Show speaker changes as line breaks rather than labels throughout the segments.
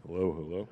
Hello, hello.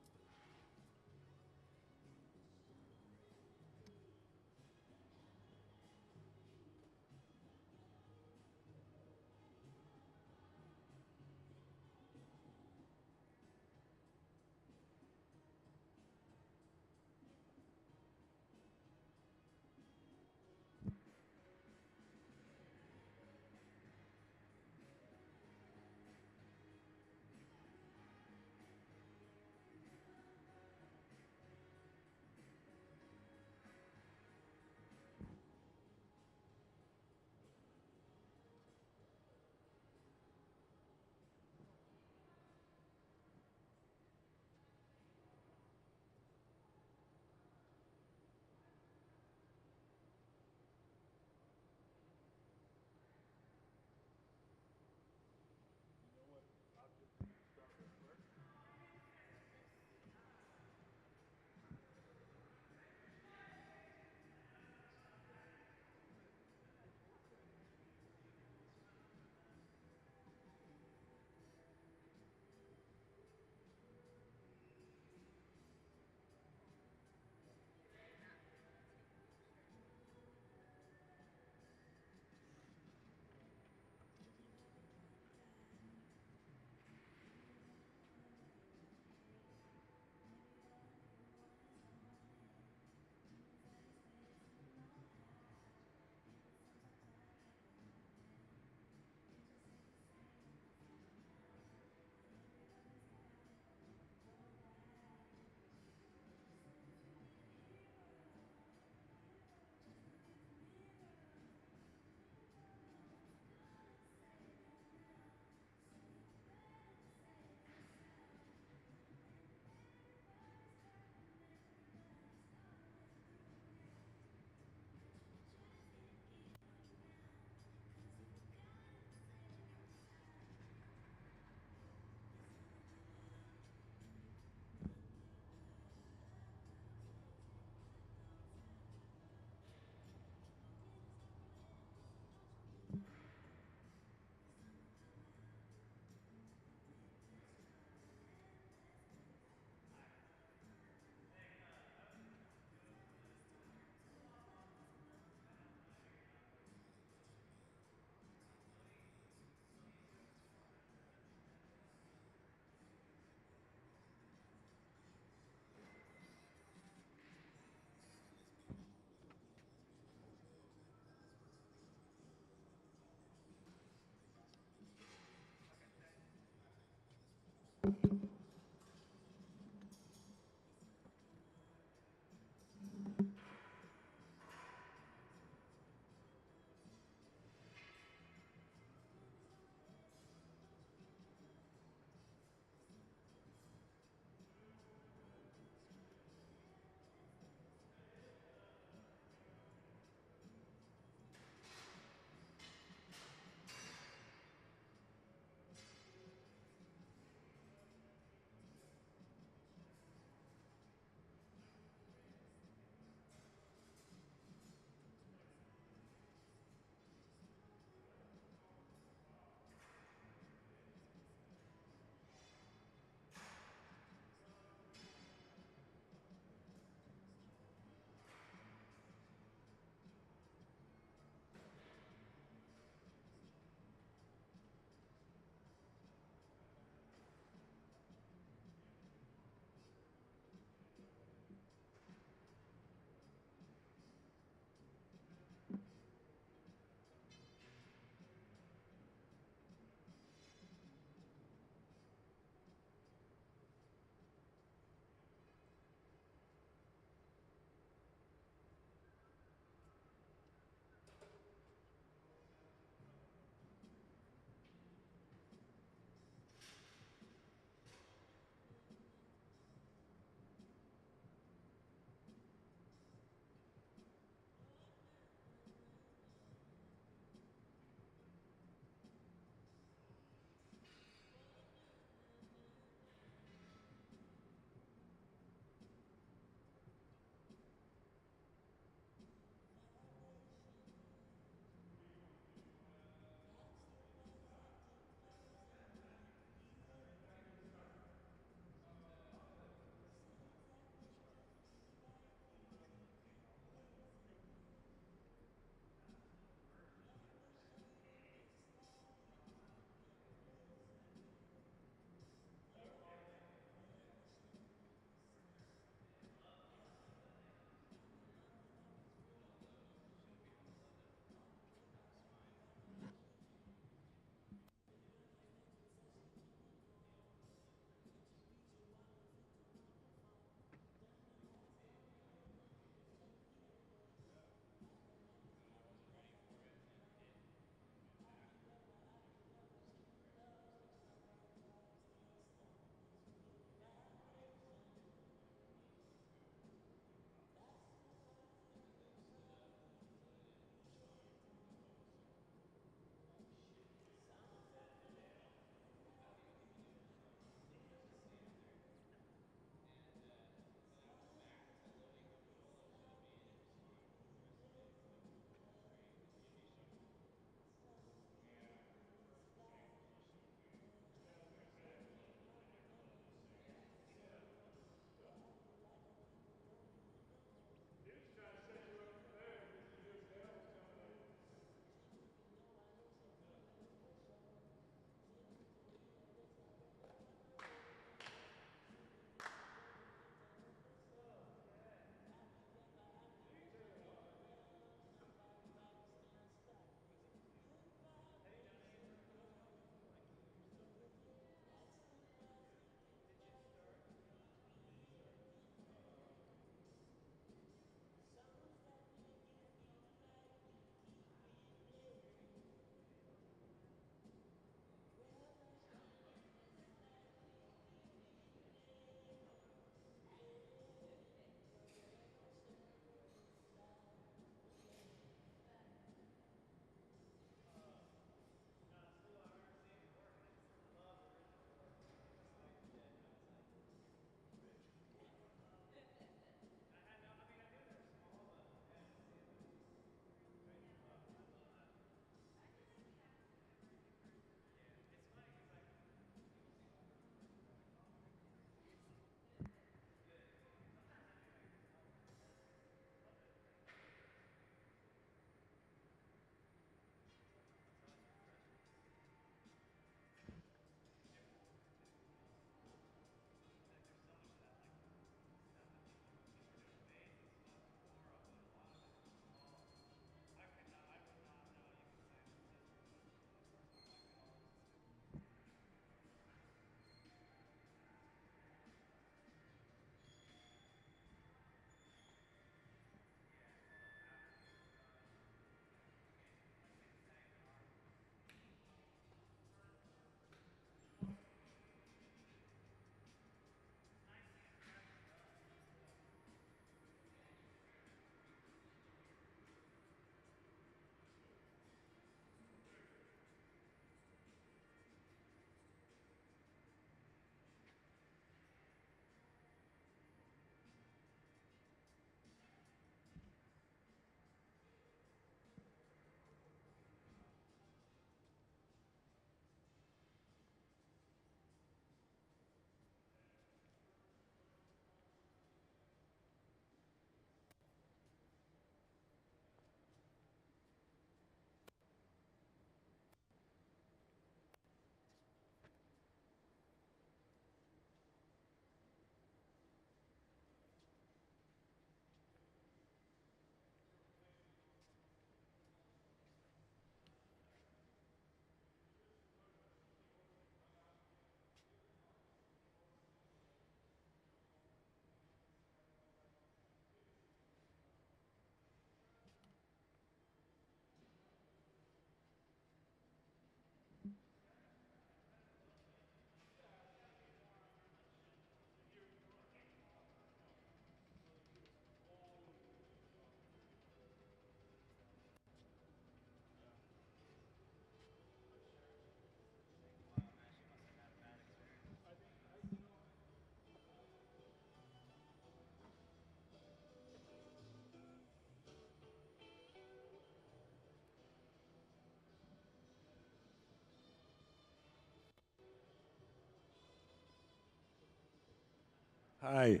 Hi,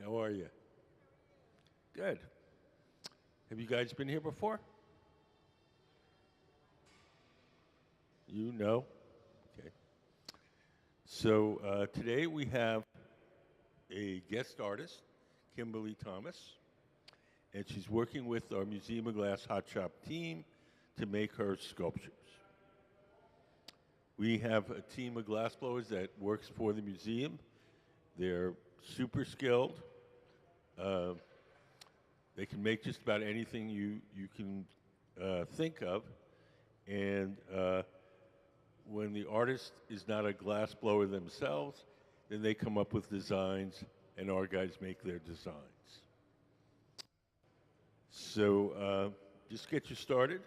how are you? Good. Have you guys been here before? You know? Okay. So today we have a guest artist, Kimberly Thomas, and she's working with our Museum of Glass Hot Shop team to make her sculptures. We have a team of glassblowers that works for the museum. They're super skilled. Uh, they can make just about anything you can think of. And when the artist is not a glass blower themselves, then they come up with designs, and our guys make their designs. So just get you started.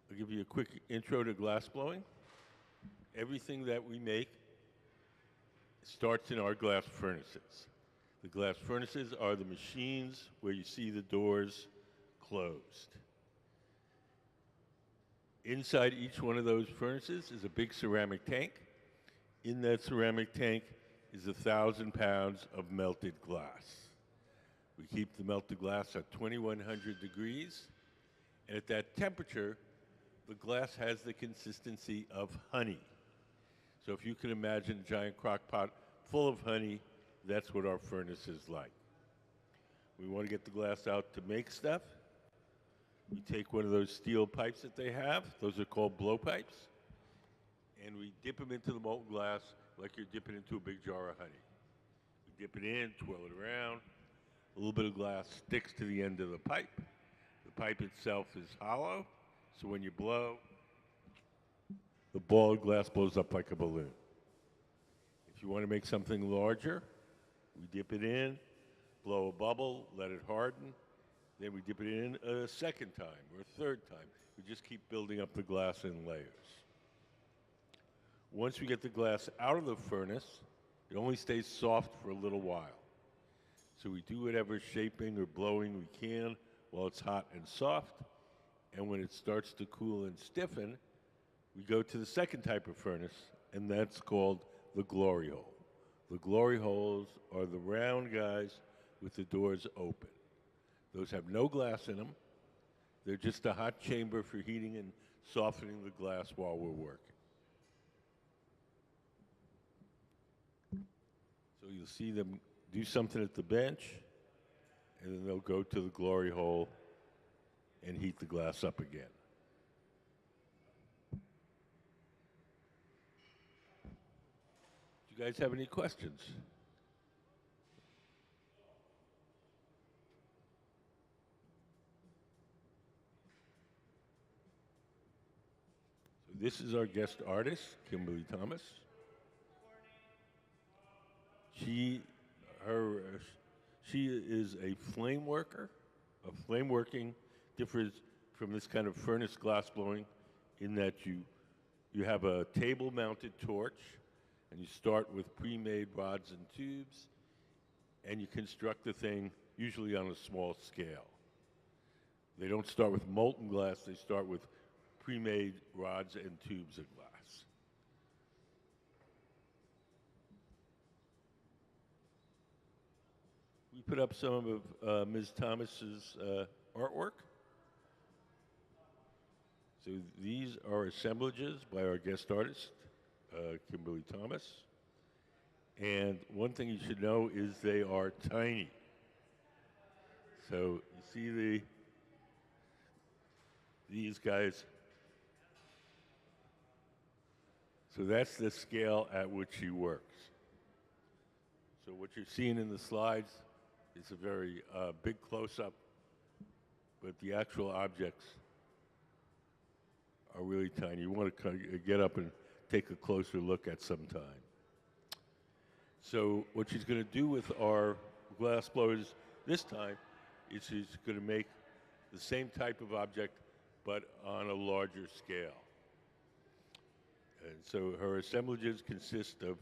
I'll give you a quick intro to glass blowing. Everything that we make starts in our glass furnaces. The glass furnaces are the machines where you see the doors closed. Inside each one of those furnaces is a big ceramic tank. In that ceramic tank is 1,000 pounds of melted glass. We keep the melted glass at 2,100 degrees, and at that temperature, the glass has the consistency of honey. So if you can imagine a giant crock pot full of honey, that's what our furnace is like. We want to get the glass out to make stuff. We take one of those steel pipes that they have, those are called blow pipes, and we dip them into the molten glass like you're dipping into a big jar of honey. We dip it in, twirl it around, a little bit of glass sticks to the end of the pipe. The pipe itself is hollow, so when you blow, the ball of glass blows up like a balloon. If you want to make something larger, we dip it in, blow a bubble, let it harden, then we dip it in a second time or a third time. We just keep building up the glass in layers. Once we get the glass out of the furnace, it only stays soft for a little while. So we do whatever shaping or blowing we can while it's hot and soft. And when it starts to cool and stiffen, we go to the second type of furnace, and that's called the glory hole. The glory holes are the round guys with the doors open. Those have no glass in them. They're just a hot chamber for heating and softening the glass while we're working. So you'll see them do something at the bench, and then they'll go to the glory hole and heat the glass up again. Do you guys have any questions? So this is our guest artist, Kimberly Thomas. She, her, she is a flame worker. Flame working differs from this kind of furnace glass blowing in that you have a table-mounted torch, and you start with pre-made rods and tubes, and you construct the thing usually on a small scale. They don't start with molten glass, they start with pre-made rods and tubes of glass. We put up some of Ms. Thomas's artwork. So these are assemblages by our guest artist, Kimberly Thomas. And one thing you should know is they are tiny. So you see these guys. So that's the scale at which she works. So what you're seeing in the slides is a very big close-up, but the actual objects are really tiny. You want to get up and take a closer look at some time. So what she's going to do with our glass blowers this time is she's going to make the same type of object, but on a larger scale. And so her assemblages consist of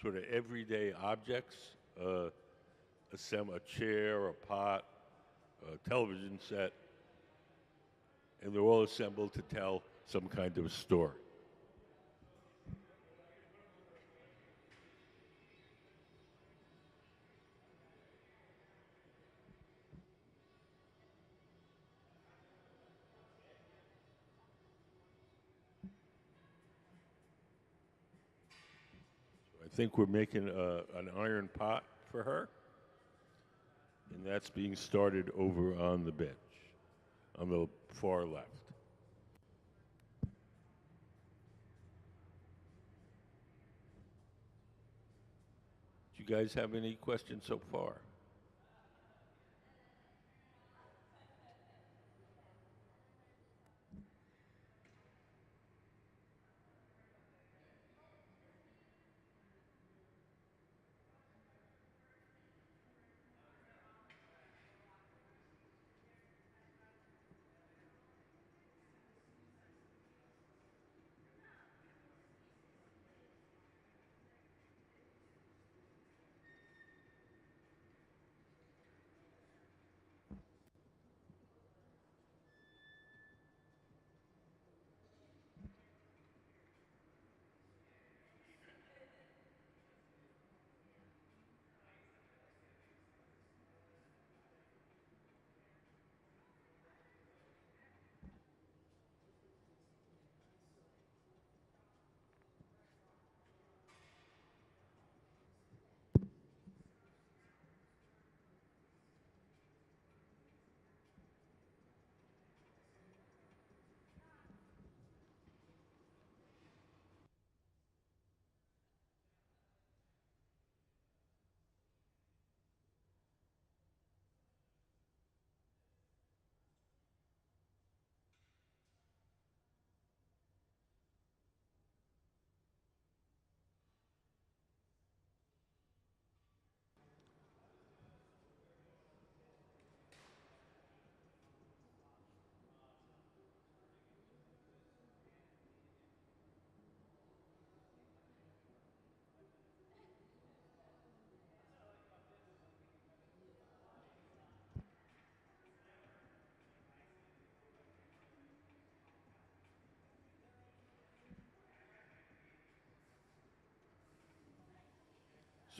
sort of everyday objects, a chair, a pot, a television set, and they're all assembled to tell some kind of story. think we're making an iron pot for her, and that's being started over on the bench, on the far left. Do you guys have any questions so far?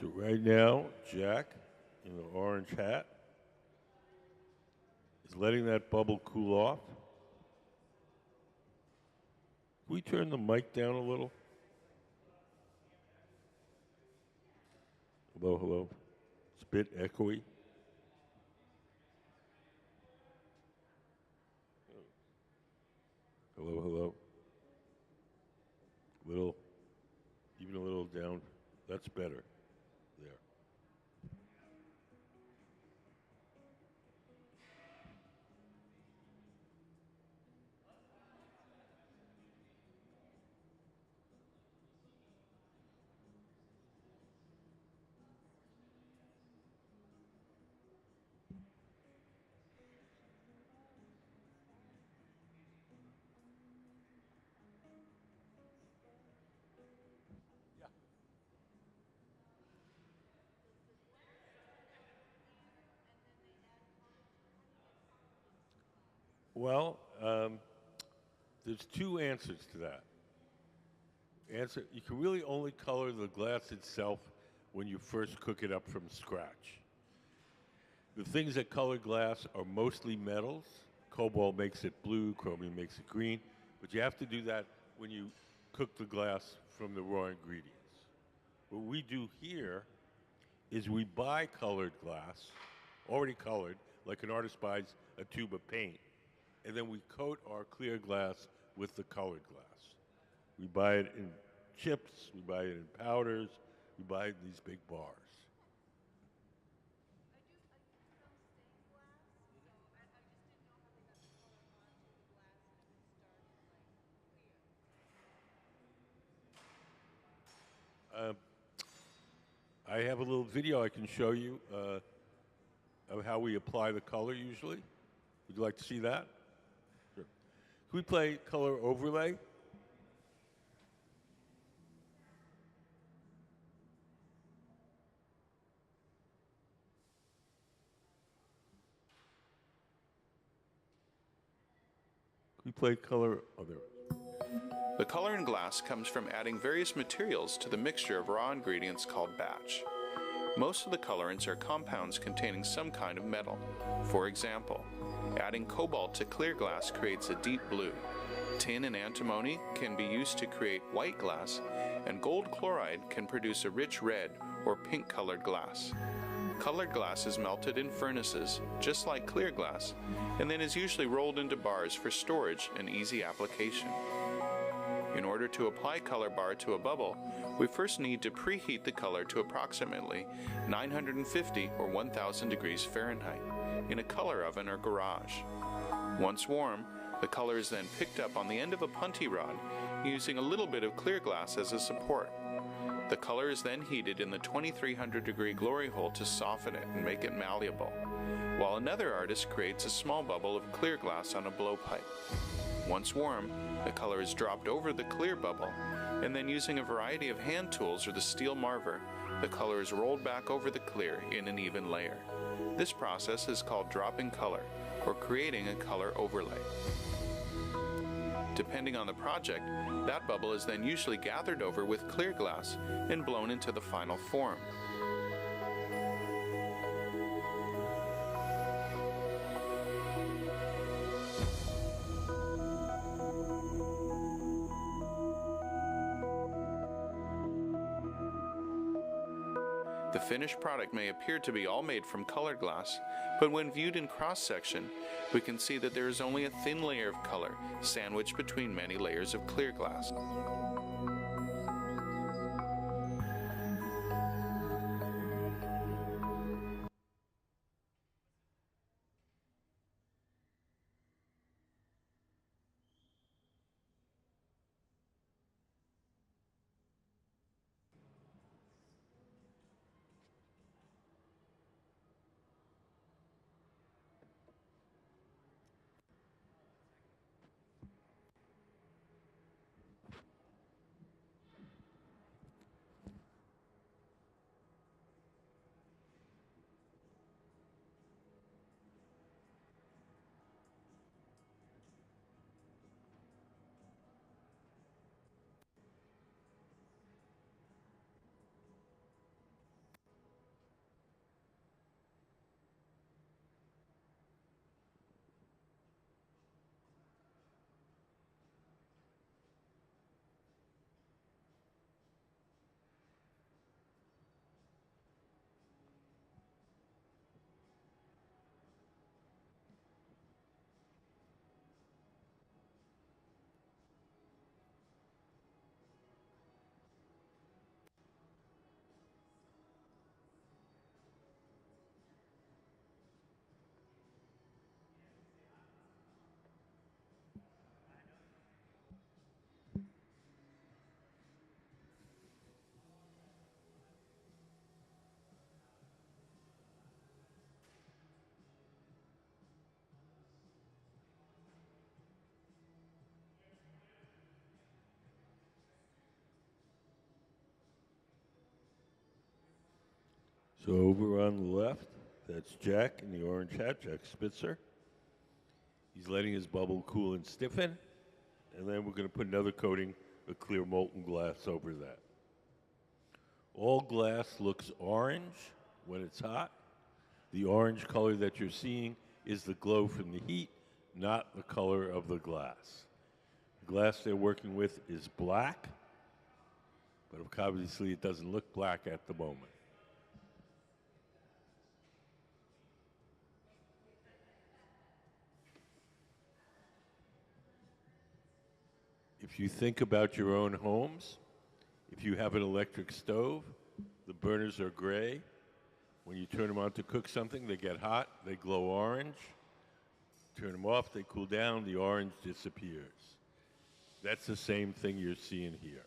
So right now, Jack, in the orange hat, is letting that bubble cool off. Can we turn the mic down a little? Hello, hello. It's a bit echoey. Hello, hello. Little, even a little down. That's better. There. Well, there's two answers to that. Answer: you can really only color the glass itself when you first cook it up from scratch. The things that color glass are mostly metals. Cobalt makes it blue, chromium makes it green, but you have to do that when you cook the glass from the raw ingredients. What we do here is we buy colored glass, already colored, like an artist buys a tube of paint, and then we coat our clear glass with the colored glass. We buy it in chips, we buy it in powders, we buy it in these big bars. Uh, I have a little video I can show you of how we apply the color usually. Would you like to see that? Sure. Can we play color overlay? Can we play color? Oh, there.
The color in glass comes from adding various materials to the mixture of raw ingredients called batch. Most of the colorants are compounds containing some kind of metal. For example, adding cobalt to clear glass creates a deep blue. Tin and antimony can be used to create white glass, and gold chloride can produce a rich red or pink colored glass. Colored glass is melted in furnaces, just like clear glass, and then is usually rolled into bars for storage and easy application. In order to apply color bar to a bubble, we first need to preheat the color to approximately 950 or 1000 degrees Fahrenheit in a color oven or garage. Once warm, the color is then picked up on the end of a punty rod using a little bit of clear glass as a support. The color is then heated in the 2300 degree glory hole to soften it and make it malleable, while another artist creates a small bubble of clear glass on a blowpipe. Once warm, the color is dropped over the clear bubble, and then using a variety of hand tools or the steel marver, the color is rolled back over the clear in an even layer. This process is called dropping color, or creating a color overlay. Depending on the project, that bubble is then usually gathered over with clear glass and blown into the final form. The finished product may appear to be all made from colored glass, but when viewed in cross-section, we can see that there is only a thin layer of color sandwiched between many layers of clear glass.
So over on the left, that's Jack in the orange hat, Jack Spitzer. He's letting his bubble cool and stiffen, and then we're going to put another coating of clear molten glass over that. All glass looks orange when it's hot. The orange color that you're seeing is the glow from the heat, not the color of the glass. The glass they're working with is black, but obviously it doesn't look black at the moment. If you think about your own homes, if you have an electric stove, the burners are gray. When you turn them on to cook something, they get hot, they glow orange. Turn them off, they cool down, the orange disappears. That's the same thing you're seeing here.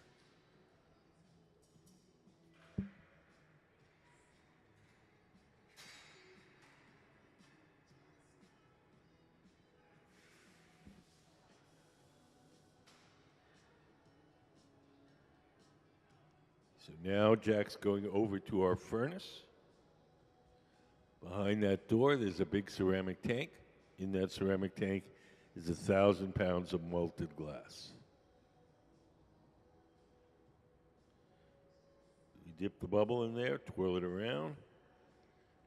So now Jack's going over to our furnace. Behind that door, there's a big ceramic tank. In that ceramic tank is 1,000 pounds of melted glass. You dip the bubble in there, twirl it around,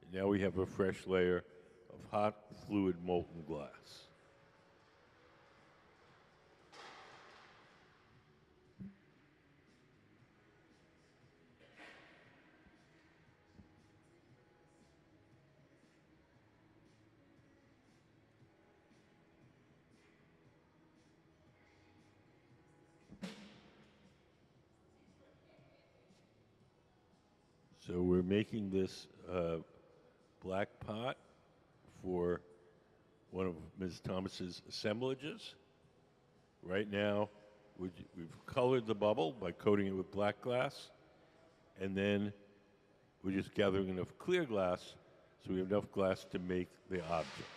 and now we have a fresh layer of hot, fluid, molten glass. So we're making this black pot for one of Ms. Thomas's assemblages. Right now, we've colored the bubble by coating it with black glass, and then we're just gathering enough clear glass so we have enough glass to make the object.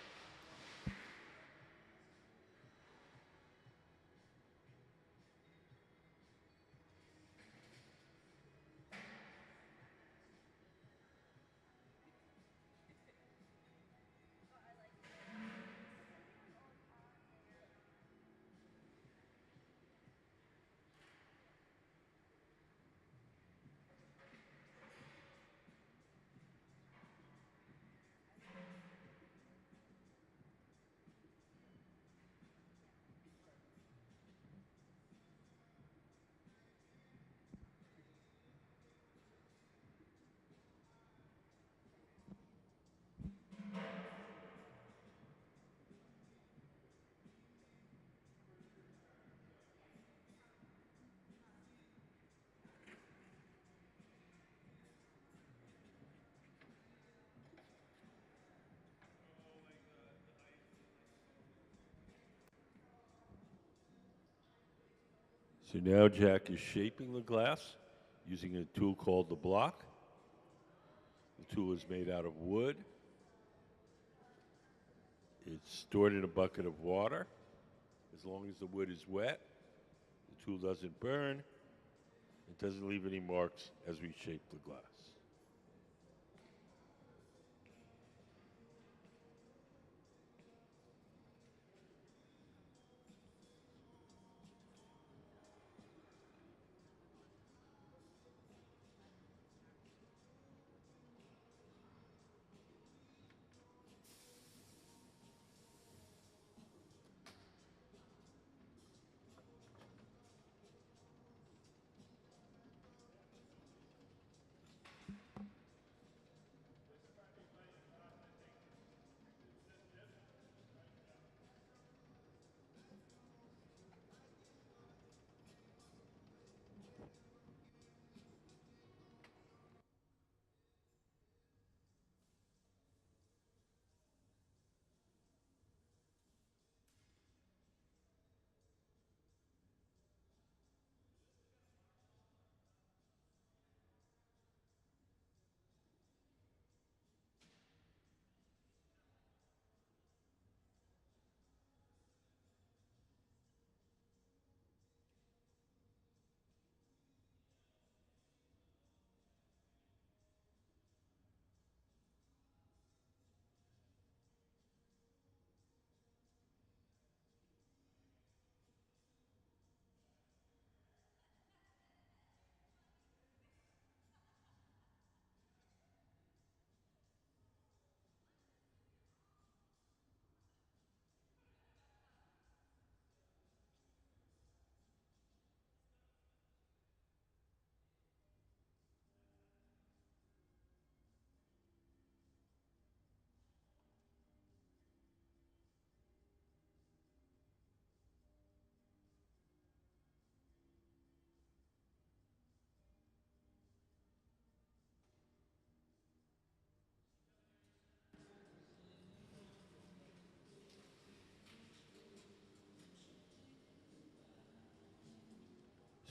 So now Jack is shaping the glass using a tool called the block. The tool is made out of wood. It's stored in a bucket of water. As long as the wood is wet, the tool doesn't burn. It doesn't leave any marks as we shape the glass.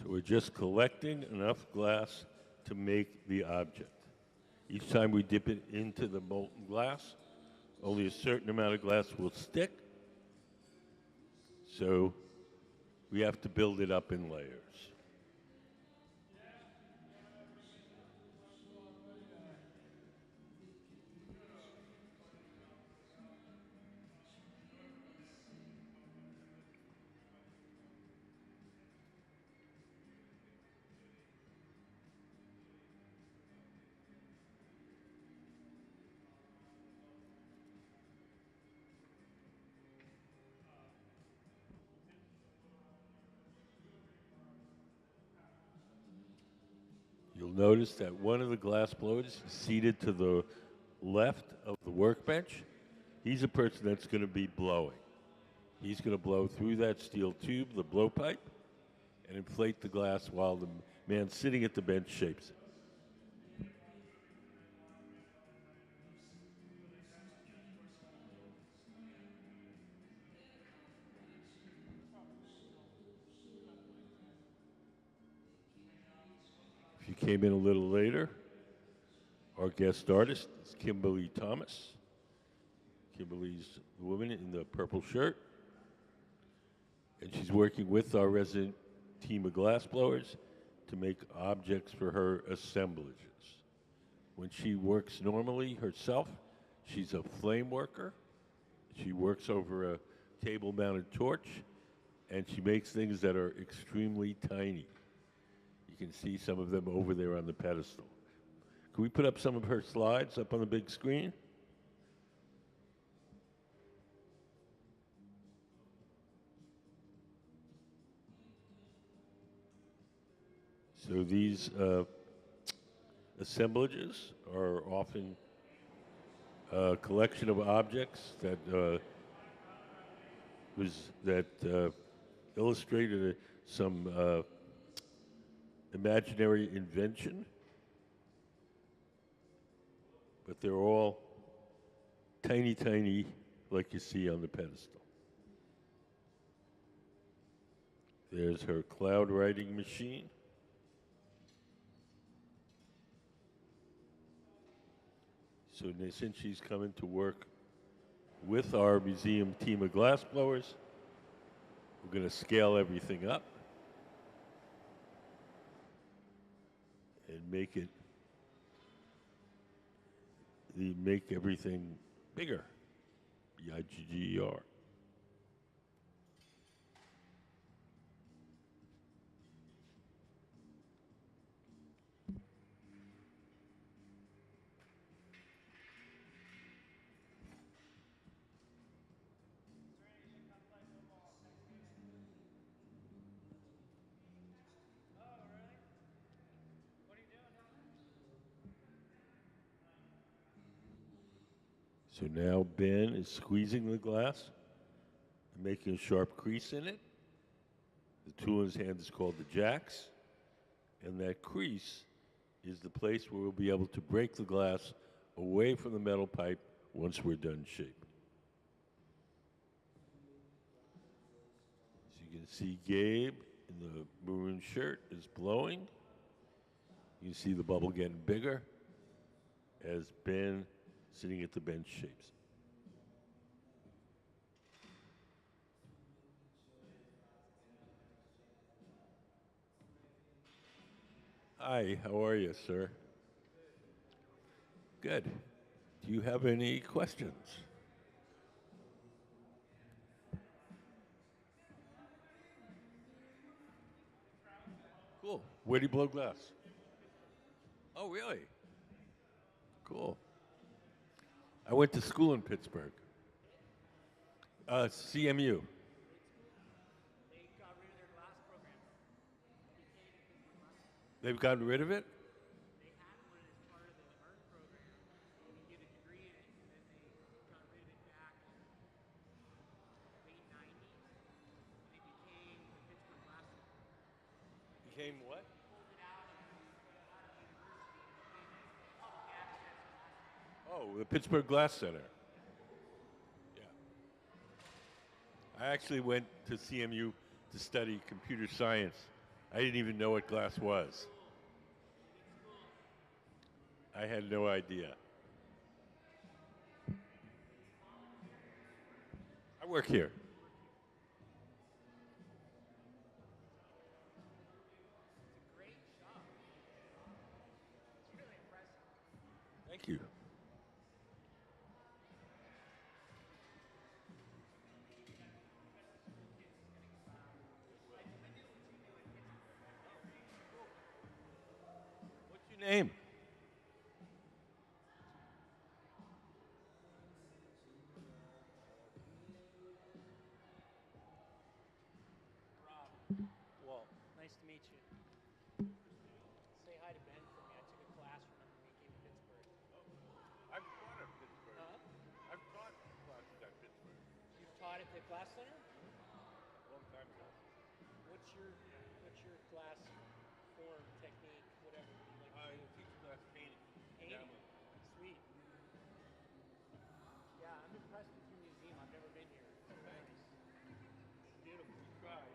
So we're just collecting enough glass to make the object. Each time we dip it into the molten glass, only a certain amount of glass will stick. So we have to build it up in layers. You'll notice that one of the glass blowers is seated to the left of the workbench. He's a person that's going to be blowing. He's going to blow through that steel tube, the blowpipe, and inflate the glass while the man sitting at the bench shapes it. came in a little later. Our guest artist is Kimberly Thomas. Kimberly's the woman in the purple shirt. And she's working with our resident team of glassblowers to make objects for her assemblages. When she works normally herself, she's a flame worker. She works over a table-mounted torch, and she makes things that are extremely tiny. You can see some of them over there on the pedestal. Can we put up some of her slides up on the big screen? So these assemblages are often a collection of objects that illustrated some imaginary invention, but they're all tiny, tiny, like you see on the pedestal. There's her cloud writing machine. So since she's coming to work with our museum team of glassblowers, we're going to scale everything up and make everything bigger. B-I-G-G-E-R. So now Ben is squeezing the glass and making a sharp crease in it. The tool in his hand is called the jacks, and that crease is the place where we'll be able to break the glass away from the metal pipe once we're done shaping. So you can see Gabe in the maroon shirt is blowing. You can see the bubble getting bigger as Ben sitting at the bench shapes. Hi, how are you, sir? Good. Do you have any questions? Cool. Where do you blow glass? Oh, really? Cool. I went to school in Pittsburgh. CMU. They've gotten rid of it? Became what? Oh, the Pittsburgh Glass Center. Yeah. I actually went to CMU to study computer science. I didn't even know what glass was. I had no idea. I work here. Thank you. What's your name?
Well, nice to meet you. Say hi to Ben for me. I took a class from him when he came to Pittsburgh.
I've taught at Pittsburgh.
Huh?
I've taught classes at Pittsburgh
You've taught at the glass center?
a long time ago.
What's your glass form, technique, whatever you like
I
to do?
teach glass painting.
Painting. Sweet. Yeah, I'm impressed with your museum. I've never been here. It's really nice. Beautiful.
Tried.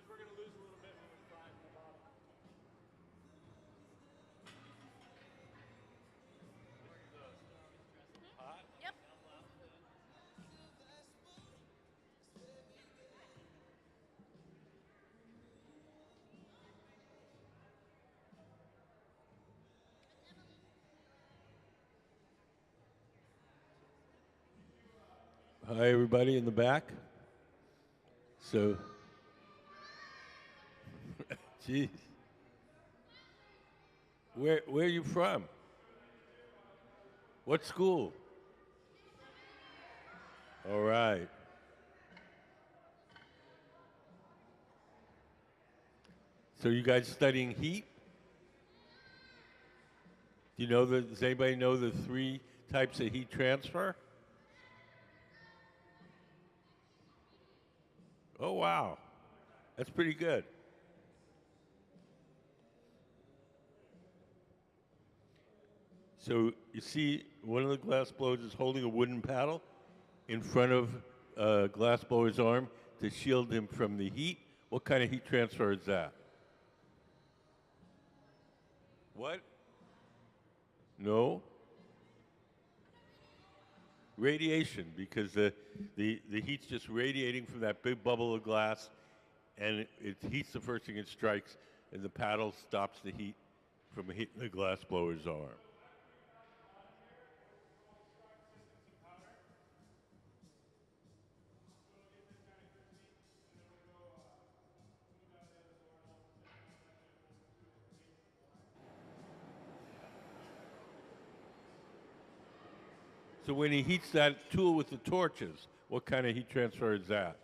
we're going to lose a little bit when we fry from the bottom.
Yep.
Hi, everybody in the back. So, geez. Where are you from? What school? All right. So you guys studying heat? Do you know does anybody know the 3 types of heat transfer? Oh, wow. That's pretty good. So you see, one of the glass blowers is holding a wooden paddle in front of glass blower's arm to shield him from the heat. What kind of heat transfer is that? What? No? Radiation, because the heat's just radiating from that big bubble of glass, and it heats the first thing it strikes, and the paddle stops the heat from hitting the glass blower's arm. So when he heats that tool with the torches, what kind of heat transfer is that?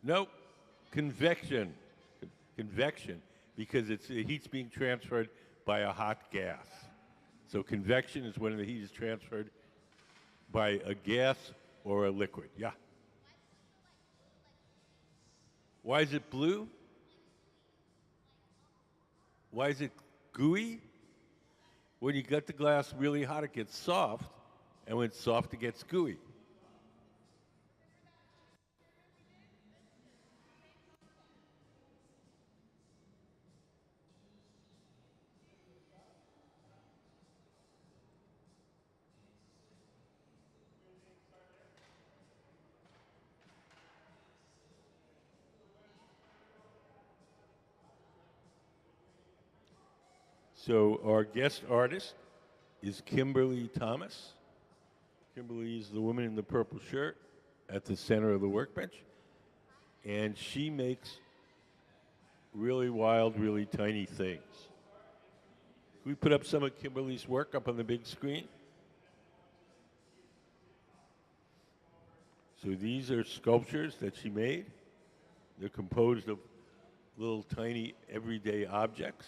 Nope. Convection. Convection, because the heat's being transferred by a hot gas. So convection is when the heat is transferred by a gas or a liquid. Yeah. Why is it blue? Why is it gooey? When you get the glass really hot, it gets soft, and when it's soft, it gets gooey. So our guest artist is Kimberly Thomas. Kimberly is the woman in the purple shirt at the center of the workbench, and she makes really wild, really tiny things. Can we put up some of Kimberly's work up on the big screen? So these are sculptures that she made. They're composed of little tiny everyday objects.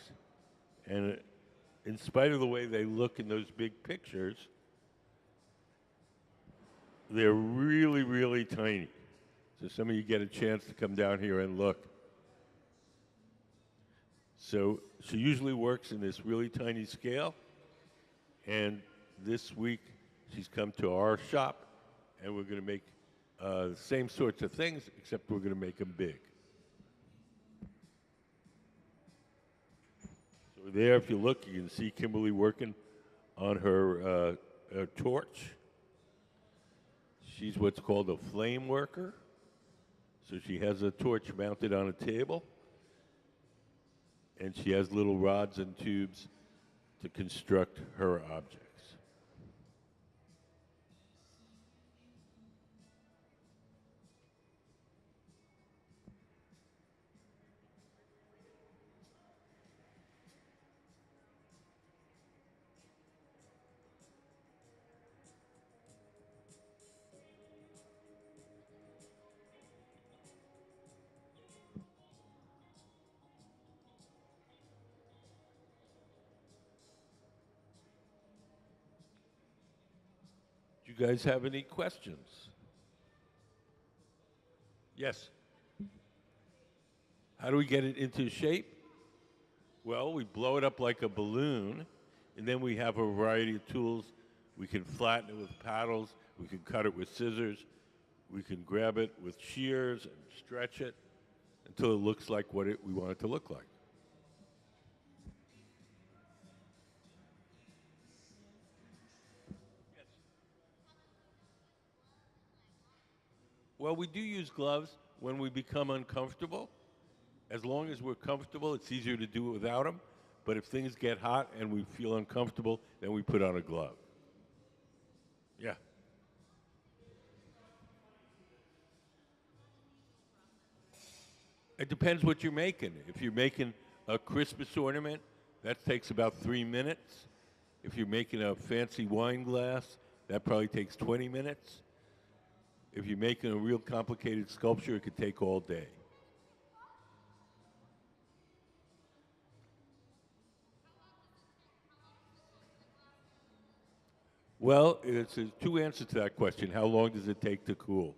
And in spite of the way they look in those big pictures, they're really, really tiny. So some of you get a chance to come down here and look. So she usually works in this really tiny scale. And this week she's come to our shop, and we're going to make the same sorts of things, except we're going to make them big. So there, if you look, you can see Kimberly working on her torch. She's what's called a flame worker. So she has a torch mounted on a table, and she has little rods and tubes to construct her objects. Do you guys have any questions? Yes. How do we get it into shape? Well, we blow it up like a balloon, and then we have a variety of tools. We can flatten it with paddles. We can cut it with scissors. We can grab it with shears and stretch it until it looks like what we want it to look like. Well, we do use gloves when we become uncomfortable. As long as we're comfortable, it's easier to do it without them. But if things get hot and we feel uncomfortable, then we put on a glove. Yeah. It depends what you're making. If you're making a Christmas ornament, that takes about 3 minutes. If you're making a fancy wine glass, that probably takes 20 minutes. If you're making a real complicated sculpture, it could take all day. Well, it's two answers to that question. How long does it take to cool?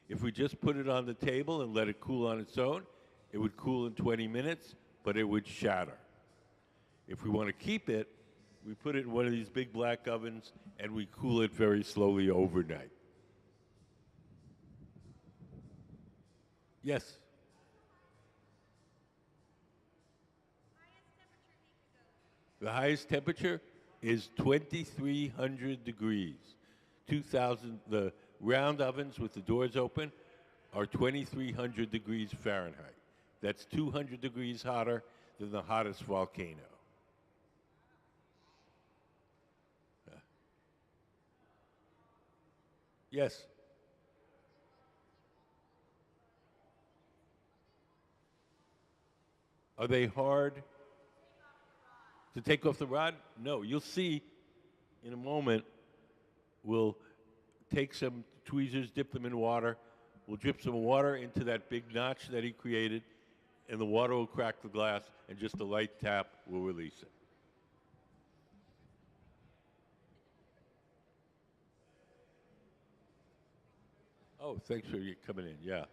If we just put it on the table and let it cool on its own, it would cool in 20 minutes, but it would shatter. If we want to keep it, we put it in one of these big black ovens and we cool it very slowly overnight. Yes? The highest temperature is 2,300 degrees. 2,000, the round ovens with the doors open are 2,300 degrees Fahrenheit. That's 200 degrees hotter than the hottest volcano. Yes? Are they hard to take off the rod? No. You'll see in a moment. We'll take some tweezers, dip them in water. We'll drip some water into that big notch that he created, and the water will crack the glass, and just a light tap will release it. Oh, thanks for you coming in. Yeah.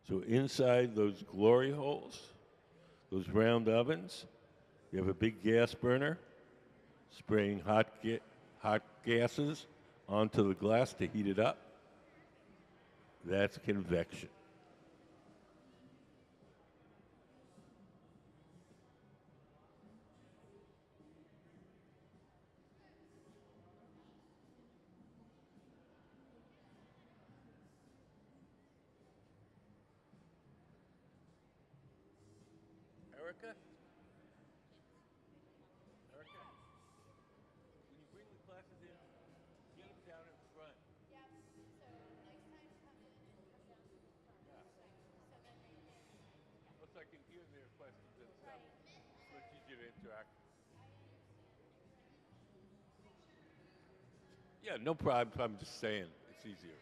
So inside those glory holes, those round ovens, you have a big gas burner spraying hot gases onto the glass to heat it up. That's convection. Erica? Erica? When you bring the classes in, get them down in front. So I can hear their questions and stuff. So it's easier to interact. Yeah, no problem. I'm just saying it's easier.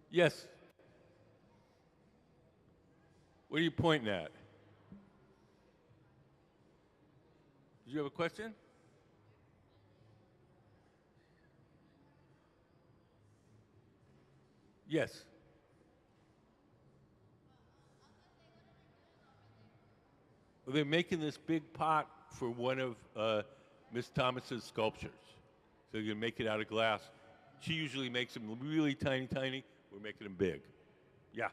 Yes. What are you pointing at? Did you have a question? Yes. Well, they're making this big pot for one of Miss Thomas's sculptures. So you can make it out of glass. She usually makes them really tiny, tiny. We're making them big. Yeah.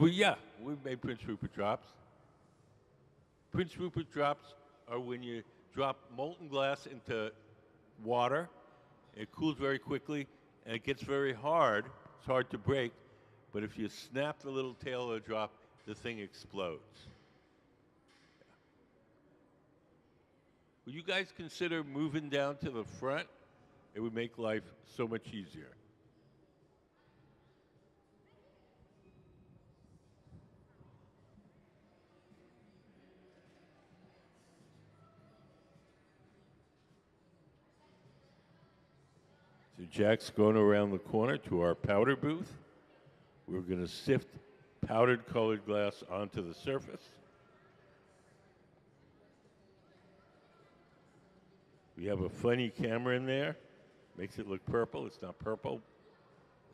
Yeah, we've made Prince Rupert drops. Prince Rupert drops are when you drop molten glass into water. It cools very quickly, and it gets very hard. It's hard to break, but if you snap the little tail of the drop, the thing explodes. Would you guys consider moving down to the front? It would make life so much easier. So Jack's going around the corner to our powder booth. We're going to sift powdered colored glass onto the surface. We have a funny camera in there. Makes it look purple. It's not purple.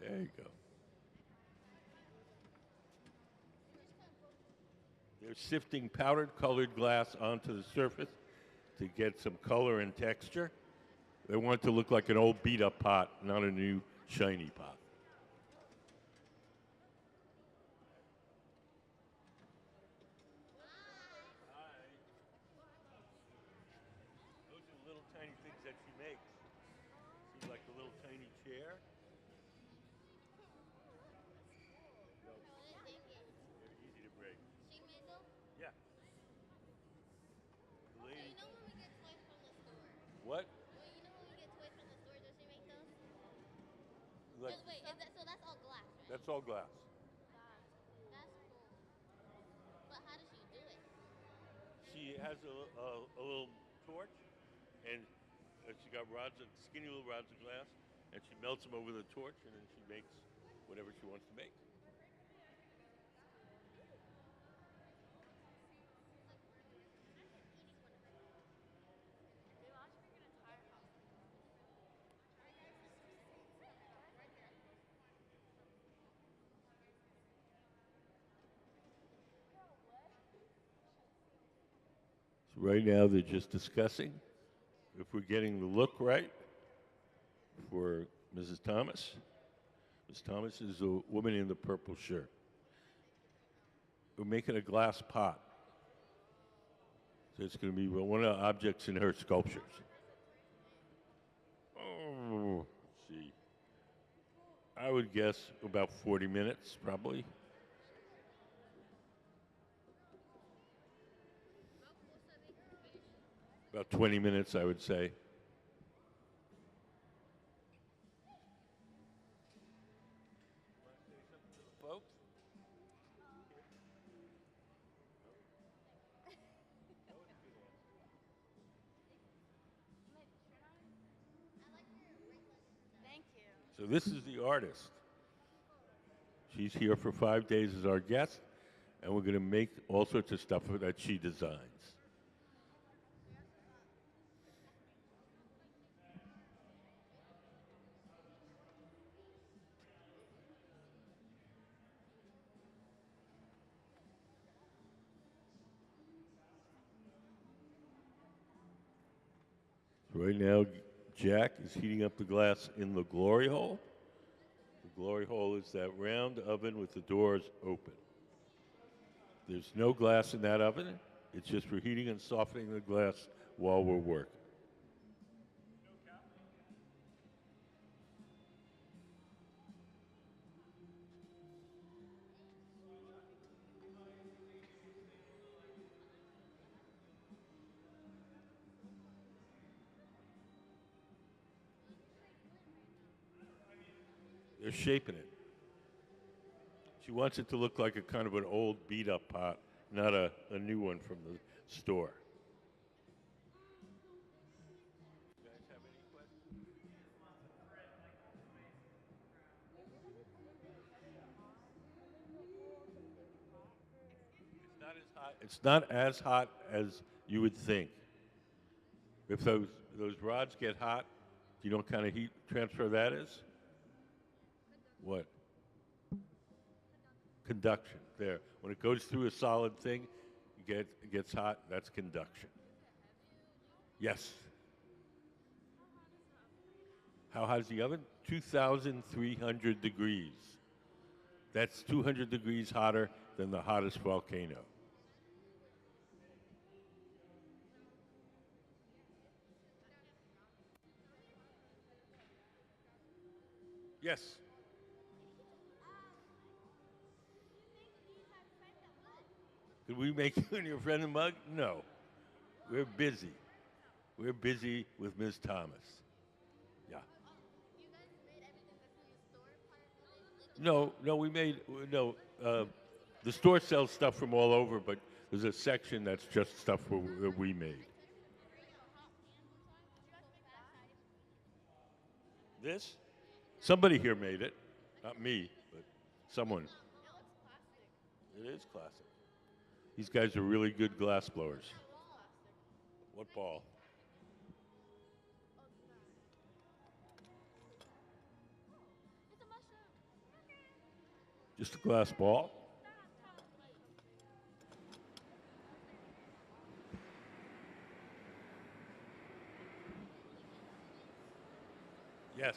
There you go. They're sifting powdered colored glass onto the surface to get some color and texture. They want it to look like an old beat up pot, not a new shiny pot. Those are little tiny things that she makes. See, like a little tiny chair. They're easy to break. Yeah. The lady. What? Like,
So that's all glass, right?
that's all glass.
That's cool. But how does she do it?
She has a little torch, and she got rods, of skinny little rods of glass, and she melts them over the torch, and then she makes whatever she wants to make. So right now they're just discussing if we're getting the look right for Mrs. Thomas. Ms. Thomas is a woman in the purple shirt. We're making a glass pot. So it's going to be one of the objects in her sculptures. Oh, let's see. I would guess about 40 minutes, probably. About 20 minutes, I would say. Folks?
Thank you.
So this is the artist. She's here for 5 days as our guest, and we're going to make all sorts of stuff that she designs. Right now, Jack is heating up the glass in the glory hole. The glory hole is that round oven with the doors open. There's no glass in that oven. It's just for heating and softening the glass while we're working. They're shaping it. She wants it to look like a kind of an old beat up pot, not a new one from the store. You guys have any questions? It's not as hot. It's not as hot as you would think. If those rods get hot, do you know what kind of heat transfer that is? What? Conduction. There. When it goes through a solid thing, it gets hot. That's conduction. Yes. How hot is the oven? 2,300 degrees. That's 200 degrees hotter than the hottest volcano. Yes. Did we make you and your friend a mug? No. We're busy. We're busy with Ms. Thomas. Yeah.
You guys made everything that's in the store part of it?
No, we made, no, the store sells stuff from all over, but there's a section that's just stuff that we made. This? Somebody here made it. Not me, but someone.
No, it's plastic.
It is classic. These guys are really good glass blowers. What ball?
It's a mushroom.
Just a glass ball? Yes.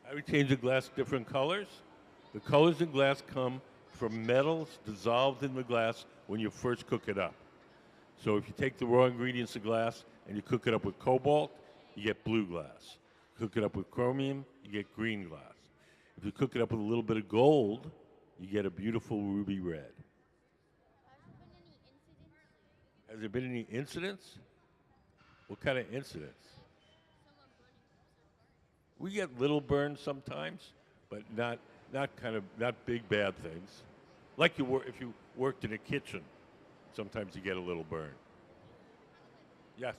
How do we change the glass different colors? The colors in glass come from metals dissolved in the glass when you first cook it up. So if you take the raw ingredients of glass and you cook it up with cobalt, you get blue glass. Cook it up with chromium, you get green glass. If you cook it up with a little bit of gold, you get a beautiful ruby red. Has there been any incidents? What kind of incidents? We get little burns sometimes, but not big bad things. Like if you worked in a kitchen, sometimes you get a little burn. Yes.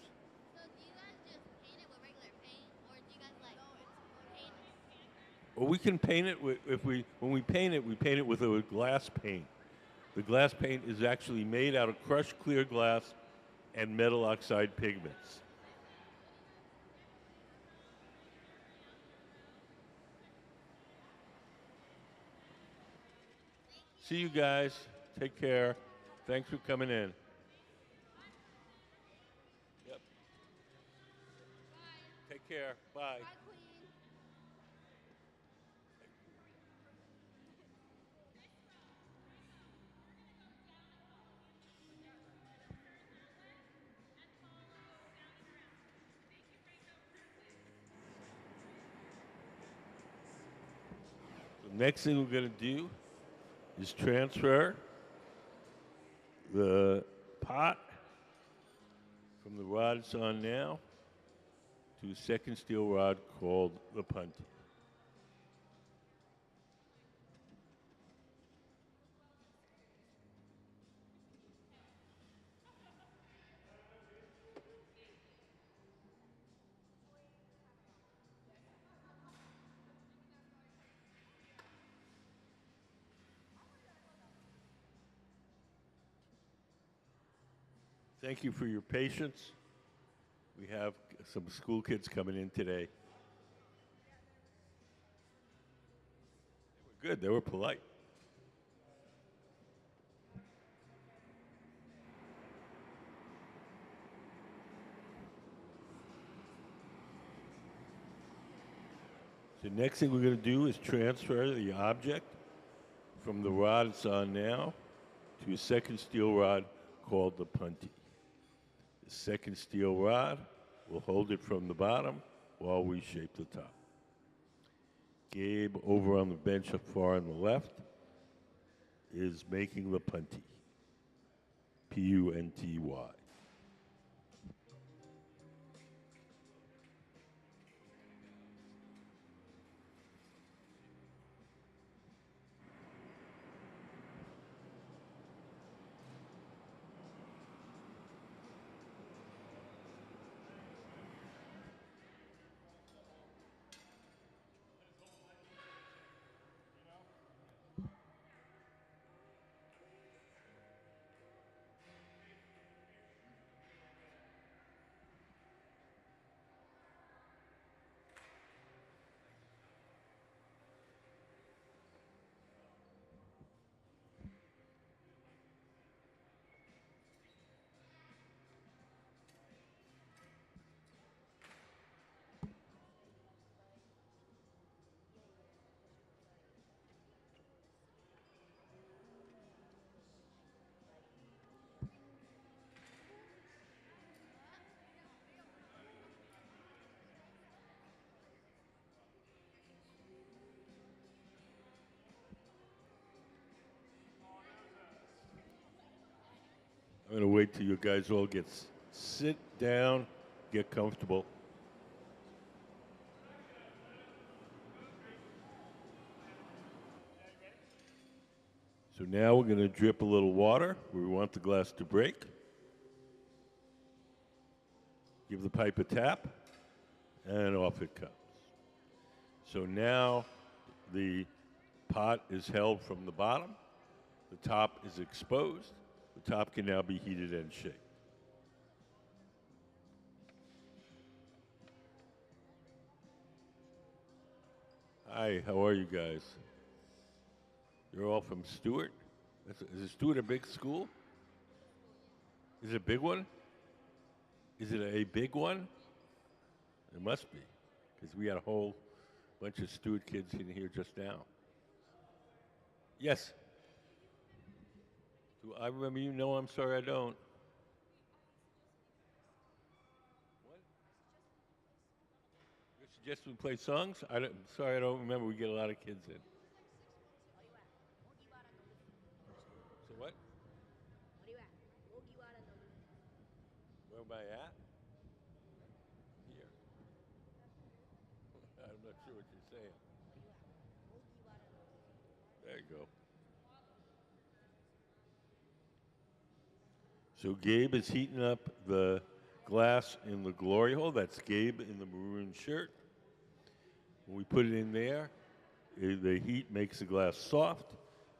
So do you guys just paint it with regular paint, or do you guys like paint it?
Well, we can paint it when we paint it with a glass paint. The glass paint is actually made out of crushed clear glass and metal oxide pigments. See you guys. Take care. Thanks for coming in. Yep. Take care. Bye.
Bye, Queen.
The next thing we're going to do is transfer the pot from the rod it's on now to a second steel rod called the punty. Thank you for your patience. We have some school kids coming in today. They were good. They were polite. The next thing we're going to do is transfer the object from the rod it's on now to a second steel rod called the punty. The second steel rod will hold it from the bottom while we shape the top. Gabe, over on the bench up far on the left, is making the punty. Punty. I'm going to wait till you guys all sit down, get comfortable. So now we're going to drip a little water where we want the glass to break. Give the pipe a tap, and off it comes. So now the pot is held from the bottom. The top is exposed. The top can now be heated and shaped. Hi, how are you guys? You're all from Stewart? Is Stewart a big school? Is it a big one? Is it a big one? It must be, because we had a whole bunch of Stewart kids in here just now. Yes. Do I remember you? No, I'm sorry, I don't. What? You're suggesting we play songs? Sorry, I don't remember. We get a lot of kids in. So what? Where am I at? Here. I'm not sure what you're saying. There you go. So Gabe is heating up the glass in the glory hole. That's Gabe in the maroon shirt. When we put it in there, the heat makes the glass soft,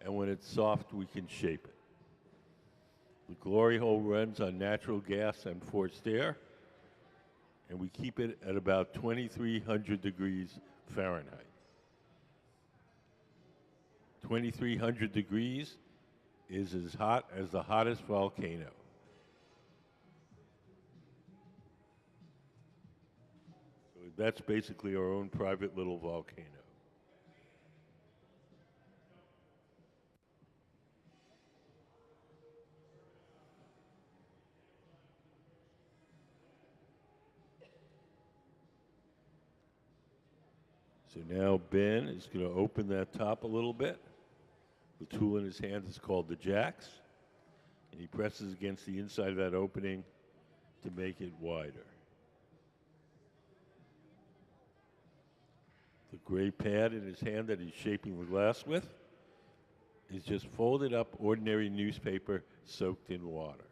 and when it's soft, we can shape it. The glory hole runs on natural gas and forced air, and we keep it at about 2,300 degrees Fahrenheit. 2,300 degrees is as hot as the hottest volcano. So that's basically our own private little volcano. So now Ben is going to open that top a little bit. The tool in his hand is called the jacks, and he presses against the inside of that opening to make it wider. The gray pad in his hand that he's shaping the glass with is just folded up ordinary newspaper soaked in water.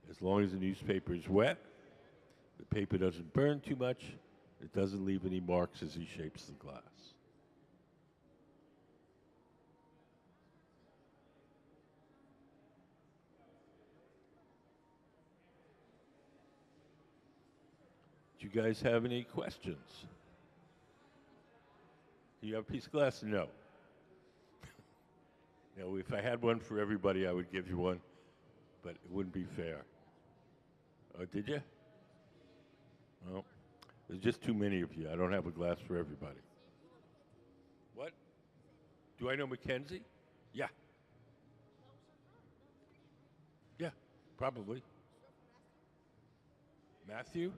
As long as the newspaper is wet, the paper doesn't burn too much, it doesn't leave any marks as he shapes the glass. Do you guys have any questions? Do you have a piece of glass? No. Now, if I had one for everybody, I would give you one, but it wouldn't be fair. Oh, did you? Well, there's just too many of you. I don't have a glass for everybody. What? Do I know Mackenzie? Yeah. Yeah, probably. Matthew?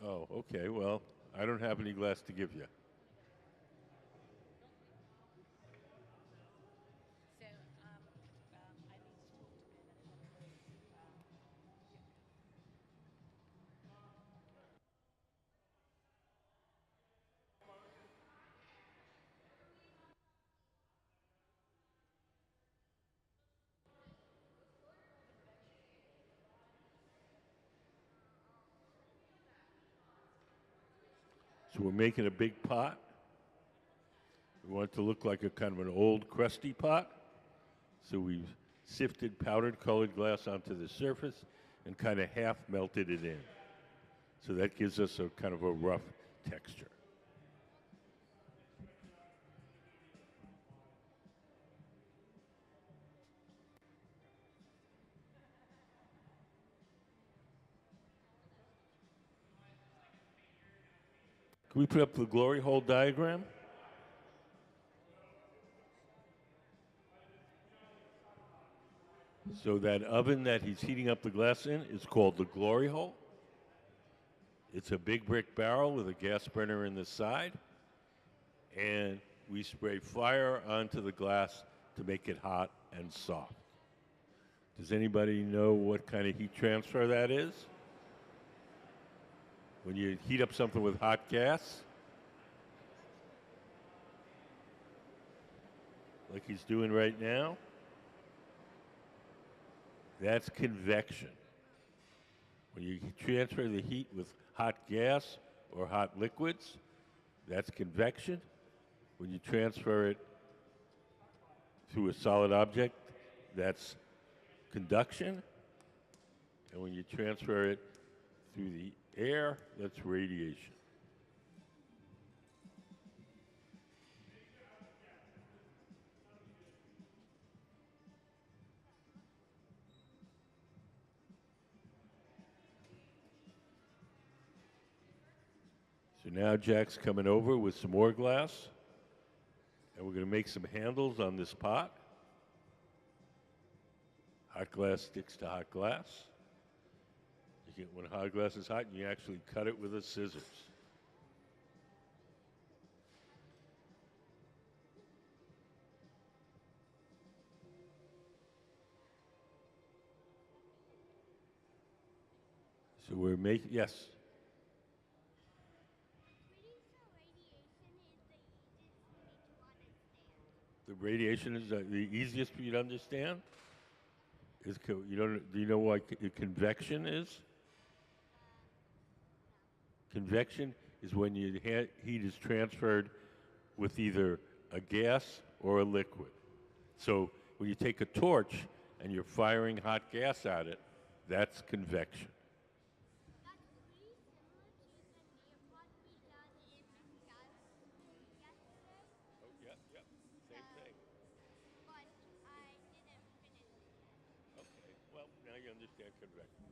Oh, okay. Well, I don't have any glass to give you. So we're making a big pot. We want it to look like a kind of an old crusty pot. So we've sifted powdered colored glass onto the surface and kind of half melted it in. So that gives us a kind of a rough texture. Can we put up the glory hole diagram? So that oven that he's heating up the glass in is called the glory hole. It's a big brick barrel with a gas burner in the side. And we spray fire onto the glass to make it hot and soft. Does anybody know what kind of heat transfer that is? When you heat up something with hot gas, like he's doing right now, that's convection. When you transfer the heat with hot gas or hot liquids, that's convection. When you transfer it through a solid object, that's conduction. And when you transfer it through the air, that's radiation. So now Jack's coming over with some more glass, and we're going to make some handles on this pot. Hot glass sticks to hot glass. When hot glass is hot, you actually cut it with a scissors. So we're making, yes. The radiation is the easiest for you to understand. You don't, do you know what convection is? Convection is when heat is transferred with either a gas or a liquid. So when you take a torch and you're firing hot gas at it, that's convection. Now you understand convection.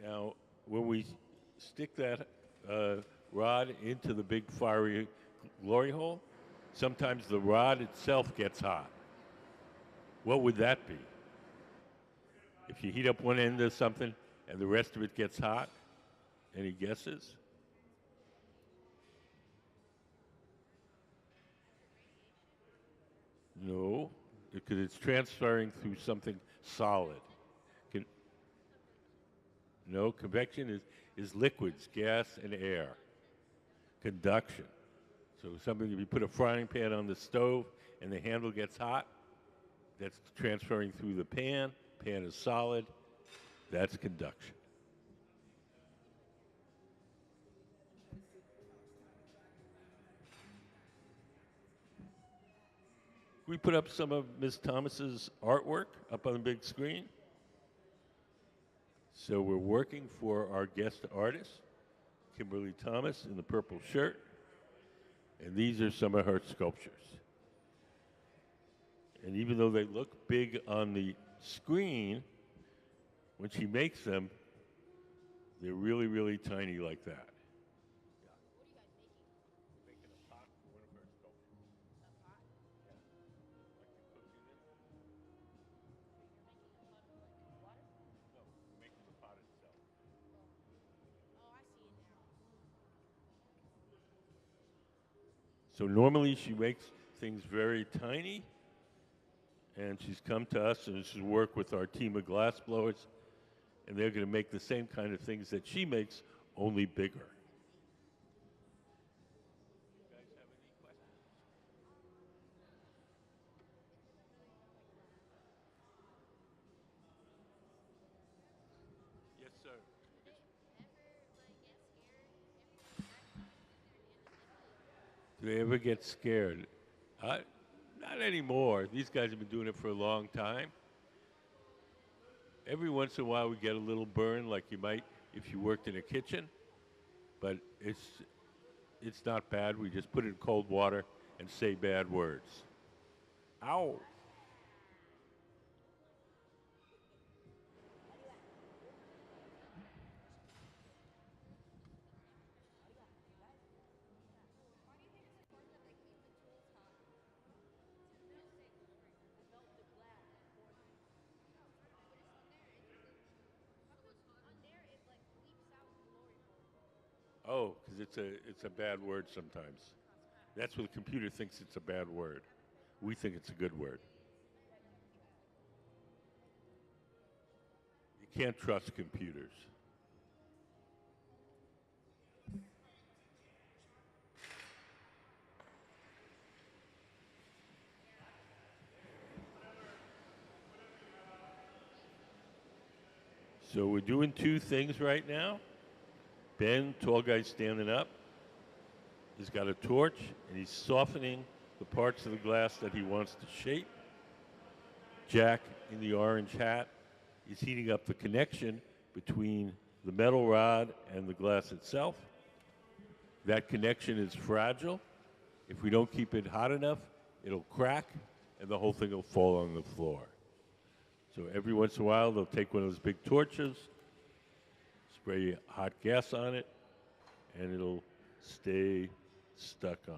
Now, when we stick that rod into the big fiery glory hole, sometimes the rod itself gets hot. What would that be? If you heat up one end of something and the rest of it gets hot? Any guesses? No, because it's transferring through something solid. No, convection is liquids, gas and air. Conduction. So something, if you put a frying pan on the stove and the handle gets hot, that's transferring through the pan. Pan is solid. That's conduction. We put up some of Ms. Thomas's artwork up on the big screen. So we're working for our guest artist, Kimberly Thomas, in the purple shirt. And these are some of her sculptures. And even though they look big on the screen, when she makes them, they're really, really tiny like that. So normally she makes things very tiny, and she's come to us and she's worked with our team of glass blowers, and they're going to make the same kind of things that she makes, only bigger. Yes, sir. Do they ever get scared? Not anymore. These guys have been doing it for a long time. Every once in a while we get a little burn like you might if you worked in a kitchen, but it's not bad. We just put it in cold water and say bad words. Ow. Oh, because it's a bad word sometimes. That's what the computer thinks it's a bad word. We think it's a good word. can't trust computers. So we're doing two things right now. Ben, tall guy standing up, he's got a torch and he's softening the parts of the glass that he wants to shape. Jack in the orange hat is heating up the connection between the metal rod and the glass itself. That connection is fragile. If we don't keep it hot enough, it'll crack and the whole thing will fall on the floor. So every once in a while, they'll take one of those big torches, spray hot gas on it, and it'll stay stuck on.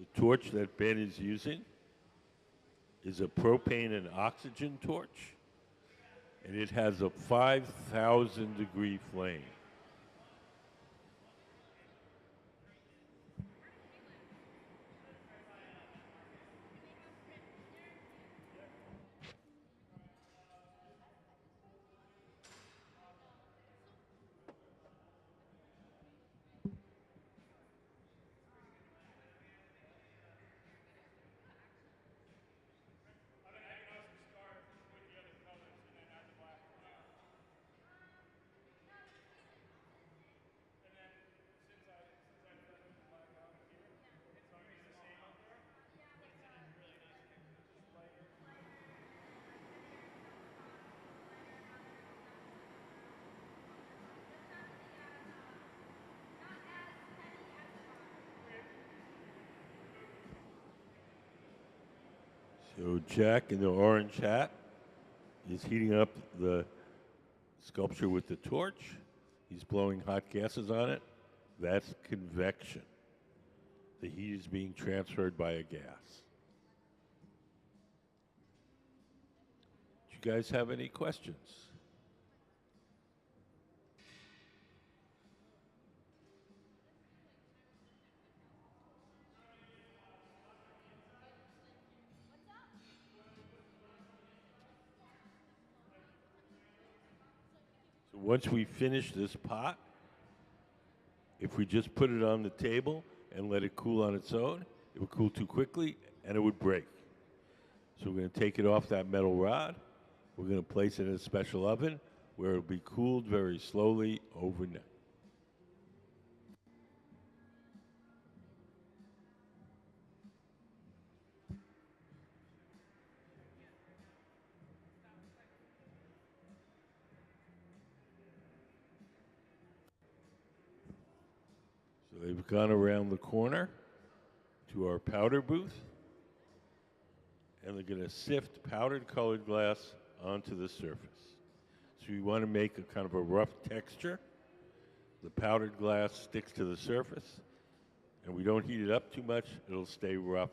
The torch that Ben is using is a propane and oxygen torch, and it has a 5,000 degree flame. So Jack in the orange hat is heating up the sculpture with the torch. He's blowing hot gases on it. That's convection. The heat is being transferred by a gas. Do you guys have any questions? So once we finish this pot, if we just put it on the table and let it cool on its own, it would cool too quickly and it would break. So we're going to take it off that metal rod. We're going to place it in a special oven where it'll be cooled very slowly overnight. So they've gone around the corner to our powder booth, and they're going to sift powdered colored glass onto the surface. So we want to make a kind of a rough texture. The powdered glass sticks to the surface, and we don't heat it up too much, it'll stay rough.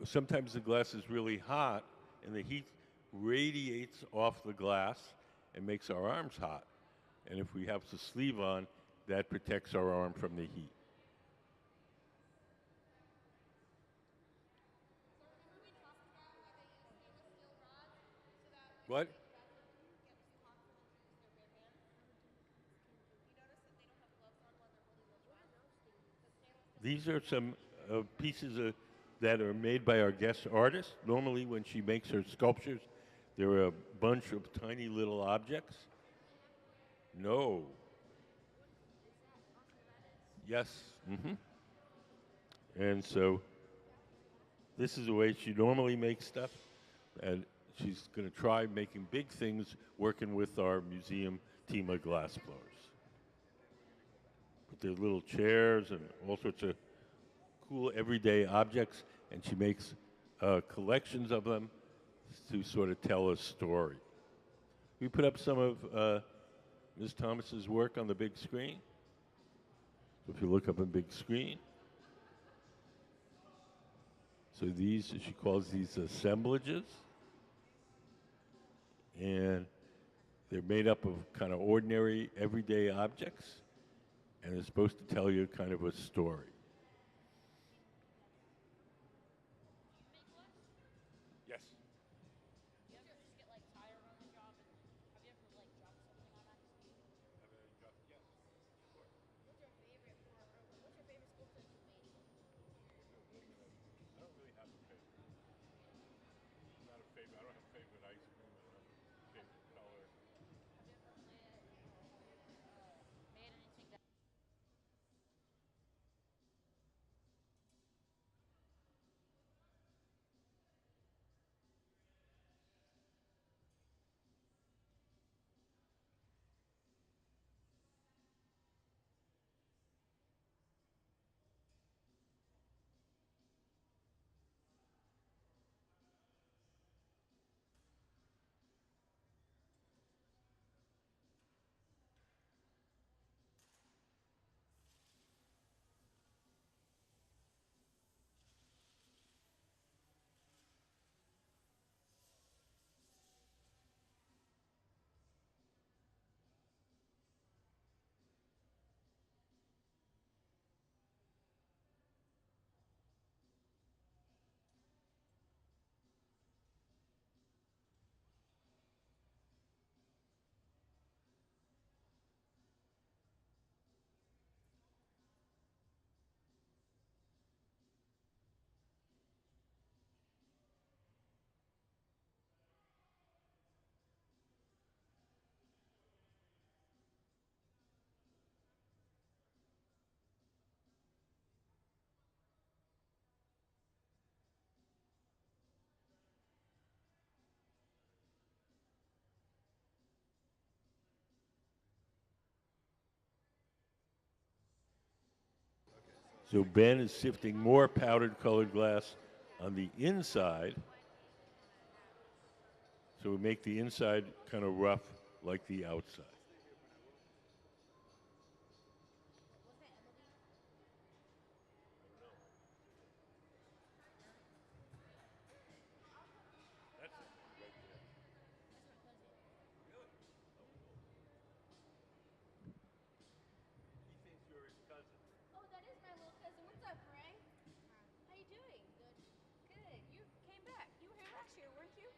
Sometimes the glass is really hot and the heat radiates off the glass and makes our arms hot. And if we have the sleeve on, that protects our arm from the heat. What? These are some pieces that are made by our guest artist. Normally, when she makes her sculptures, there are a bunch of tiny little objects. No. Yes. And so this is the way she normally makes stuff, and she's going to try making big things working with our museum team of glass blowers. But there's little chairs and all sorts of cool everyday objects, and she makes collections of them to sort of tell a story. We put up some of Ms. Thomas's work on the big screen. So if you look up on big screen, so these, she calls these assemblages, and they're made up of kind of ordinary, everyday objects, and they're supposed to tell you kind of a story. Yes. I don't really have a favorite. Not a favorite. I don't have a favorite ice cream. I don't have a favorite color. So Ben is sifting more powdered colored glass on the inside. So we make the inside kind of rough like the outside.
Oh, that is my little cousin. What's up, Ray? How you doing? Good. Good. You came back. You were here last year, weren't you?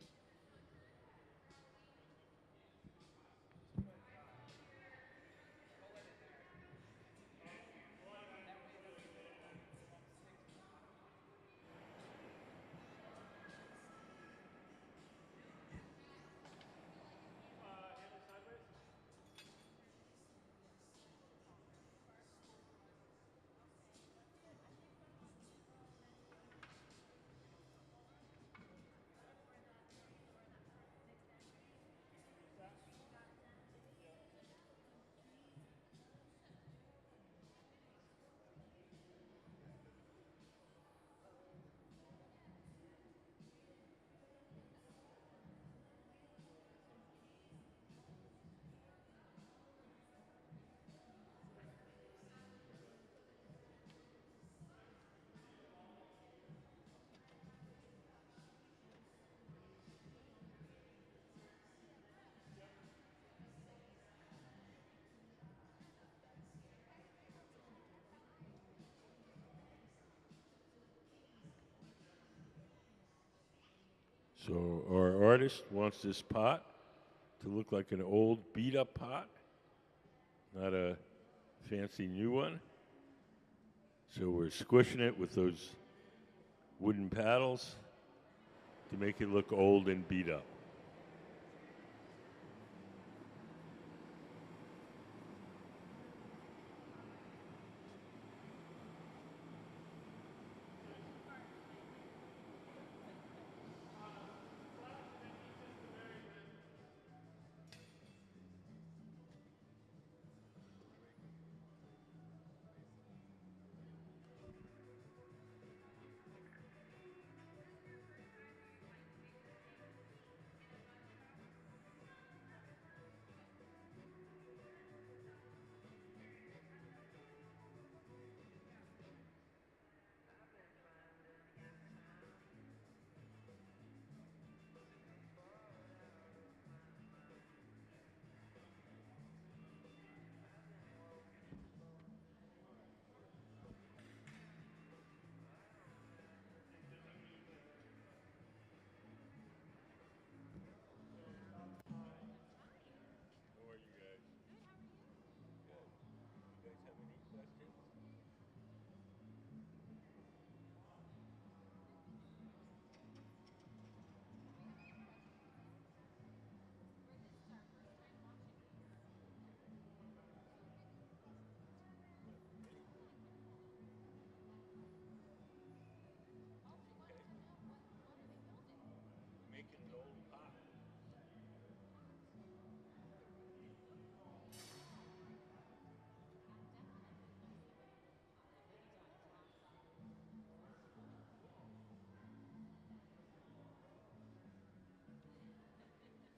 So our artist wants this pot to look like an old beat-up pot, not a fancy new one. So we're squishing it with those wooden paddles to make it look old and beat up.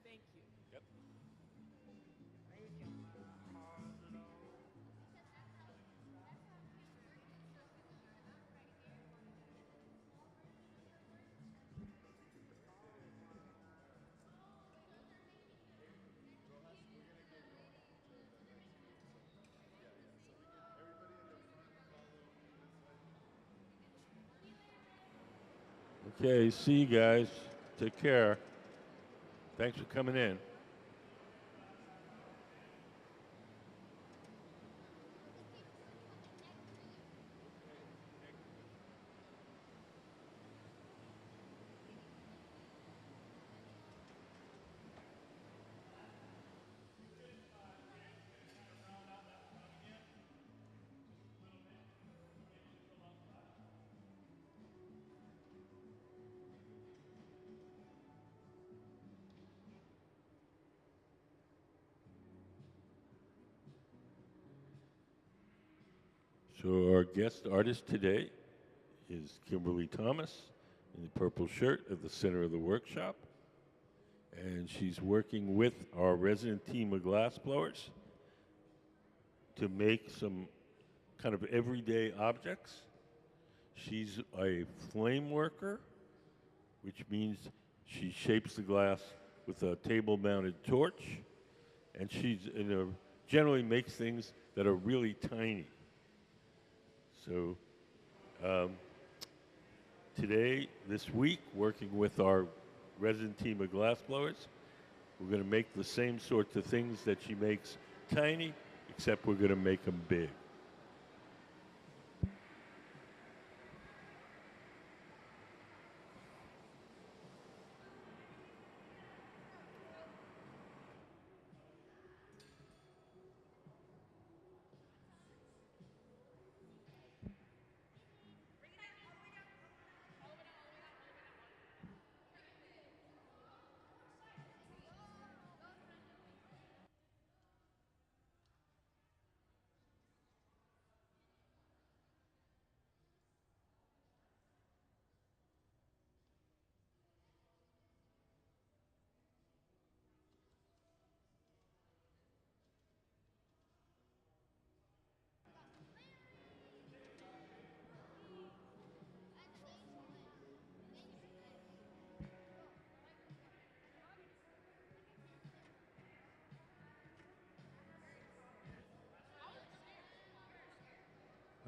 Thank you.
Yep. Okay, see you guys. Take care. Thanks for coming in. So our guest artist today is Kimberly Thomas in the purple shirt at the center of the workshop. And she's working with our resident team of glassblowers to make some kind of everyday objects. She's a flame worker, which means she shapes the glass with a table-mounted torch, and generally makes things that are really tiny. So today, this week, working with our resident team of glassblowers, we're going to make the same sorts of things that she makes tiny, except we're going to make them big.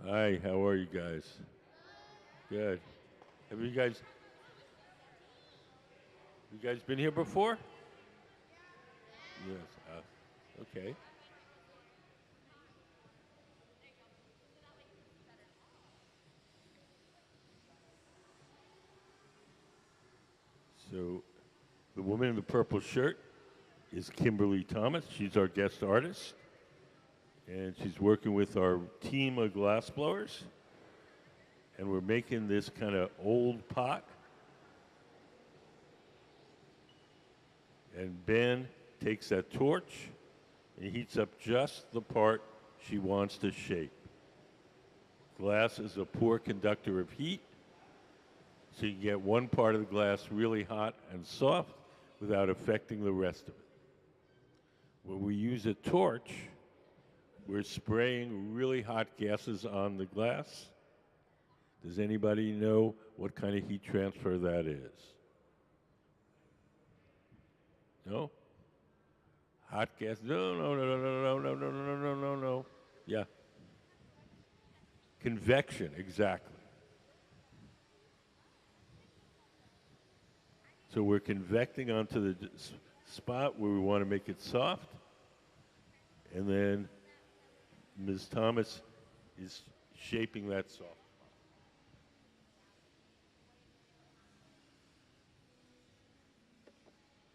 Hi, how are you guys? Good. Have you guys? You guys been here before? Yes. Okay. So, the woman in the purple shirt is Kimberly Thomas. She's our guest artist, and she's working with our team of glassblowers. And we're making this kind of old pot. And Ben takes that torch and heats up just the part she wants to shape. Glass is a poor conductor of heat, so you can get one part of the glass really hot and soft without affecting the rest of it. When we use a torch, we're spraying really hot gases on the glass. Does anybody know what kind of heat transfer that is? No? Hot gas? No, no, no, no, no, no, no, no, no, no, no, no. Yeah. Convection, exactly. So we're convecting onto the spot where we want to make it soft, and then Ms. Thomas is shaping that soft.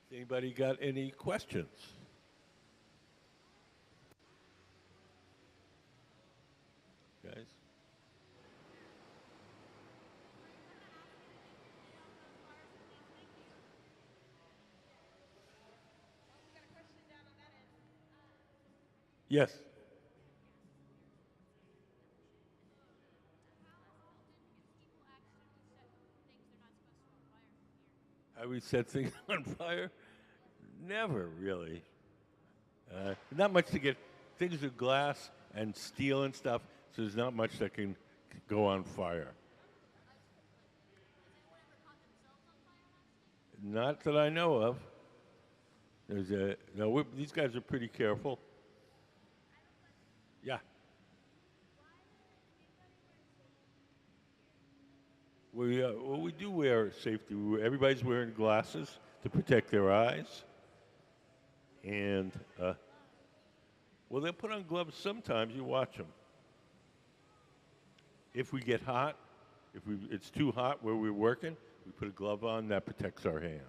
Anybody got any questions? Guys? Yes. How we set things on fire? Never really. Not much to get. Things are glass and steel and stuff, so there's not much that can go on fire. Not that I know of. There's a no. These guys are pretty careful. Yeah. We do wear safety. Everybody's wearing glasses to protect their eyes, and well, they'll put on gloves sometimes. You watch them. If we get hot, it's too hot where we're working, we put a glove on that protects our hand.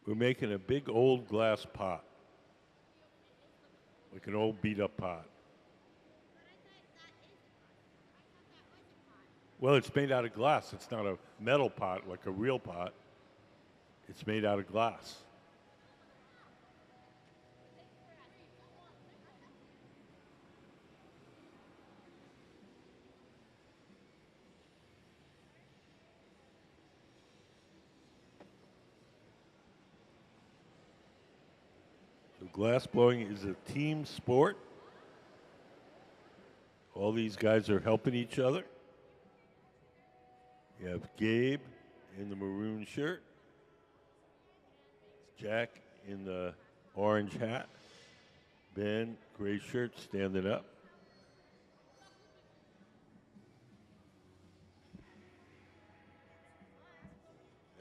We're making a big old glass pot, like an old beat up pot. Well, it's made out of glass. It's not a metal pot like a real pot. It's made out of glass. So glass blowing is a team sport. All these guys are helping each other. You have Gabe in the maroon shirt, Jack in the orange hat, Ben, gray shirt, standing up.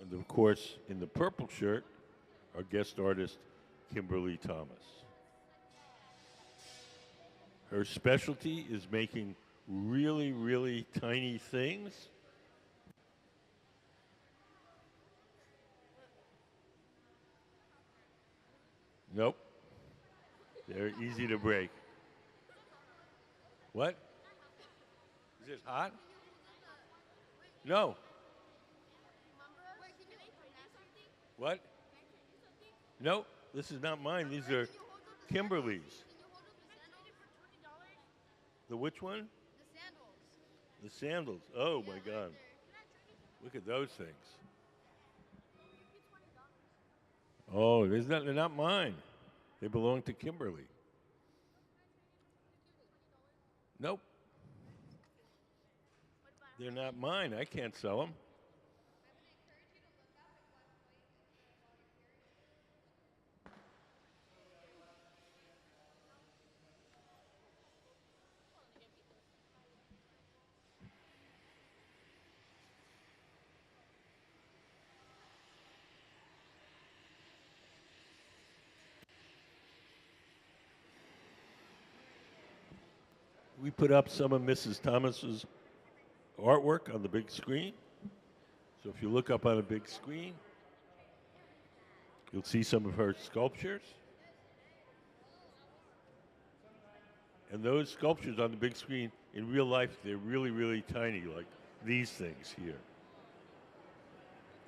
And of course, in the purple shirt, our guest artist, Kimberly Thomas. Her specialty is making really, really tiny things. Nope. They're easy to break. What? Is it hot? No. What? Nope. This is not mine. These are Kimberly's. The which one? The sandals. Oh my God. Look at those things. Oh, they're not mine. They belong to Kimberly. Nope, they're not mine. I can't sell them. We put up some of Mrs. Thomas's artwork on the big screen. So if you look up on a big screen, you'll see some of her sculptures. And those sculptures on the big screen, in real life, they're really, really tiny, like these things here.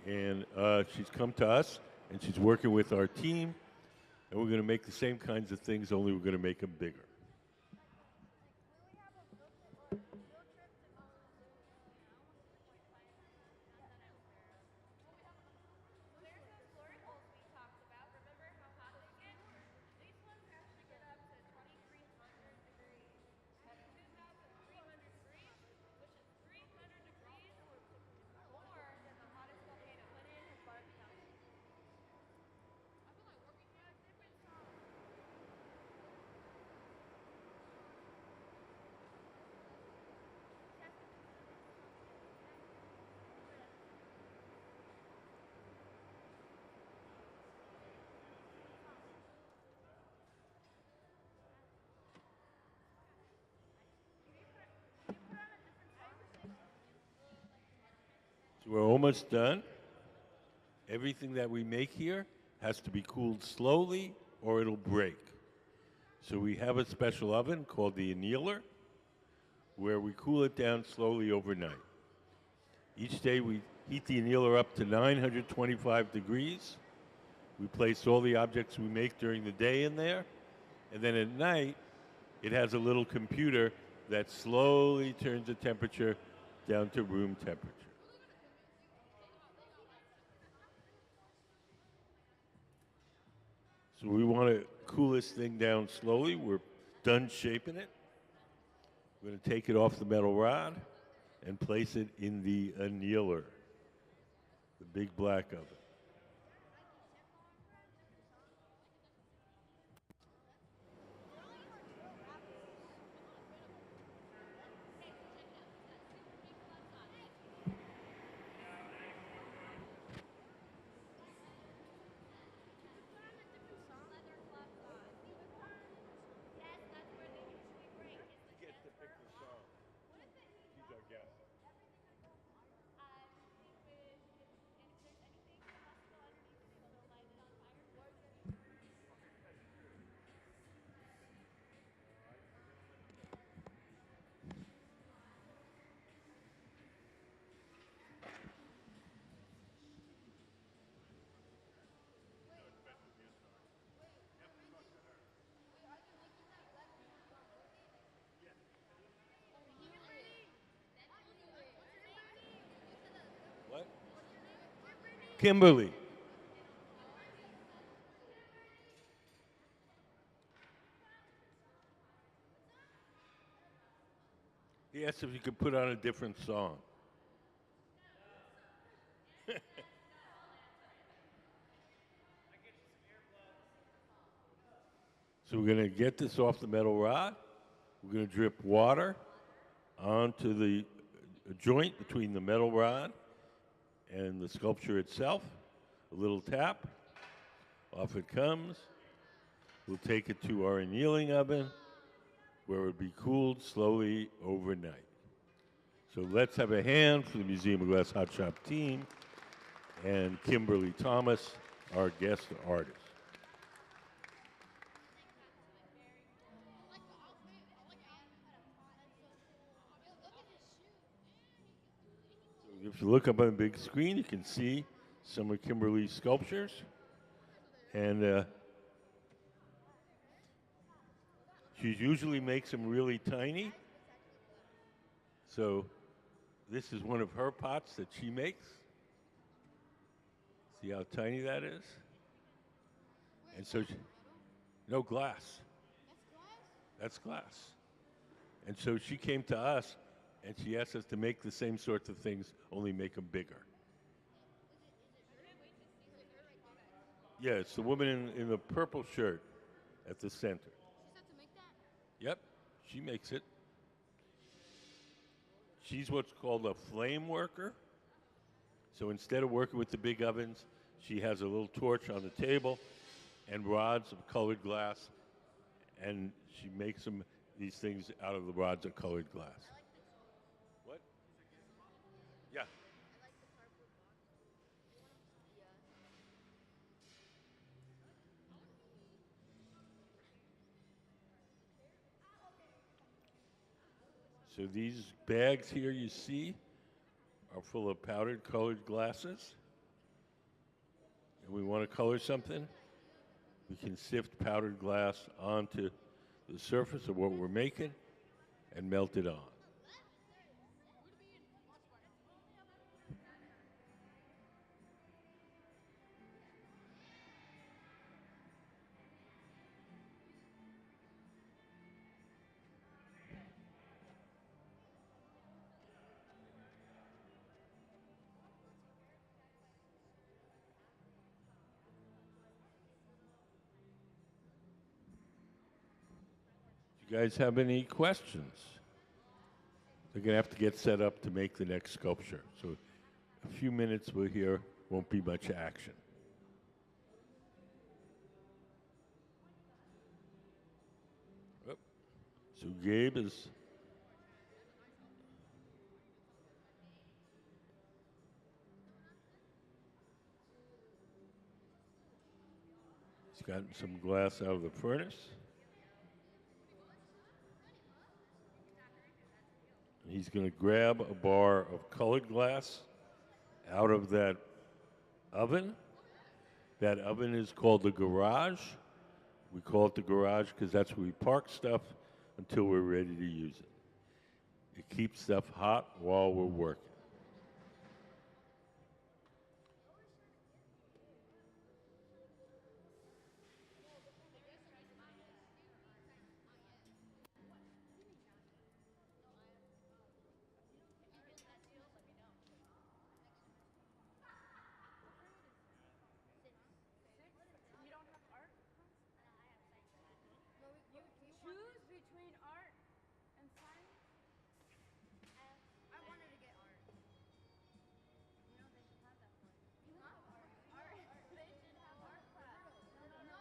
And she's come to us, and she's working with our team, and we're going to make the same kinds of things, only we're going to make them bigger. So we're almost done. Everything that we make here has to be cooled slowly or it'll break. So we have a special oven called the annealer where we cool it down slowly overnight. Each day we heat the annealer up to 925 degrees. We place all the objects we make during the day in there. And then at night, it has a little computer that slowly turns the temperature down to room temperature. So we want to cool this thing down slowly. We're done shaping it. We're going to take it off the metal rod and place it in the annealer, the big black oven. What? Kimberly. He asked if you could put on a different song. So we're going to get this off the metal rod. We're going to drip water onto the joint between the metal rod and the sculpture itself. A little tap. Off it comes. We'll take it to our annealing oven where it will be cooled slowly overnight. So let's have a hand for the Museum of Glass Hot Shop team and Kimberly Thomas, our guest artist. If you look up on the big screen, you can see some of Kimberly's sculptures. And she usually makes them really tiny. So this is one of her pots that she makes. See how tiny that is? And so, no glass.
That's glass?
That's glass. And so she came to us and she asked us to make the same sorts of things, only make them bigger. Yeah, it's the woman in the purple shirt at the center.
She said to make that?
Yep, she makes it. She's what's called a flame worker. So instead of working with the big ovens, she has a little torch on the table and rods of colored glass, and she makes these things out of the rods of colored glass. What? Yeah. So these bags here you see are full of powdered colored glasses. And we want to color something, we can sift powdered glass onto the surface of what we're making and melt it on. You guys have any questions? They're going to have to get set up to make the next sculpture. So a few minutes we're here, won't be much action. Oop. So Gabe is... He's gotten some glass out of the furnace. He's going to grab a bar of colored glass out of that oven. That oven is called the garage. We call it the garage because that's where we park stuff until we're ready to use it. It keeps stuff hot while we're working.
Choose between art and science? I wanted to get art. You know, they should have that for you. You have art. Art. They should have art class. No.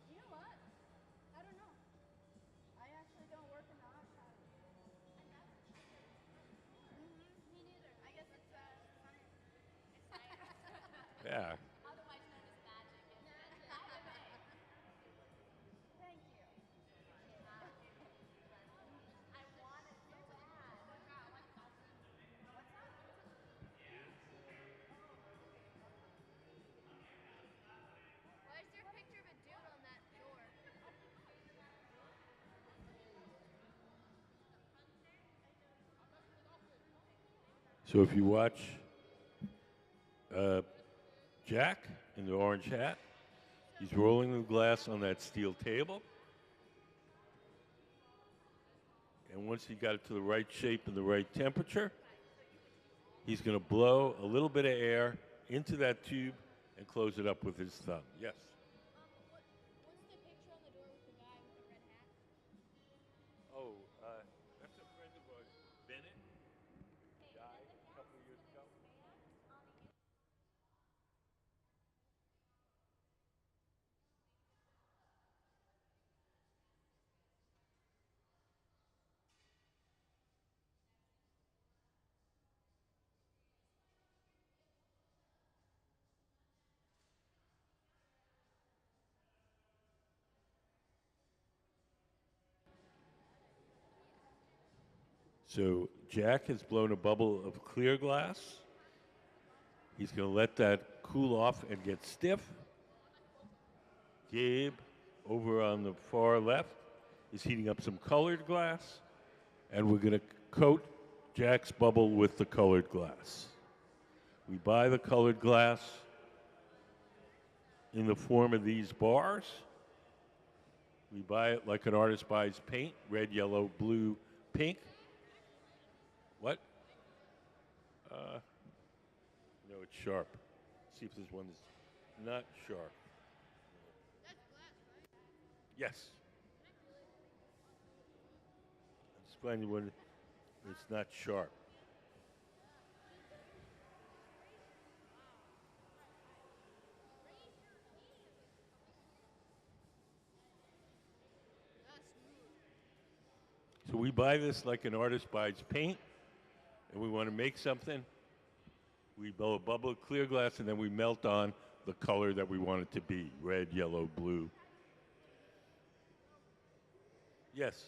You know what? I don't know. I actually don't work in the art class. Me neither. I guess it's science. It's science.
Yeah.
Otherwise known as magic, isn't it? Thank you. I want it so bad. What's that?
So if you watch Jack in the orange hat, he's rolling the glass on that steel table. And once he got it to the right shape and the right temperature, he's going to blow a little bit of air into that tube and close it up with his thumb. Yes?
What's the picture on the door with the guy with the red hat?
Oh, that's a friend of ours, Bennett. Died a couple of years ago. So Jack has blown a bubble of clear glass. He's going to let that cool off and get stiff. Gabe, over on the far left, is heating up some colored glass. And we're going to coat Jack's bubble with the colored glass. We buy the colored glass in the form of these bars. We buy it like an artist buys paint, red, yellow, blue, pink. What? No, it's sharp. See if there's one that's not sharp.
That's glass, right?
Yes. Let's find the one that's not sharp.
That's smooth.
So we buy this like an artist buys paint, and we want to make something. We blow a bubble of clear glass, and then we melt on the color that we want it to be, red, yellow, blue. Yes.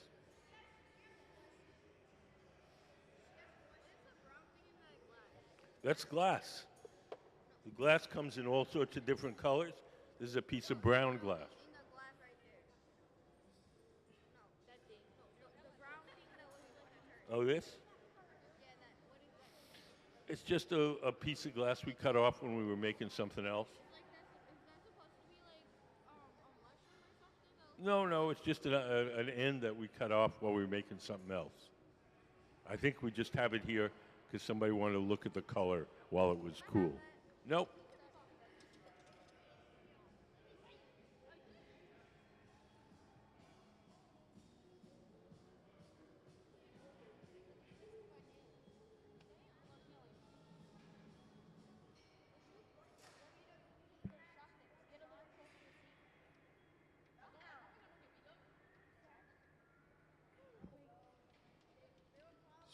That's glass. The glass comes in all sorts of different colors. This is a piece of brown glass.
In the glass right there. No, that thing. No, the brown thing that was like a turd.
Oh, this?
Yeah, that. What is that?
It's just a piece of glass we cut off when we were making something else.
Like is that supposed to be like a mushroom or something?
No, it's just an end that we cut off while we were making something else. I think we just have it here because somebody wanted to look at the color while it was cool. Nope.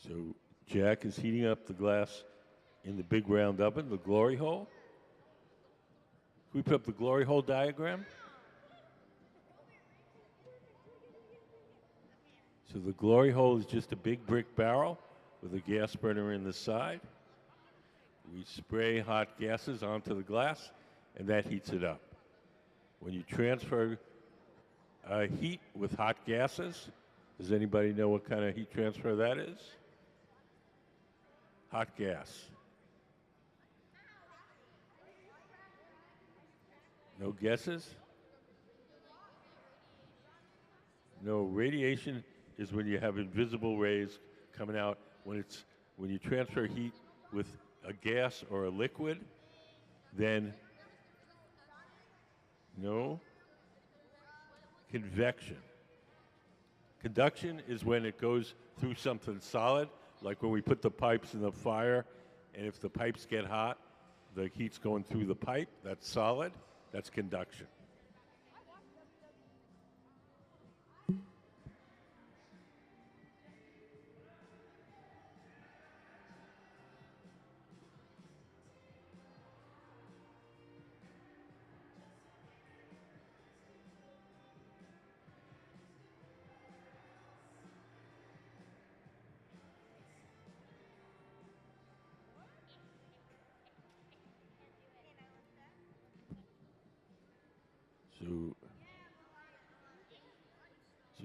So Jack is heating up the glass in the big round oven, the glory hole. Can we put up the glory hole diagram? So the glory hole is just a big brick barrel with a gas burner in the side. We spray hot gases onto the glass, and that heats it up. When you transfer heat with hot gases, does anybody know what kind of heat transfer that is? Hot gas. No guesses? No, radiation is when you have invisible rays coming out when you transfer heat with a gas or a liquid, then no. Convection. Conduction is when it goes through something solid, like when we put the pipes in the fire, and if the pipes get hot, the heat's going through the pipe, that's solid, that's conduction. So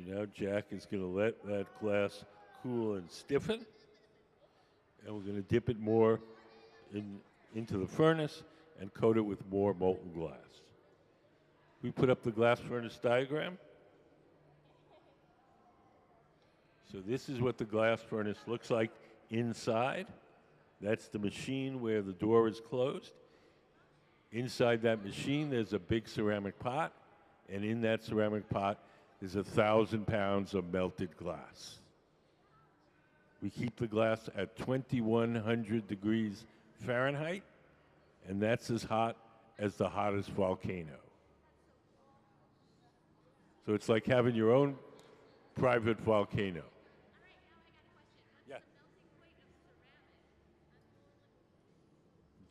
now Jack is going to let that glass cool and stiffen. and we're going to dip it more into the furnace and coat it with more molten glass. We put up the glass furnace diagram. So this is what the glass furnace looks like inside. That's the machine where the door is closed. Inside that machine, there's a big ceramic pot, and in that ceramic pot is 1,000 pounds of melted glass. We keep the glass at 2,100 degrees Fahrenheit, and that's as hot as the hottest volcano. So it's like having your own private volcano. Yeah.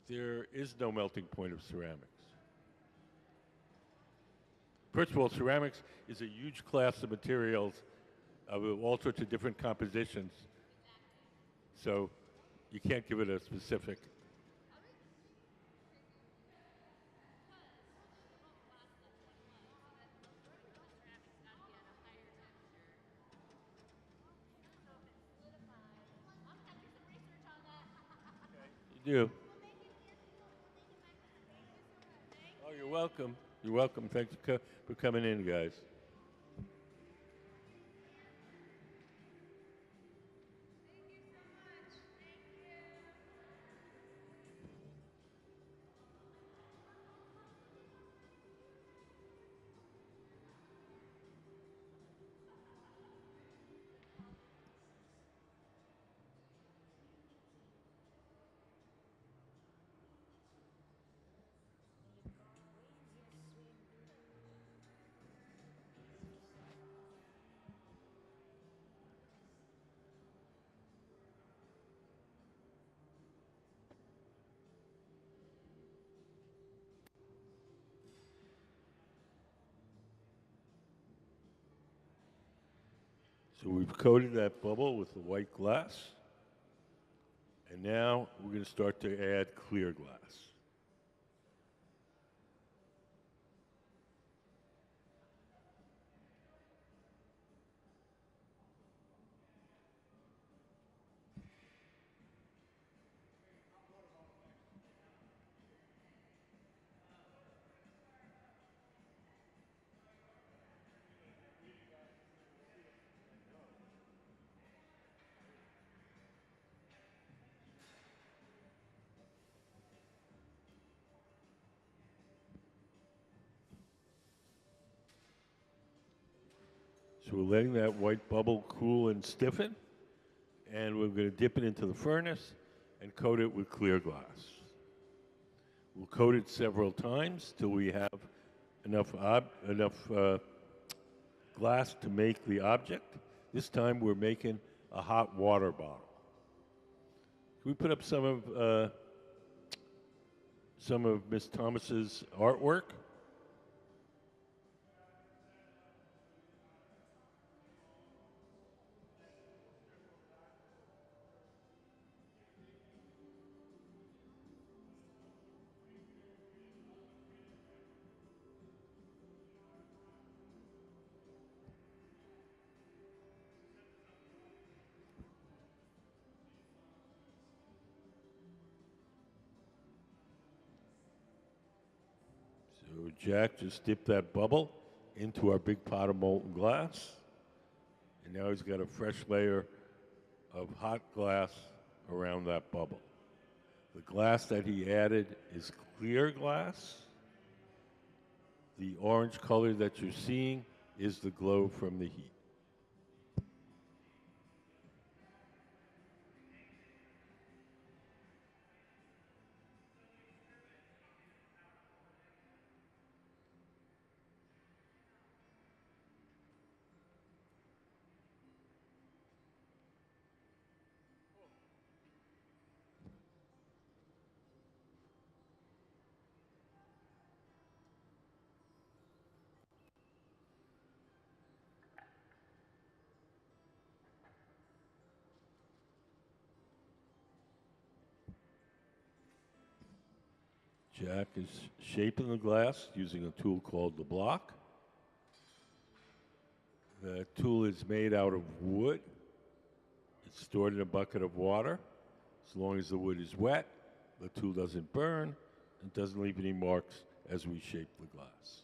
There is no melting point of ceramics. First of all, ceramics is a huge class of materials of all sorts of different compositions. So you can't give it a specific. You do. Oh, you're welcome. You're welcome. Thanks for coming in, guys. So we've coated that bubble with the white glass. And now we're going to start to add clear glass. So we're letting that white bubble cool and stiffen, and we're going to dip it into the furnace and coat it with clear glass. We'll coat it several times till we have enough glass to make the object. This time we're making a hot water bottle. Can we put up some of Miss Thomas's artwork? So Jack just dipped that bubble into our big pot of molten glass. And now he's got a fresh layer of hot glass around that bubble. The glass that he added is clear glass. The orange color that you're seeing is the glow from the heat. Jack is shaping the glass using a tool called the block. The tool is made out of wood. It's stored in a bucket of water. As long as the wood is wet, the tool doesn't burn, and doesn't leave any marks as we shape the glass.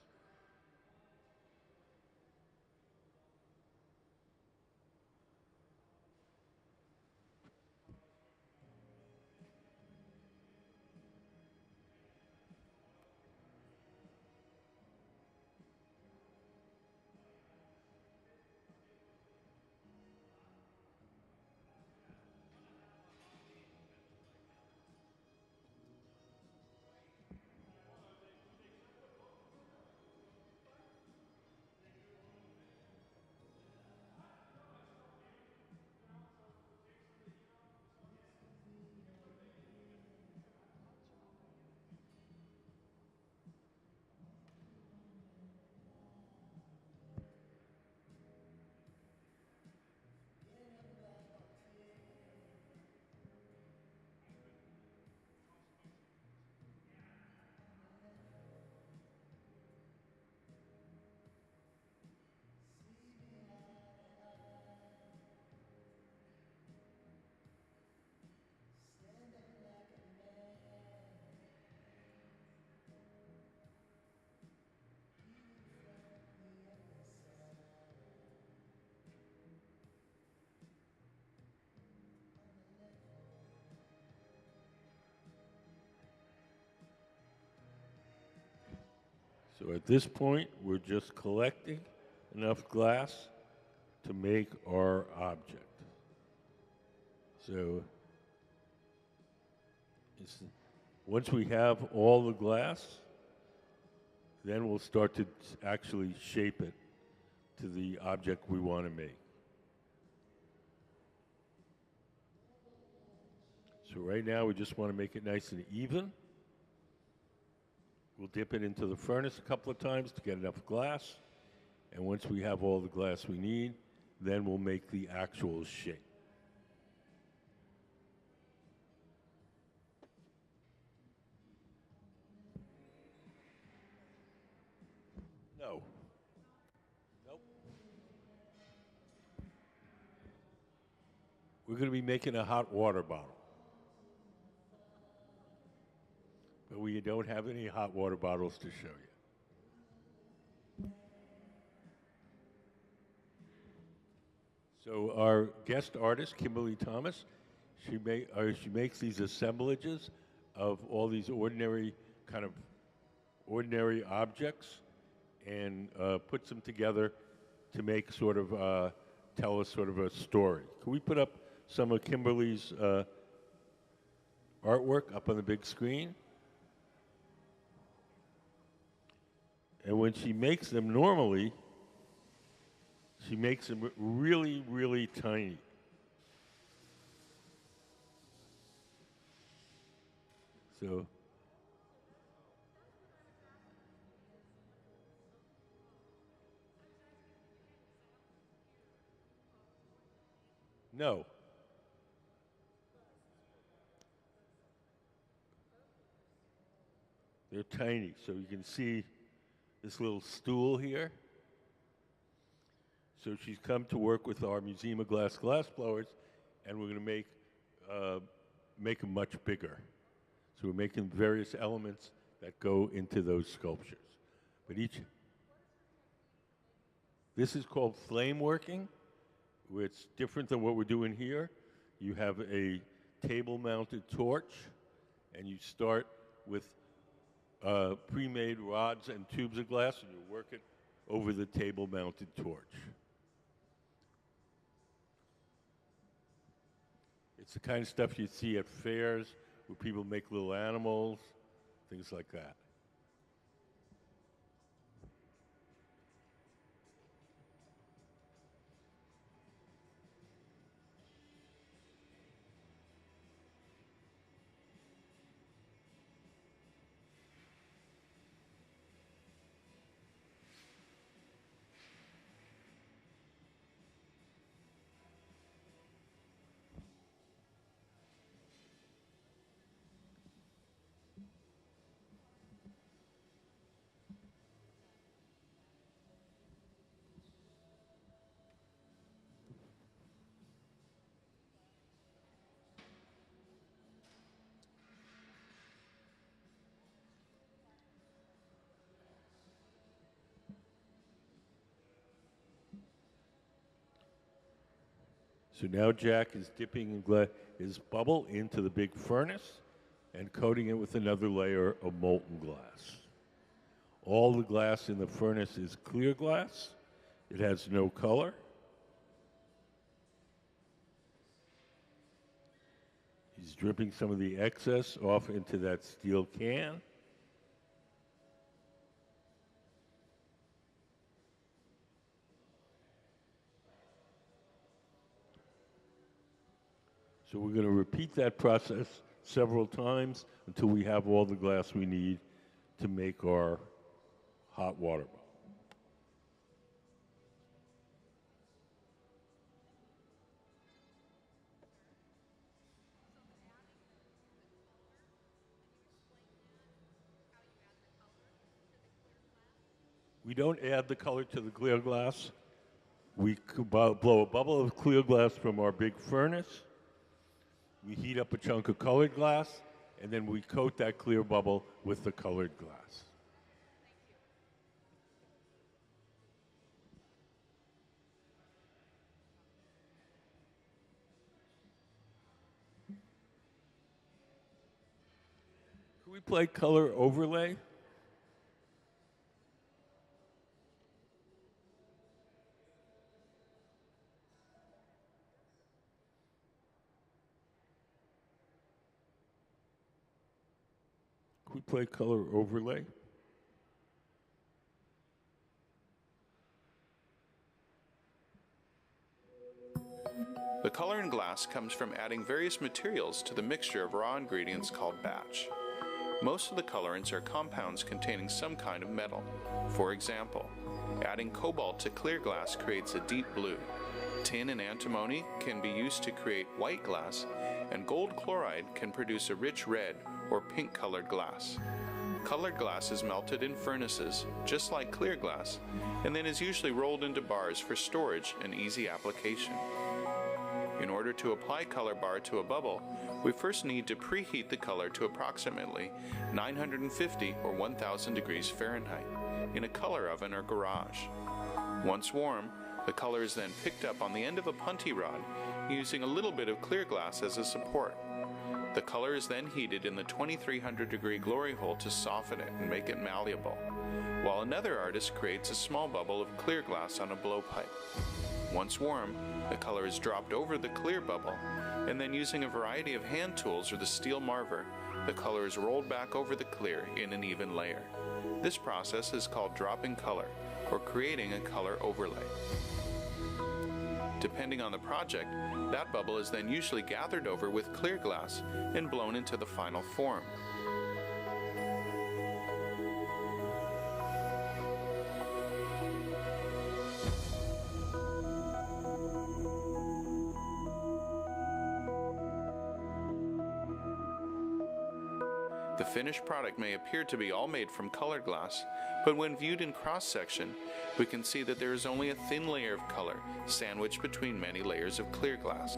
So at this point, we're just collecting enough glass to make our object. So once we have all the glass, then we'll start to actually shape it to the object we want to make. So right now, we just want to make it nice and even. We'll dip it into the furnace a couple of times to get enough glass. And once we have all the glass we need, then we'll make the actual shape. No. Nope. We're going to be making a hot water bottle. But we don't have any hot water bottles to show you. So our guest artist, Kimberly Thomas, she makes these assemblages of all these ordinary objects and puts them together to make tell us sort of a story. Can we put up some of Kimberly's artwork up on the big screen? And when she makes them normally, she makes them really, really tiny. So, no. They're tiny, so you can see this little stool here. So she's come to work with our Museum of Glass blowers, and we're going to make them much bigger. So we're making various elements that go into those sculptures. But this is called flame working, which is different than what we're doing here. You have a table-mounted torch, and you start with pre-made rods and tubes of glass, and you work it over the table-mounted torch. It's the kind of stuff you see at fairs where people make little animals, things like that. So now Jack is dipping his bubble into the big furnace and coating it with another layer of molten glass. All the glass in the furnace is clear glass. It has no color. He's dripping some of the excess off into that steel can. So we're going to repeat that process several times until we have all the glass we need to make our hot water bottle. We don't add the color to the clear glass. We blow a bubble of clear glass from our big furnace. We heat up a chunk of colored glass, and then we coat that clear bubble with the colored glass. Can we play color overlay? Can we play color overlay?
The color in glass comes from adding various materials to the mixture of raw ingredients called batch. Most of the colorants are compounds containing some kind of metal. For example, adding cobalt to clear glass creates a deep blue. Tin and antimony can be used to create white glass, and gold chloride can produce a rich red or pink colored glass. Colored glass is melted in furnaces, just like clear glass, and then is usually rolled into bars for storage and easy application. In order to apply color bar to a bubble, we first need to preheat the color to approximately 950 or 1000 degrees Fahrenheit in a color oven or garage. Once warm, the color is then picked up on the end of a punty rod using a little bit of clear glass as a support. The color is then heated in the 2300 degree glory hole to soften it and make it malleable, while another artist creates a small bubble of clear glass on a blowpipe. Once warm, the color is dropped over the clear bubble, and then using a variety of hand tools or the steel marver, the color is rolled back over the clear in an even layer. This process is called dropping color, or creating a color overlay. Depending on the project, that bubble is then usually gathered over with clear glass and blown into the final form. The finished product may appear to be all made from colored glass, but when viewed in cross-section, we can see that there is only a thin layer of color sandwiched between many layers of clear glass.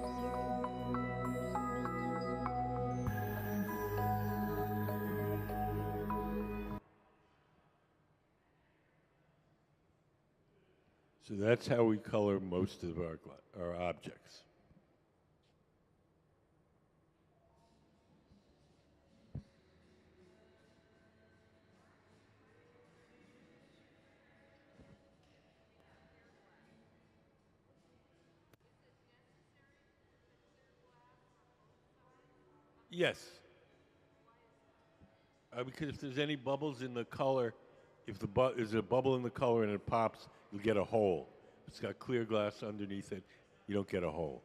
So that's how we color most of our objects. Yes. Because if there's any bubbles in the color, if there's a bubble in the color and it pops, you'll get a hole. If it's got clear glass underneath it, you don't get a hole.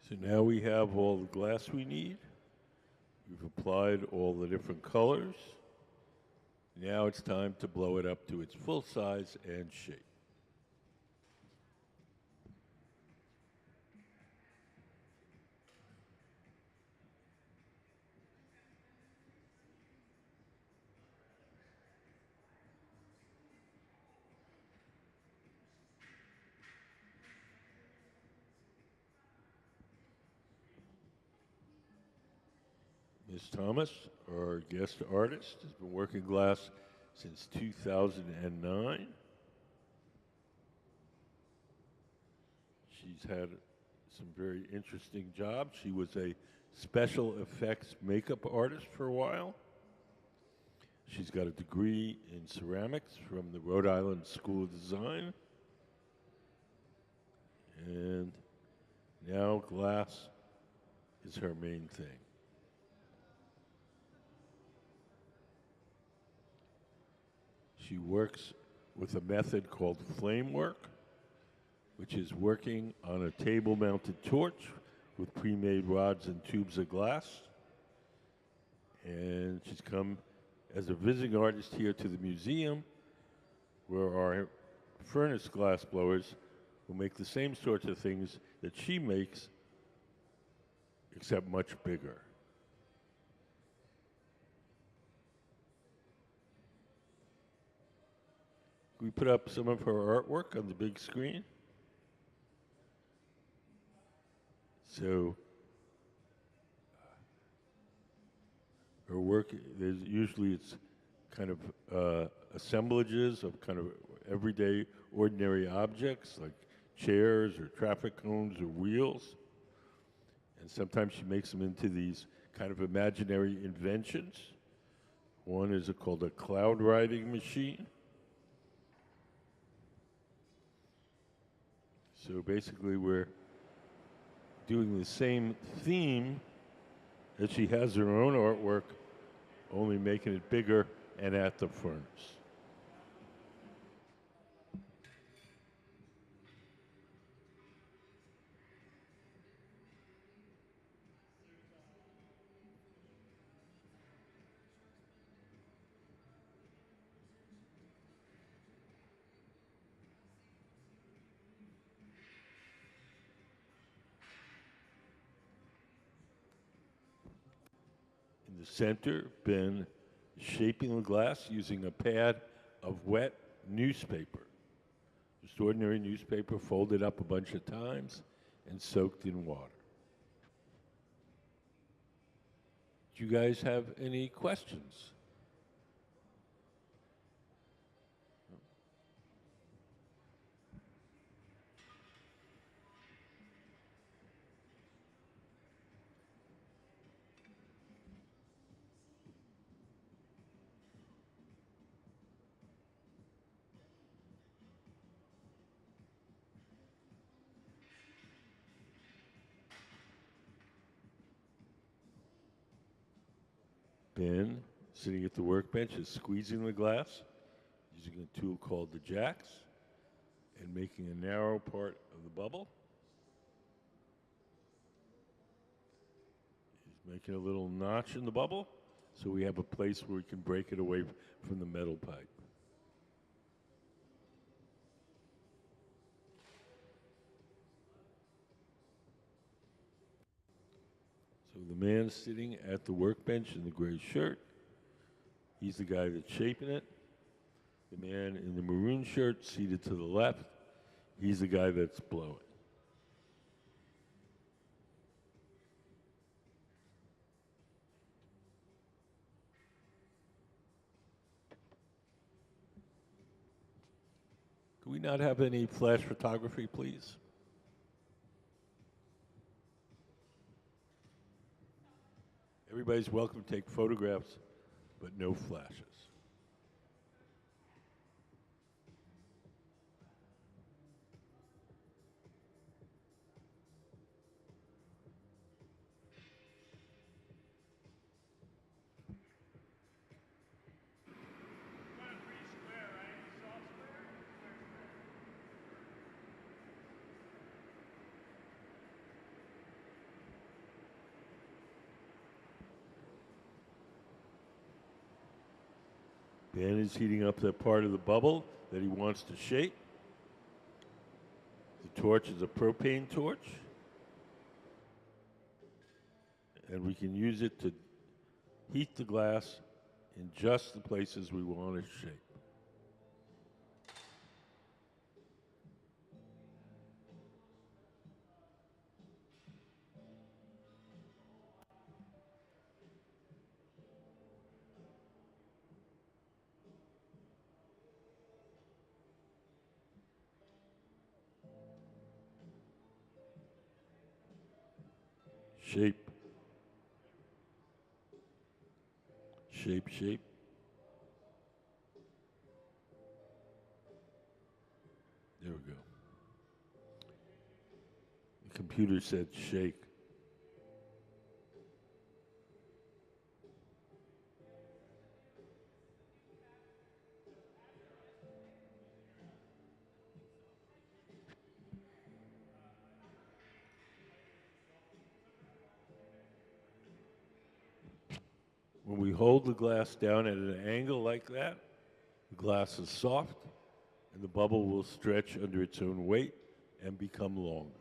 So now we have all the glass we need. We've applied all the different colors. Now it's time to blow it up to its full size and shape. Ms. Thomas, our guest artist, has been working glass since 2009. She's had some very interesting jobs. She was a special effects makeup artist for a while. She's got a degree in ceramics from the Rhode Island School of Design. And now glass is her main thing. She works with a method called flame work, which is working on a table-mounted torch with pre-made rods and tubes of glass. And she's come as a visiting artist here to the museum, where our furnace glass blowers will make the same sorts of things that she makes, except much bigger. We put up some of her artwork on the big screen. So her work, it's kind of assemblages of kind of everyday, ordinary objects like chairs or traffic cones or wheels. And sometimes she makes them into these kind of imaginary inventions. One is called a cloud riding machine. So basically we're doing the same theme that she has her own artwork, only making it bigger and at the furnace. In the center, Ben is shaping the glass using a pad of wet newspaper. Just ordinary newspaper folded up a bunch of times and soaked in water. Do you guys have any questions? Ben, sitting at the workbench, is squeezing the glass using a tool called the jacks and making a narrow part of the bubble. He's making a little notch in the bubble so we have a place where we can break it away from the metal pipe. So the man sitting at the workbench in the gray shirt, he's the guy that's shaping it. The man in the maroon shirt seated to the left, he's the guy that's blowing. Could we not have any flash photography, please? Everybody's welcome to take photographs, but no flashes. Ben is heating up that part of the bubble that he wants to shape. The torch is a propane torch. And we can use it to heat the glass in just the places we want to shape. Shape. Shape, shape. There we go. The computer said shake. When we hold the glass down at an angle like that, the glass is soft and the bubble will stretch under its own weight and become longer.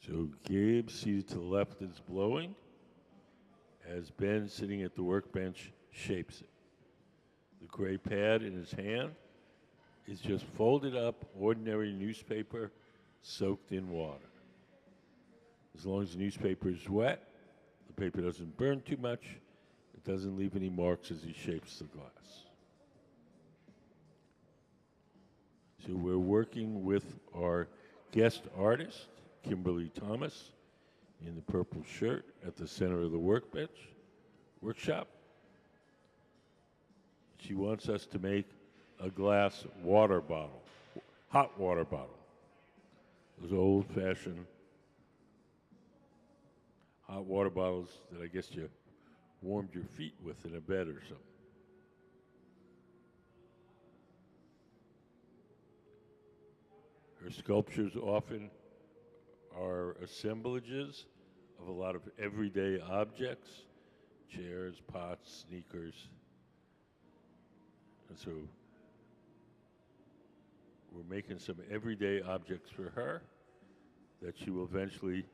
So Gabe, seated to the left, is blowing, as Ben, sitting at the workbench, shapes it. The gray pad in his hand is just folded up, ordinary newspaper soaked in water. As long as the newspaper is wet, the paper doesn't burn too much, it doesn't leave any marks as he shapes the glass. So we're working with our guest artist, Kimberly Thomas, in the purple shirt at the center of the workshop. She wants us to make a glass water bottle, hot water bottle. Those old-fashioned hot water bottles that I guess you warmed your feet with in a bed or something. Her sculptures often are assemblages of a lot of everyday objects, chairs, pots, sneakers. And so we're making some everyday objects for her that she will eventually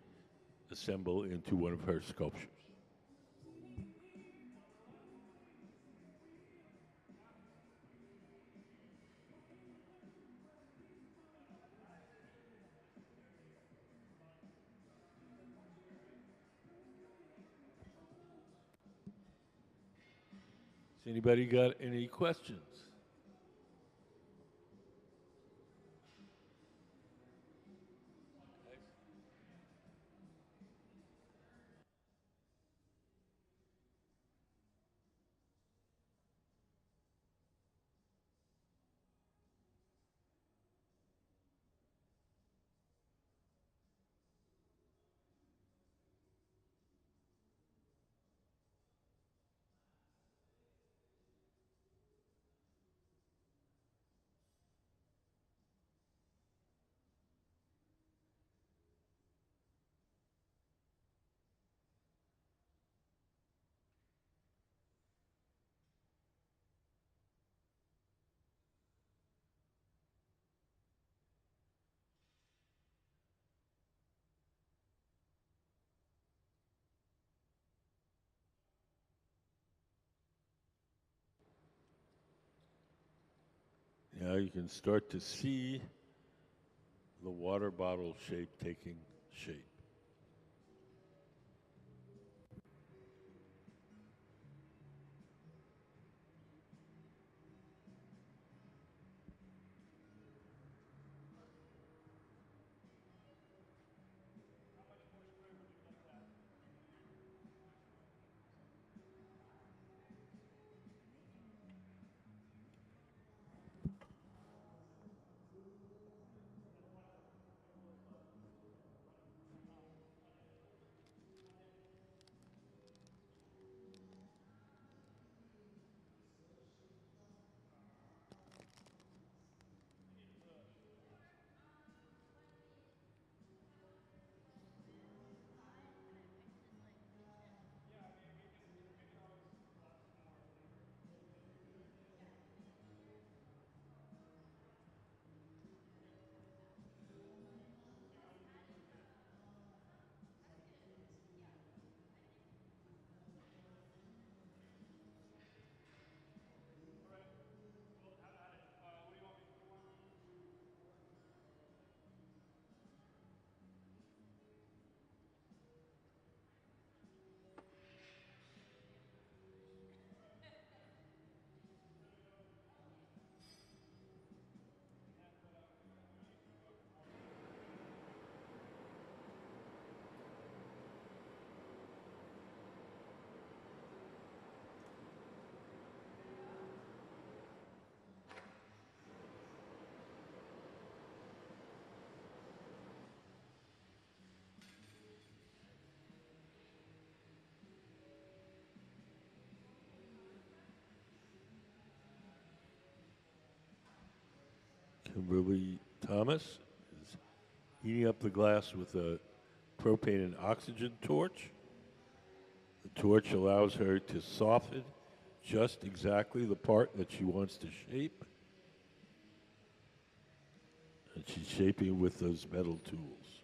assemble into one of her sculptures. Has anybody got any questions? Now you can start to see the water bottle shape taking shape. Kimberly Thomas is heating up the glass with a propane and oxygen torch. The torch allows her to soften just exactly the part that she wants to shape. And she's shaping with those metal tools.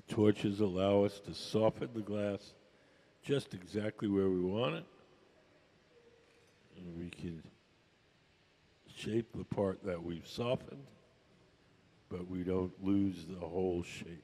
The torches allow us to soften the glass just exactly where we want it. And we can shape the part that we've softened, but we don't lose the whole shape.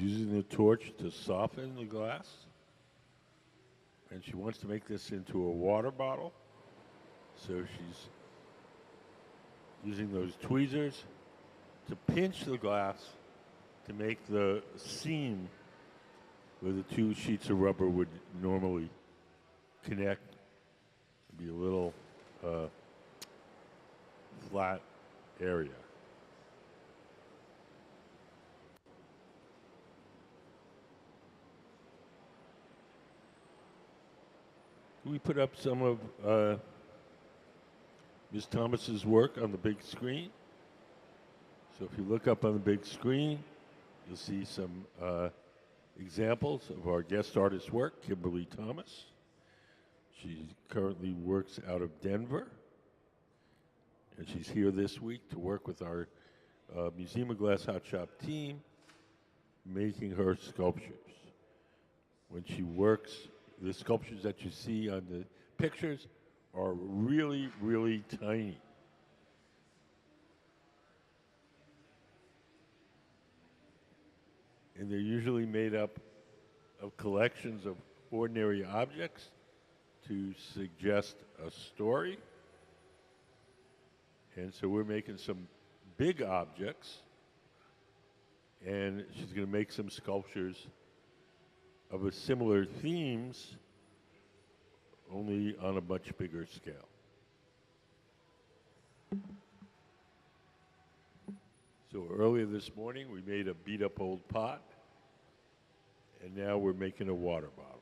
using the torch to soften the glass. And she wants to make this into a water bottle. So she's using those tweezers to pinch the glass to make the seam where the two sheets of rubber would normally connect. It'd be a little flat area. Can we put up some of Ms. Thomas's work on the big screen? So if you look up on the big screen, you'll see some examples of our guest artist work, Kimberly Thomas. She currently works out of Denver, and she's here this week to work with our Museum of Glass Hot Shop team, making her sculptures. When she works, the sculptures that you see on the pictures are really, really tiny. And they're usually made up of collections of ordinary objects to suggest a story. And so we're making some big objects, and she's going to make some sculptures of a similar themes, only on a much bigger scale. So earlier this morning, we made a beat-up old pot, and now we're making a water bottle.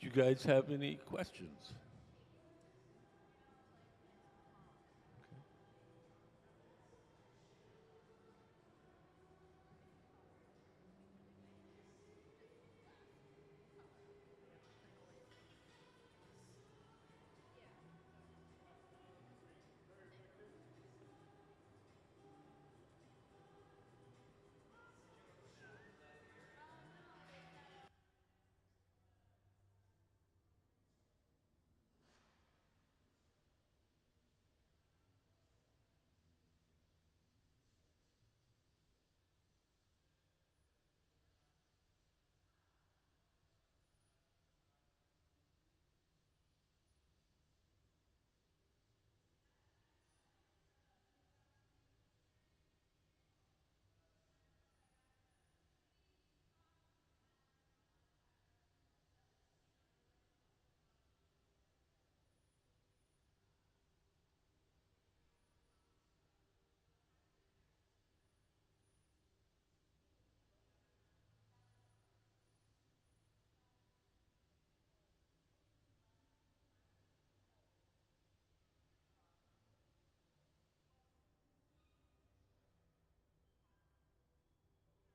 Do you guys have any questions?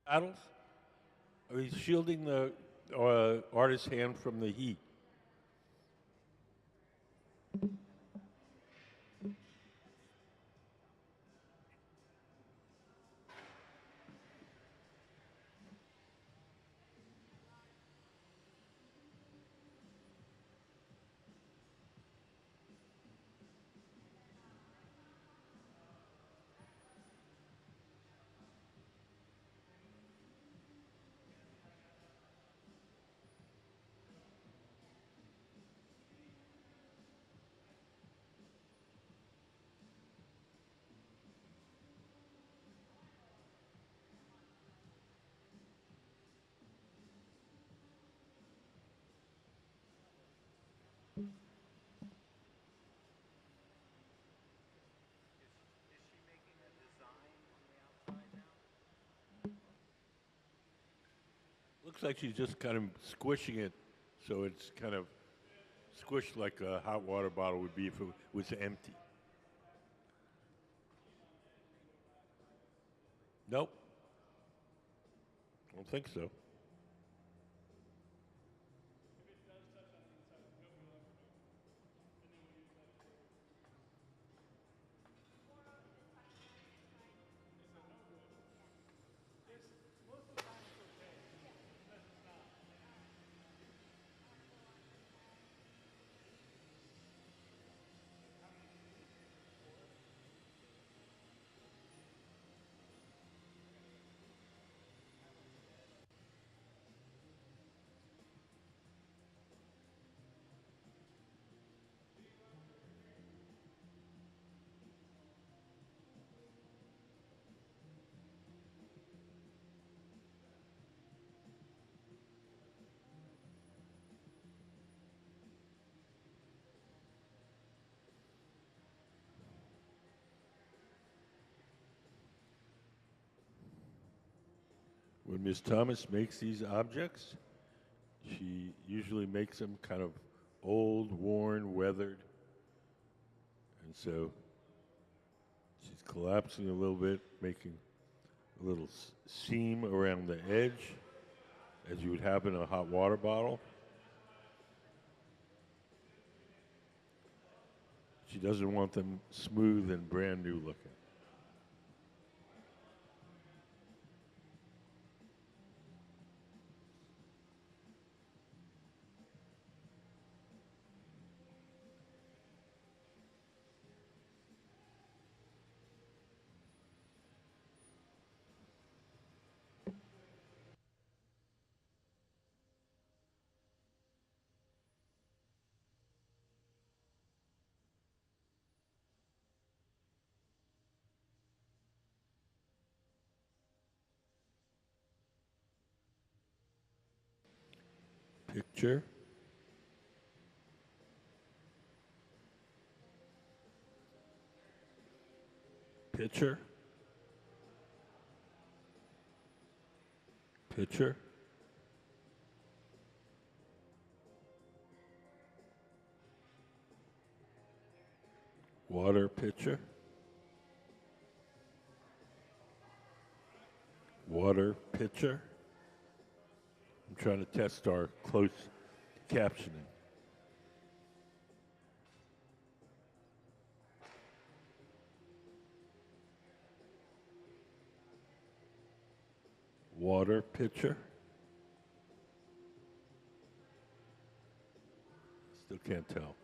Paddles? Are you shielding the artist's hand from the heat? Looks like she's just kind of squishing it so it's kind of squished like a hot water bottle would be if it was empty. Nope. I don't think so. When Miss Thomas makes these objects, she usually makes them kind of old, worn, weathered. And so she's collapsing a little bit, making a little seam around the edge, as you would have in a hot water bottle. She doesn't want them smooth and brand new looking. Picture. Pitcher. Pitcher. Water pitcher. Water pitcher. I'm trying to test our closed captioning. Water pitcher. Still can't tell.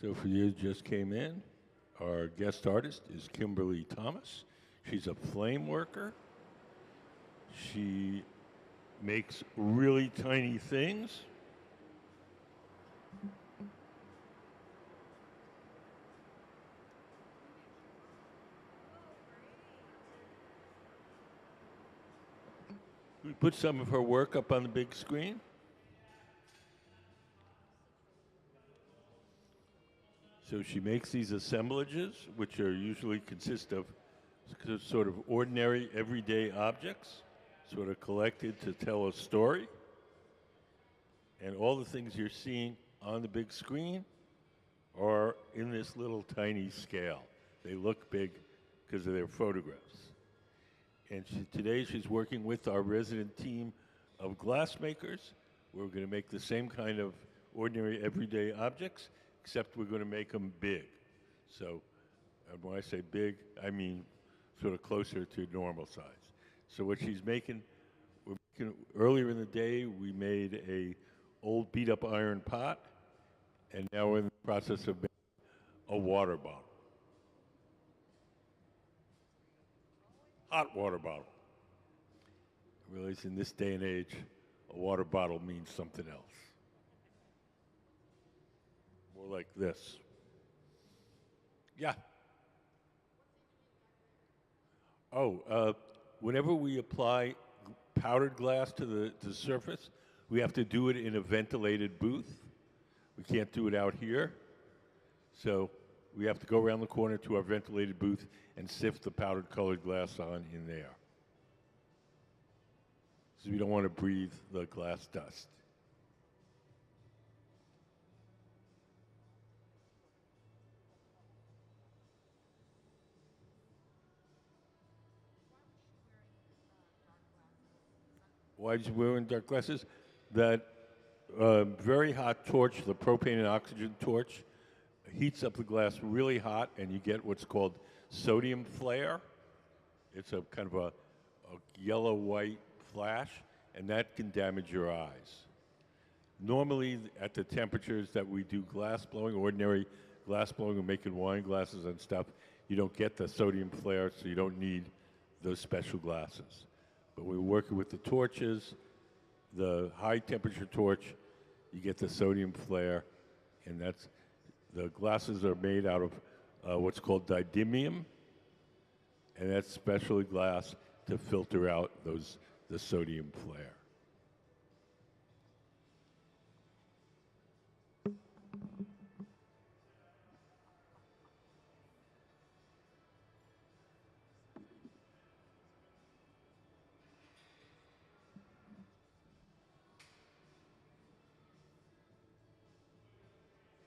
So for you who just came in, our guest artist is Kimberly Thomas. She's a flame worker. She makes really tiny things. We put some of her work up on the big screen. So she makes these assemblages, which are usually consist of sort of ordinary, everyday objects, sort of collected to tell a story. And all the things you're seeing on the big screen are in this little tiny scale. They look big because of their photographs. And today she's working with our resident team of glassmakers. We're going to make the same kind of ordinary, everyday objects, except we're going to make them big. So when I say big, I mean sort of closer to normal size. So what she's making, earlier in the day, we made a old beat-up iron pot, and now we're in the process of making a water bottle. Hot water bottle. I realize in this day and age, a water bottle means something else. More like this. Yeah. Oh, whenever we apply powdered glass to the surface, we have to do it in a ventilated booth. We can't do it out here. So we have to go around the corner to our ventilated booth and sift the powdered colored glass on in there. So we don't want to breathe the glass dust. Why is she wearing dark glasses? That very hot torch, the propane and oxygen torch, heats up the glass really hot, and you get what's called sodium flare. It's a kind of a yellow-white flash, and that can damage your eyes. Normally, at the temperatures that we do glass blowing, ordinary glass blowing, we're making wine glasses and stuff, you don't get the sodium flare, so you don't need those special glasses. But we're working with the torches, the high temperature torch, you get the sodium flare, and that's, the glasses are made out of what's called didymium, and that's special glass to filter out the sodium flare.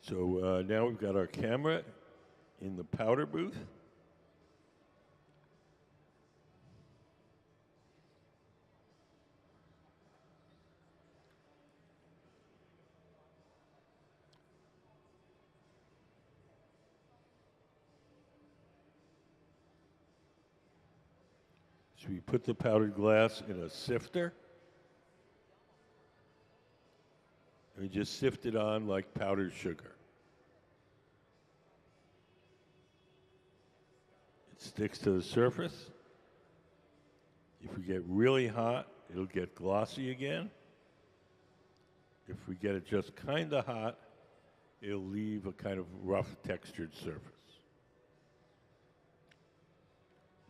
So now we've got our camera in the powder booth. So we put the powdered glass in a sifter. And we just sift it on like powdered sugar. It sticks to the surface. If we get really hot, it'll get glossy again. If we get it just kind of hot, it'll leave a kind of rough textured surface.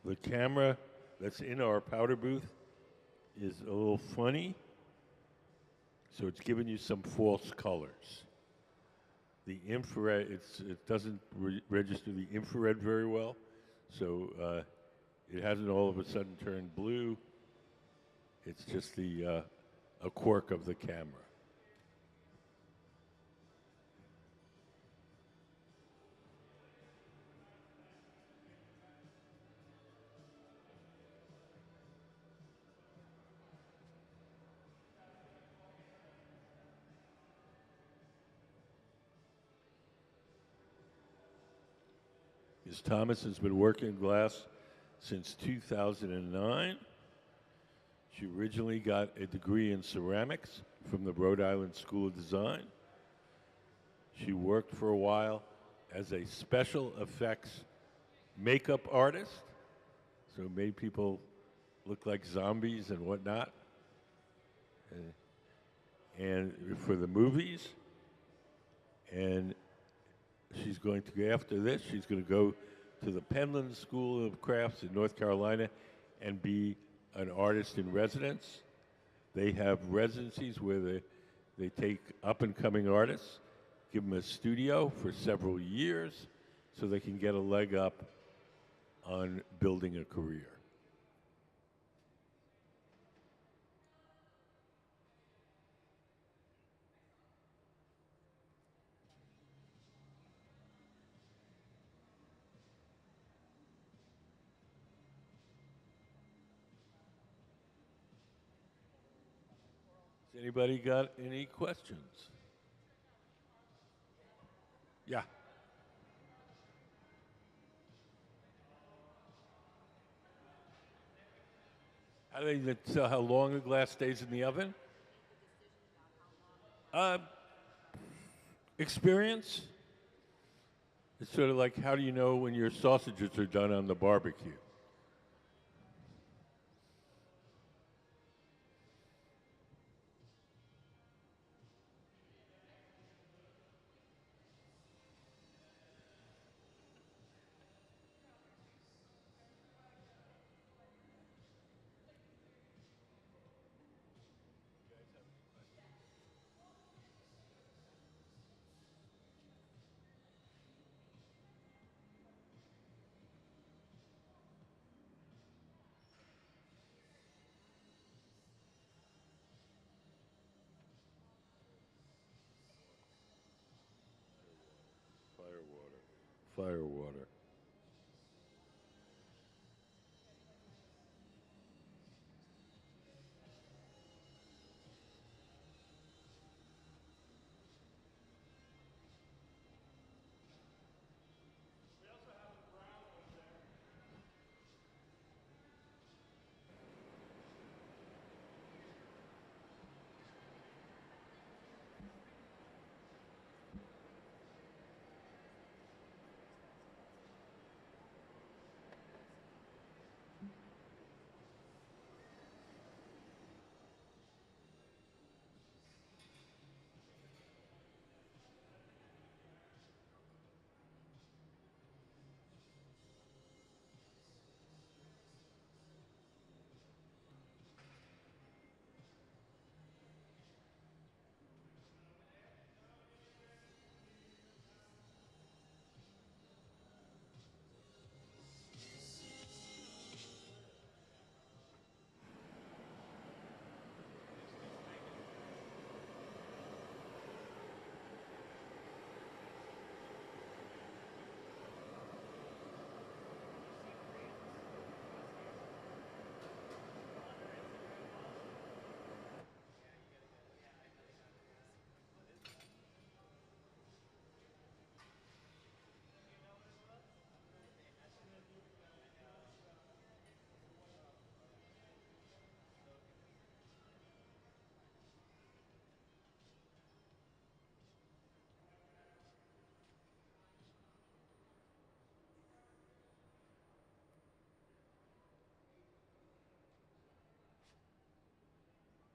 The camera that's in our powder booth is a little funny, so it's giving you some false colors. The infrared, it doesn't register the infrared very well, so it hasn't all of a sudden turned blue. It's just a quirk of the camera. Ms. Thomas has been working in glass since 2009. She originally got a degree in ceramics from the Rhode Island School of Design. She worked for a while as a special effects makeup artist, so made people look like zombies and whatnot. And for the movies, and she's going to go after this. She's going to go to the Penland School of Crafts in North Carolina and be an artist in residence. They have residencies where they take up and coming artists, give them a studio for several years so they can get a leg up on building a career. Has anybody got any questions? Yeah. How do they tell how long the glass stays in the oven? Uh, experience. It's sort of like, how do you know when your sausages are done on the barbecue? Fire water. Fire water.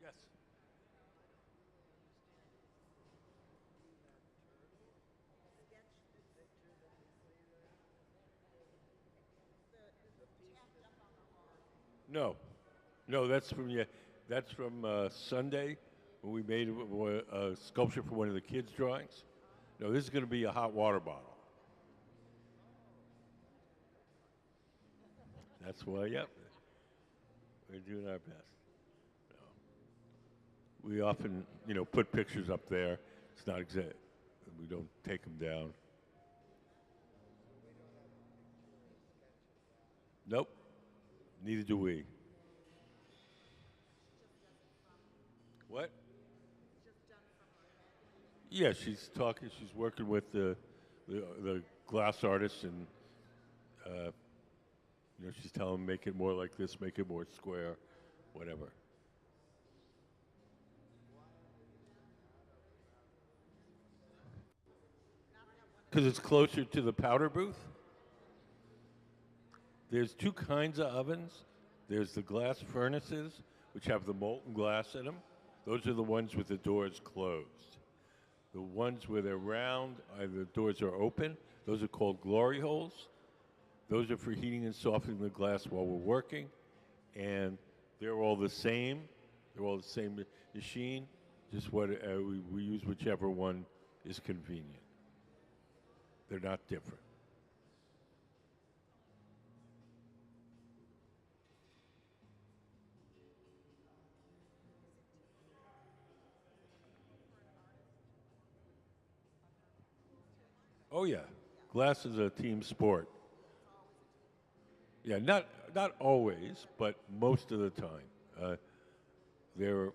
Yes. No, no, that's from Sunday when we made a sculpture for one of the kids' drawings. No, this is going to be a hot water bottle. That's why, yep, we're doing our best. We often, put pictures up there. It's not exact. We don't take them down. Nope, neither do we. What? Yeah, she's talking. She's working with the glass artists, and she's telling them make it more like this, make it more square, whatever. Because it's closer to the powder booth. There's two kinds of ovens. There's the glass furnaces, which have the molten glass in them. Those are the ones with the doors closed. The ones where they're round, the doors are open, those are called glory holes. Those are for heating and softening the glass while we're working. And they're all the same. They're all the same machine. Just what we use whichever one is convenient. They're not different. Oh yeah, glass is a team sport. Yeah, not always, but most of the time. There,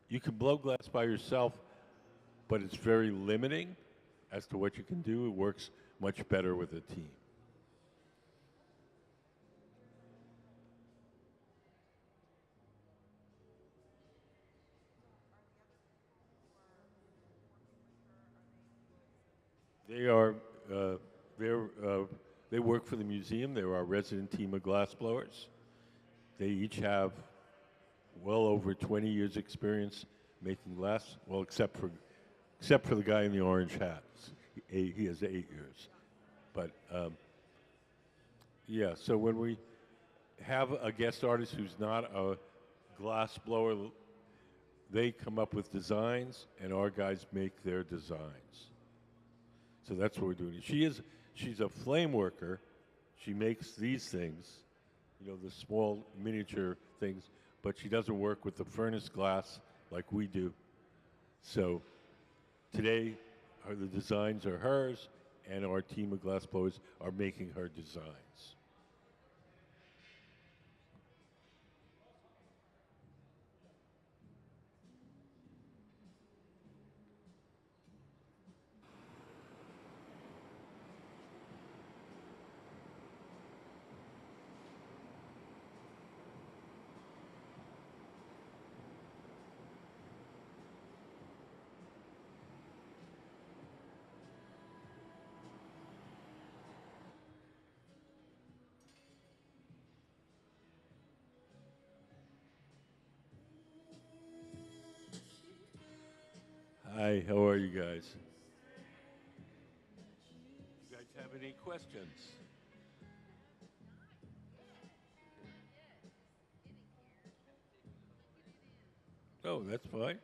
you can blow glass by yourself, but it's very limiting as to what you can do. It works much better with a team. They are, they're, they work for the museum. They're our resident team of glassblowers. They each have well over 20 years' experience making glass. Well, except for the guy in the orange hat. He has 8 years. But yeah, so when we have a guest artist who's not a glass blower, they come up with designs, and our guys make their designs. So that's what we're doing. She's a flame worker. She makes these things, you know, the small miniature things, but she doesn't work with the furnace glass like we do. So today, the designs are hers, and our team of glassblowers are making her designs. Hi, how are you guys? You guys have any questions? Oh, that's fine.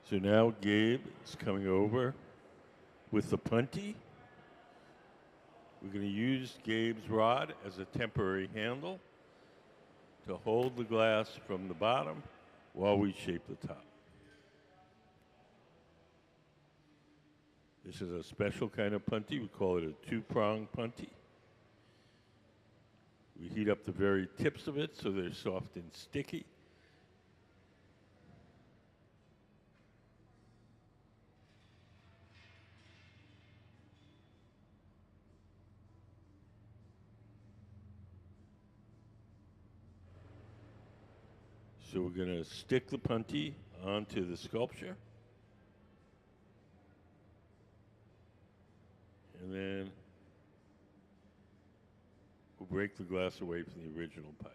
So now Gabe is coming over with the punty. We're going to use Gabe's rod as a temporary handle to hold the glass from the bottom while we shape the top. This is a special kind of punty. We call it a two-prong punty. We heat up the very tips of it so they're soft and sticky. So we're going to stick the punty onto the sculpture. And then we'll break the glass away from the original pipe.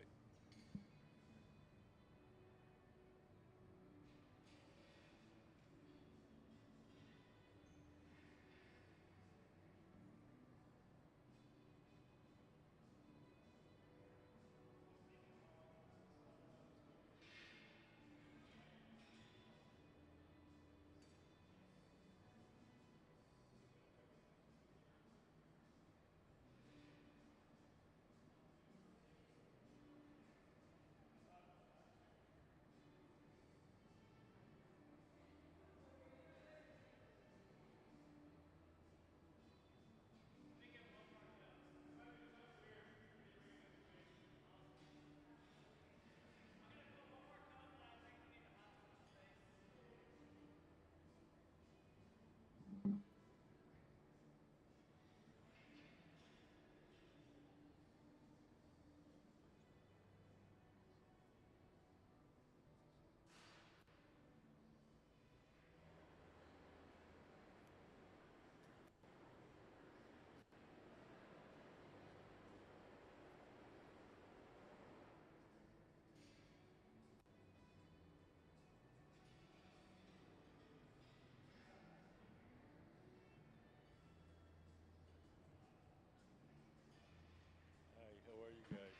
Hi, how are you guys?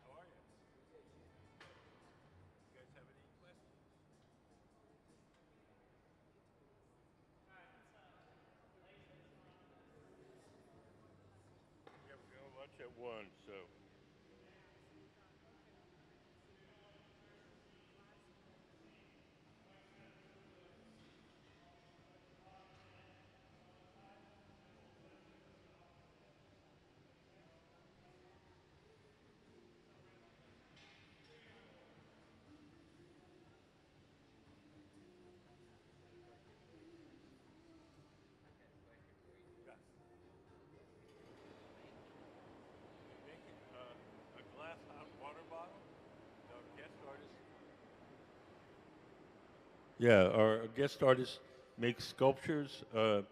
How are you? You guys have any questions? Yeah, we're going to lunch at 1, so. Making a glass hot water bottle. Our guest artist. Yeah, our guest artist makes sculptures out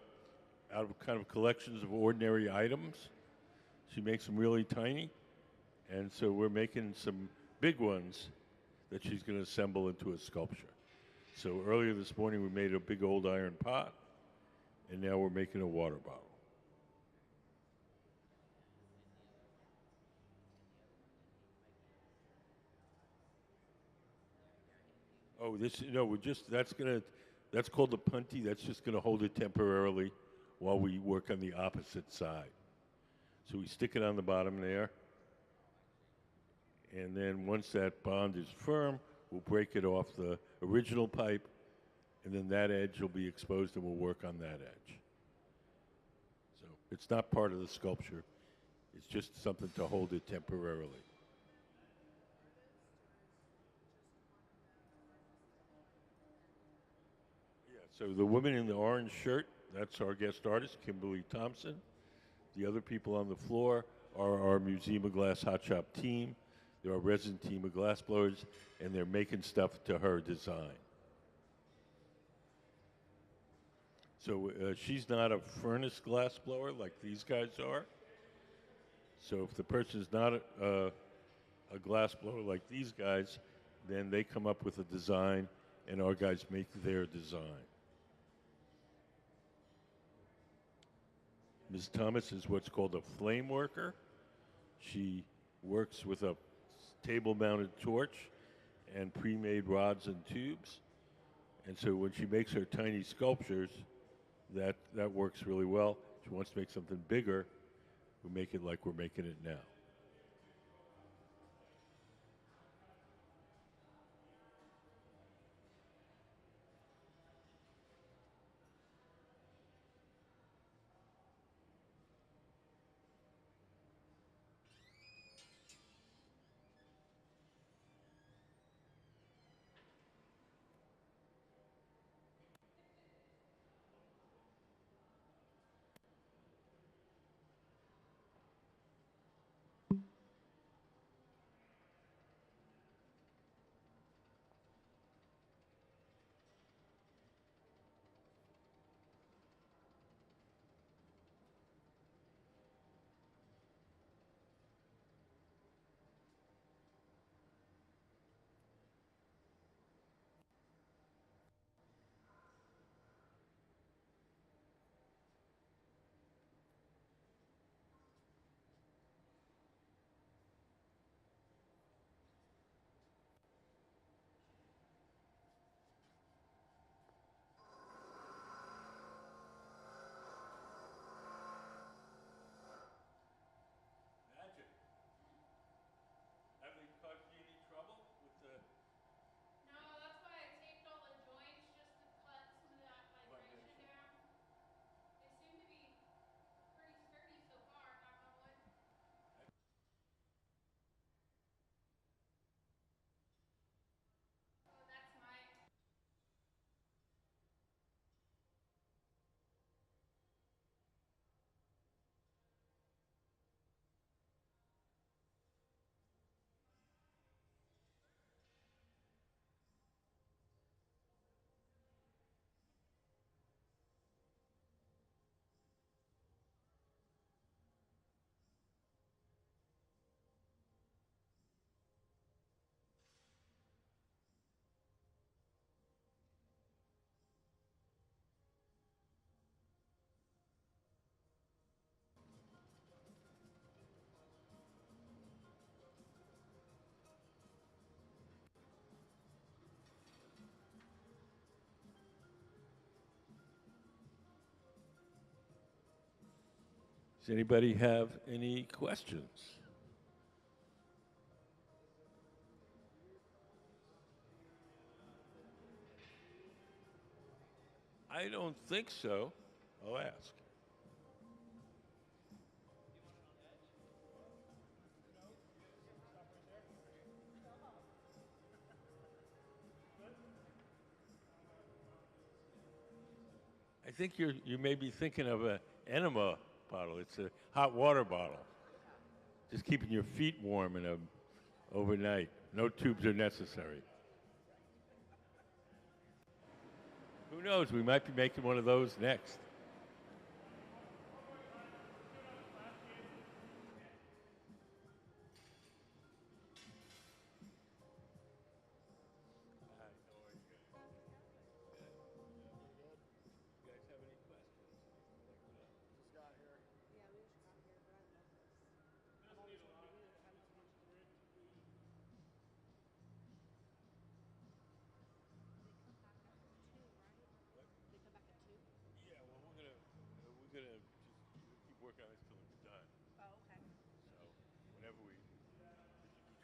of kind of collections of ordinary items. She makes them really tiny, and so we're making some big ones that she's going to assemble into a sculpture. So earlier this morning we made a big old iron pot, and now we're making a water bottle. Oh, this no, that's called the punty. That's just gonna hold it temporarily while we work on the opposite side. So we stick it on the bottom there, and then once that bond is firm, we'll break it off the original pipe, and then that edge will be exposed, and we'll work on that edge. So it's not part of the sculpture. It's just something to hold it temporarily. Yeah, so the woman in the orange shirt, that's our guest artist, Kimberly Thompson. The other people on the floor are our Museum of Glass Hot Shop team. They're our resident team of glassblowers, and they're making stuff to her design. So she's not a furnace glass blower like these guys are. So if the person's not a glass blower like these guys, then they come up with a design, and our guys make their design. Ms. Thomas is what's called a flame worker. She works with a table-mounted torch and pre-made rods and tubes. And so when she makes her tiny sculptures, that works really well. If she wants to make something bigger, we make it like we're making it now. Does anybody have any questions? I don't think so. I'll ask. I think you may be thinking of an enema bottle. It's a hot water bottle. Just keeping your feet warm in a overnight. No tubes are necessary. Who knows? We might be making one of those next. Yeah, well, we're gonna just keep working on this till it's done.
Oh, okay.
So whenever we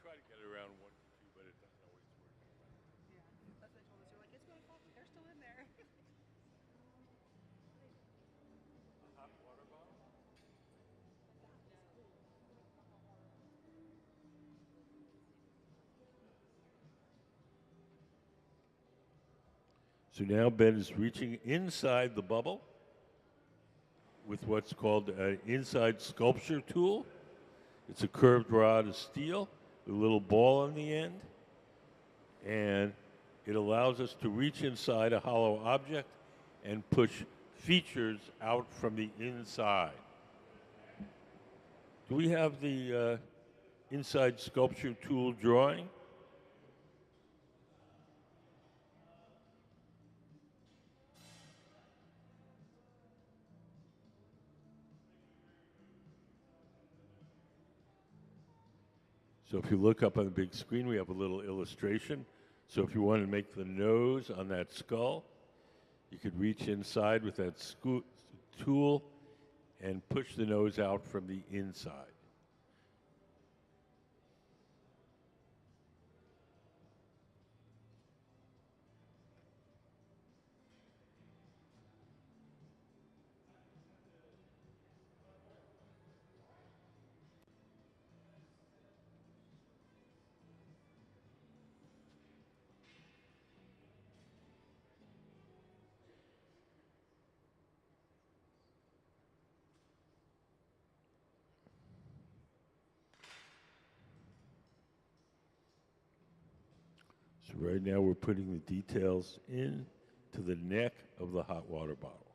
try to get it around 1 to 2, but it doesn't always work.
Yeah. That's what I told us. They're like, it's going to fall. They're still in there.
A hot water bottle? So now Ben is reaching inside the bubble with what's called an inside sculpture tool. It's a curved rod of steel with a little ball on the end, and it allows us to reach inside a hollow object and push features out from the inside. Do we have the inside sculpture tool drawing? So if you look up on the big screen, we have a little illustration. So if you want to make the nose on that skull, you could reach inside with that tool and push the nose out from the inside. So right now we're putting the details in to the neck of the hot water bottle.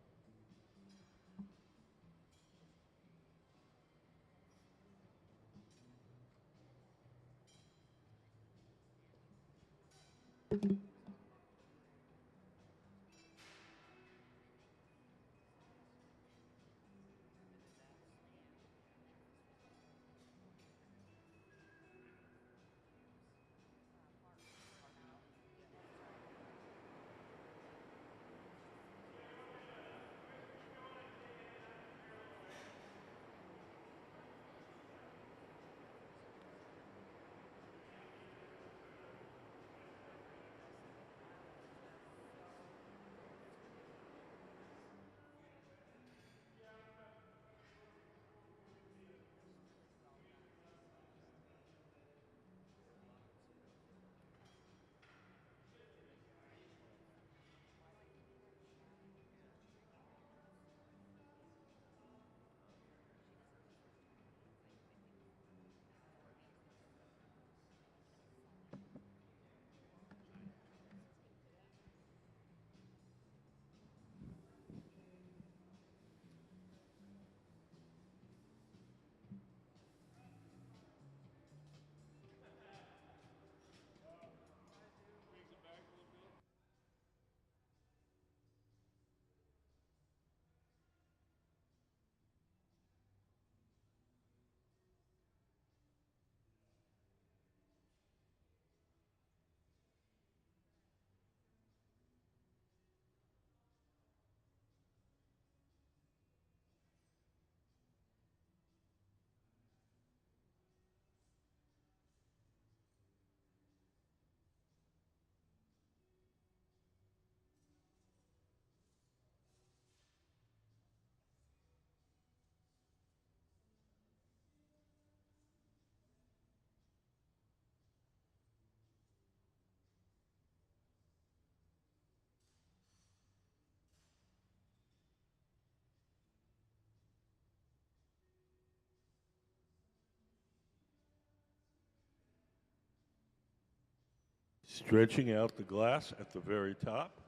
Stretching out the glass at the very top.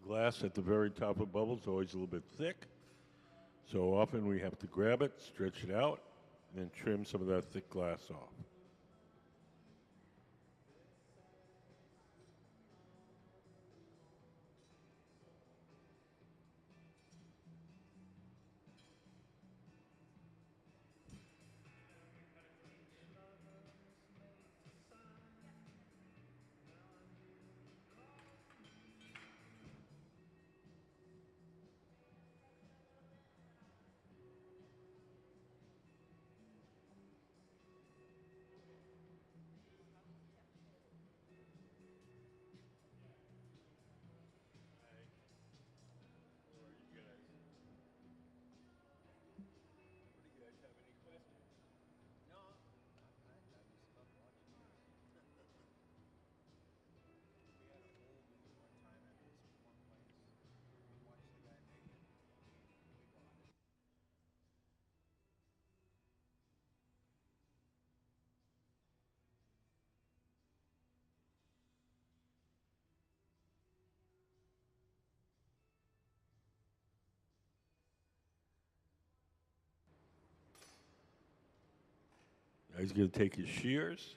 The glass at the very top of bubble is always a little bit thick. So often we have to grab it, stretch it out, and then trim some of that thick glass off. Now he's going to take his shears.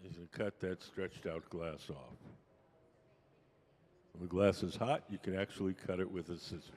He's going to cut that stretched out glass off. When the glass is hot, you can actually cut it with a scissors.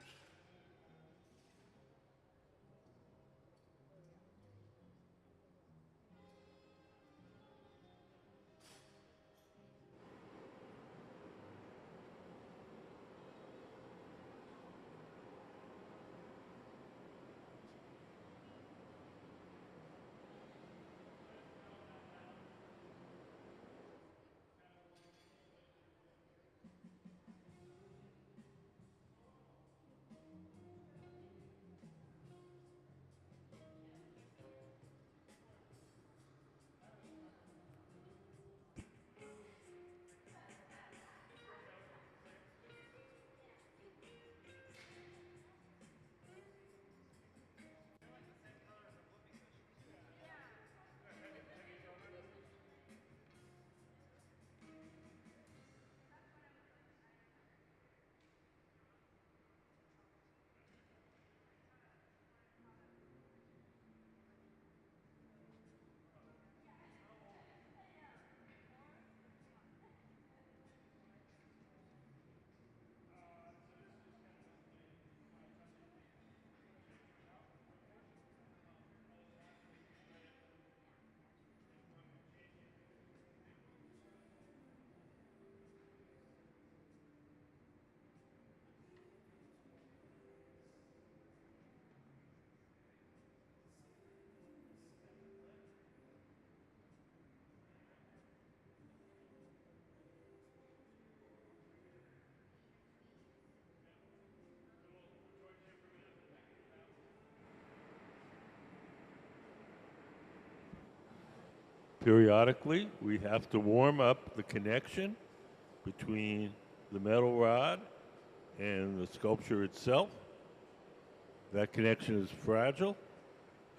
Periodically, we have to warm up the connection between the metal rod and the sculpture itself. That connection is fragile.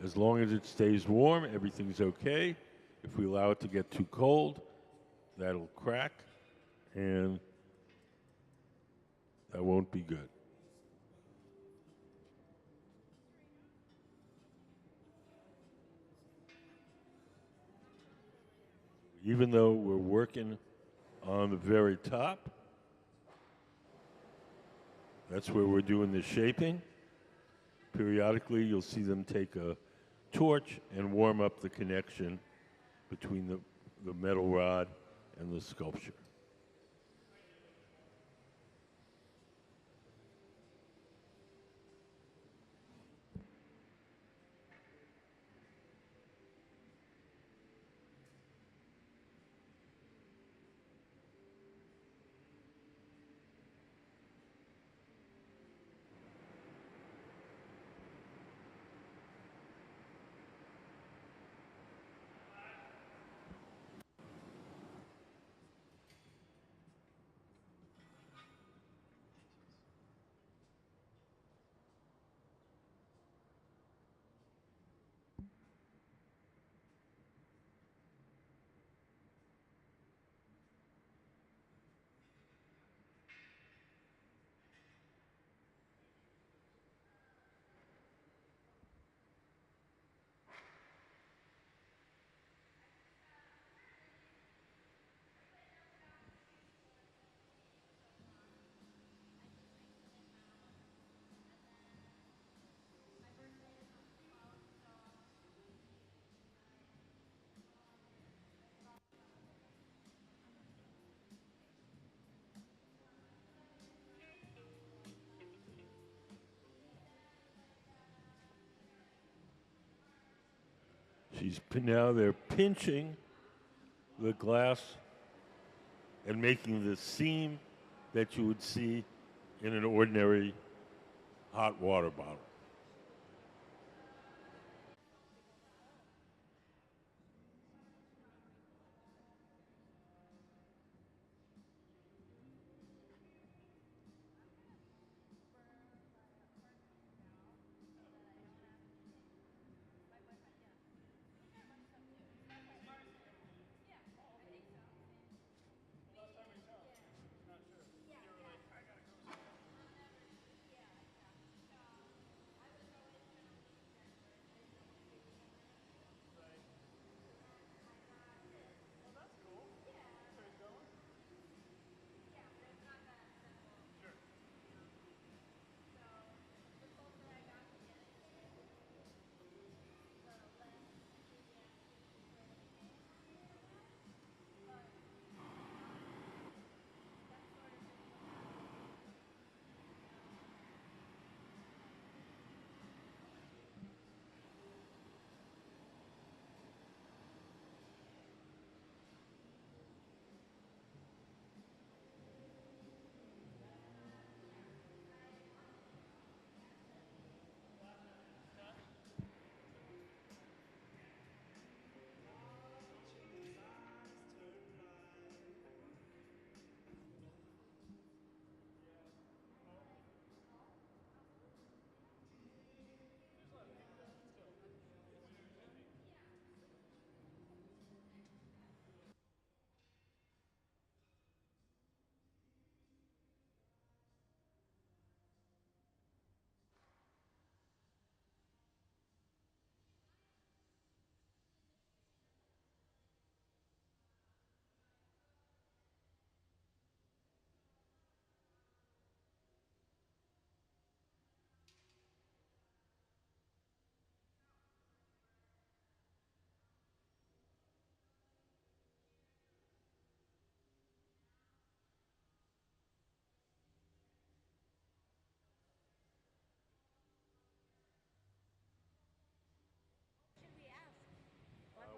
As long as it stays warm, everything's okay. If we allow it to get too cold, that'll crack, and that won't be good. Even though we're working on the very top, that's where we're doing the shaping. Periodically, you'll see them take a torch and warm up the connection between the metal rod and the sculpture. Now they're pinching the glass and making the seam that you would see in an ordinary hot water bottle.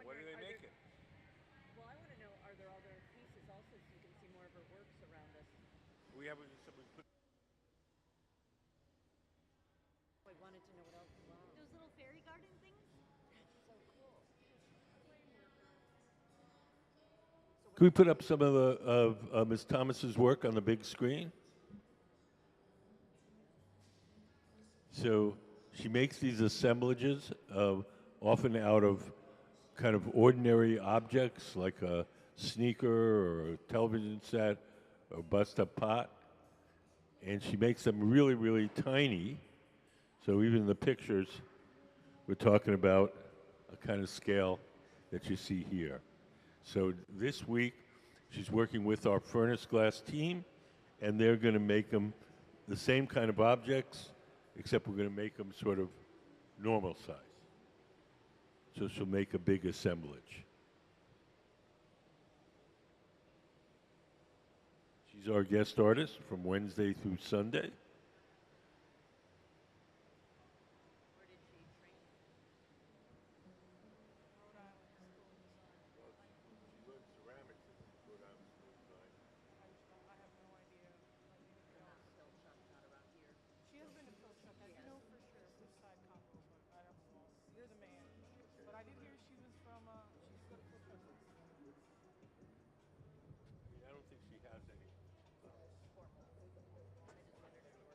What are they making?
Well, I want to know, are there other pieces also so you can see more of her works around us?
We have somebody put.
I wanted to know what else. Wow.
Those little fairy garden things?
So cool.
Can we put up some of Ms. Thomas's work on the big screen? So she makes these assemblages, often out of kind of ordinary objects like a sneaker or a television set or bust-up pot, and she makes them really, really tiny. So even the pictures, we're talking about a kind of scale that you see here. So this week, she's working with our furnace glass team, and they're going to make them the same kind of objects, except we're going to make them sort of normal size. So she'll make a big assemblage. She's our guest artist from Wednesday through Sunday.
Where did she train?
Rhode Island School of Design.
She learned ceramics at Rhode Island School of Design.
I have no idea. Like anything
Not
else.
still Chuck, not around here.
She has been to Pilchuck. I
She
know
has.
for sure which side combo, but I don't know. You're the man. But I did hear she was from. She used to go to Pilchuck.
I don't think she has any.
Formal. I just wondered if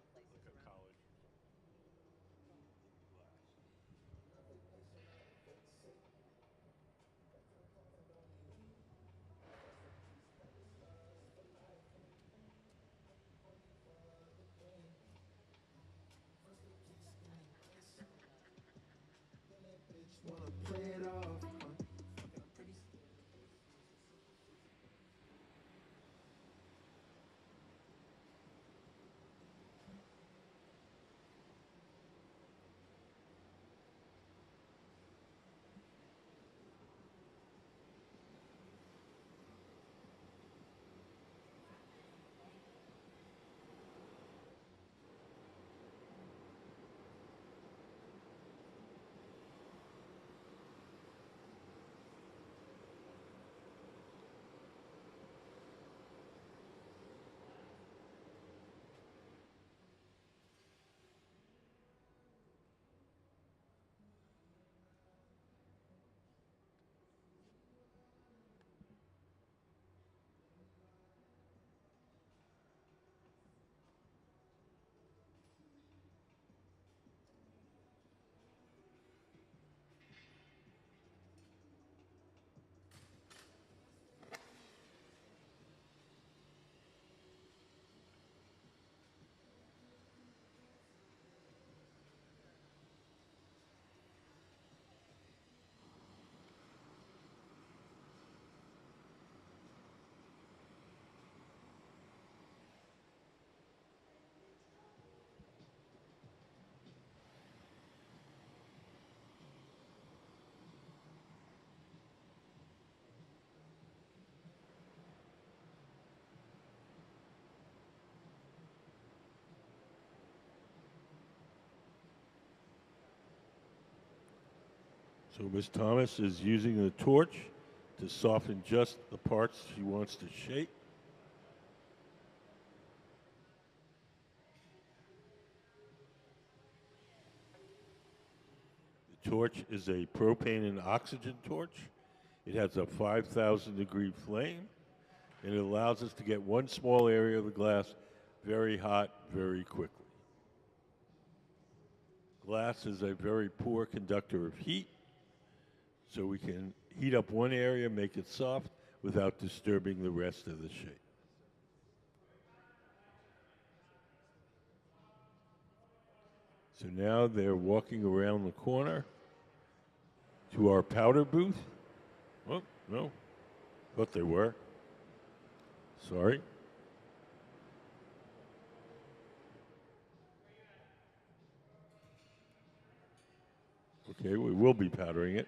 So Miss Thomas is using the torch to soften just the parts she wants to shape. The torch is a propane and oxygen torch. It has a 5,000 degree flame, and it allows us to get one small area of the glass very hot very quickly. Glass is a very poor conductor of heat, so we can heat up one area, make it soft, without disturbing the rest of the shape. So now they're walking around the corner to our powder booth. Oh, no. Thought they were. Sorry. Okay, we will be powdering it.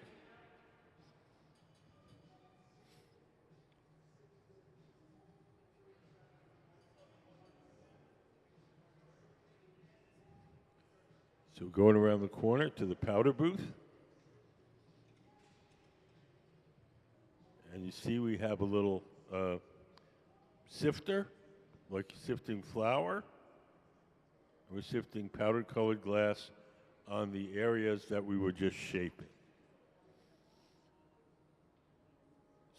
So going around the corner to the powder booth. And you see we have a little sifter, like sifting flour. We're sifting powdered colored glass on the areas that we were just shaping.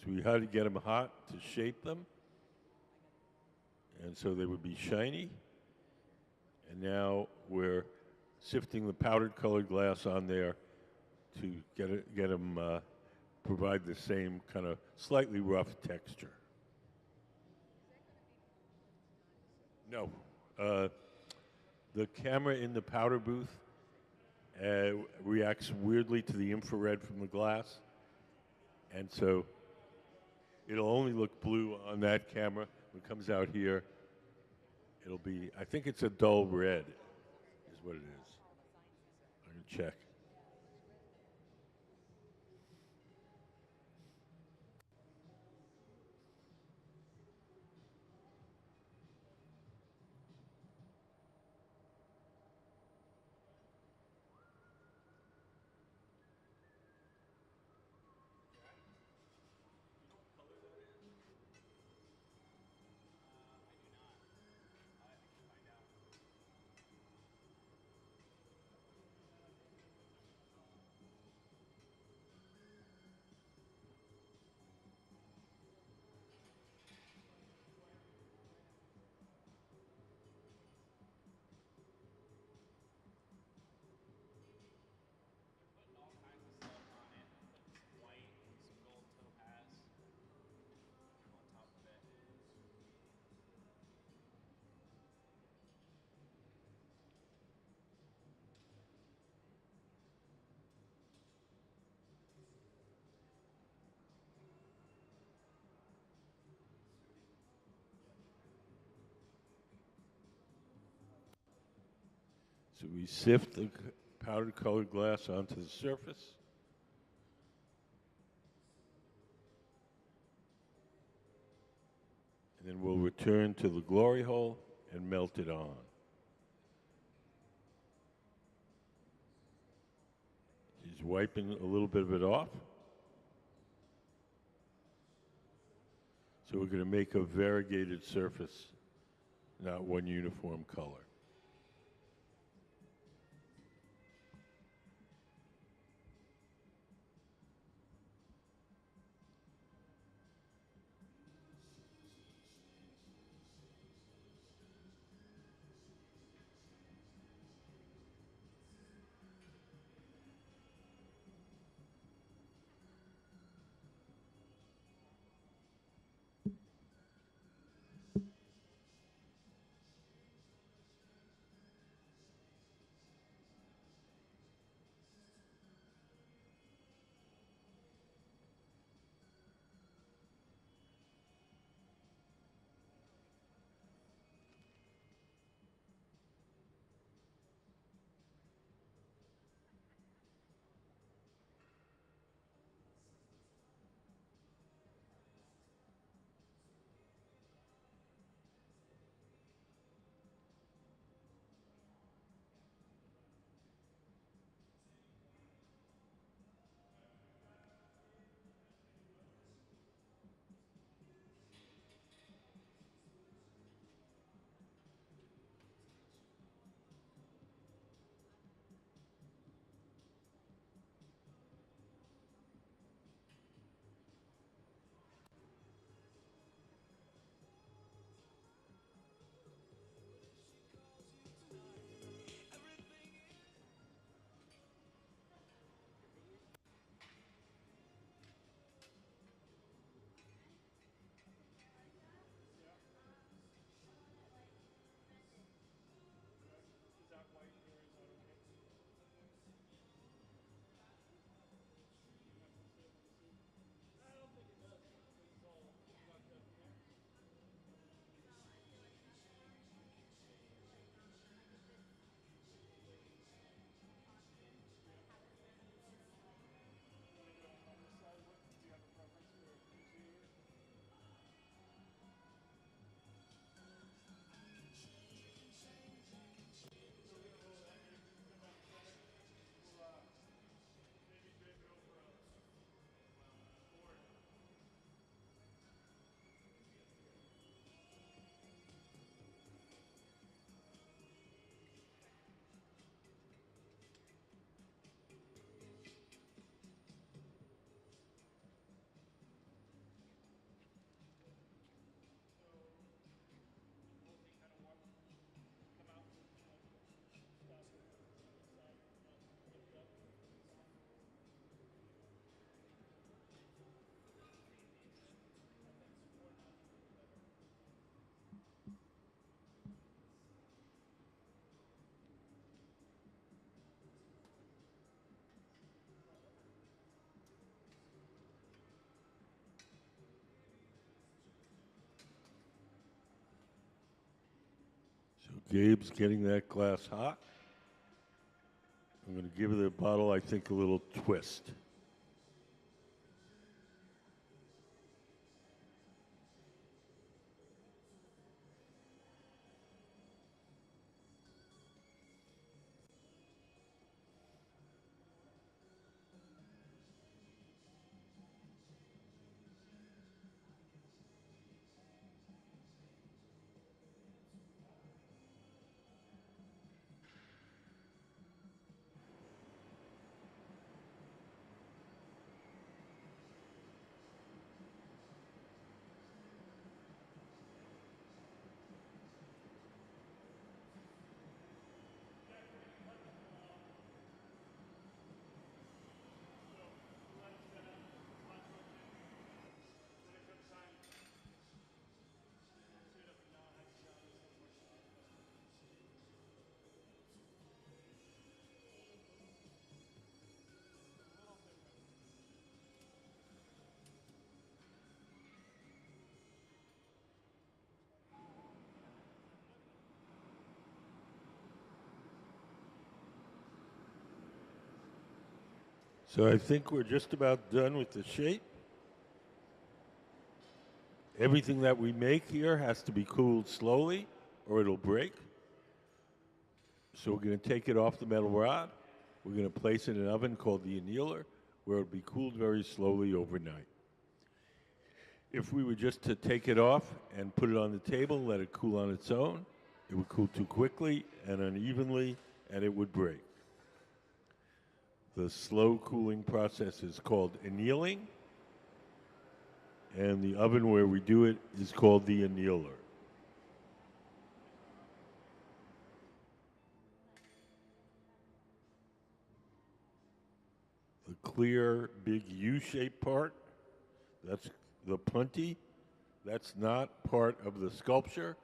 So we had to get them hot to shape them. And so they would be shiny. And now we're sifting the powdered colored glass on there to get them provide the same kind of slightly rough texture. No. The camera in the powder booth reacts weirdly to the infrared from the glass. And so it'll only look blue on that camera. When it comes out here, it'll be, I think it's a dull red, is what it is. I'm going to check. So we sift the powdered colored glass onto the surface. And then we'll return to the glory hole and melt it on. He's wiping a little bit of it off. So we're going to make a variegated surface, not one uniform color. Gabe's getting that glass hot. I'm going to give the bottle, I think, a little twist. So I think we're just about done with the shape. Everything that we make here has to be cooled slowly or it'll break. So we're going to take it off the metal rod. We're going to place it in an oven called the annealer where it'll be cooled very slowly overnight. If we were just to take it off and put it on the table and let it cool on its own, it would cool too quickly and unevenly and it would break. The slow cooling process is called annealing, and the oven where we do it is called the annealer. The clear, big U-shaped part, that's the punty. That's not part of the sculpture.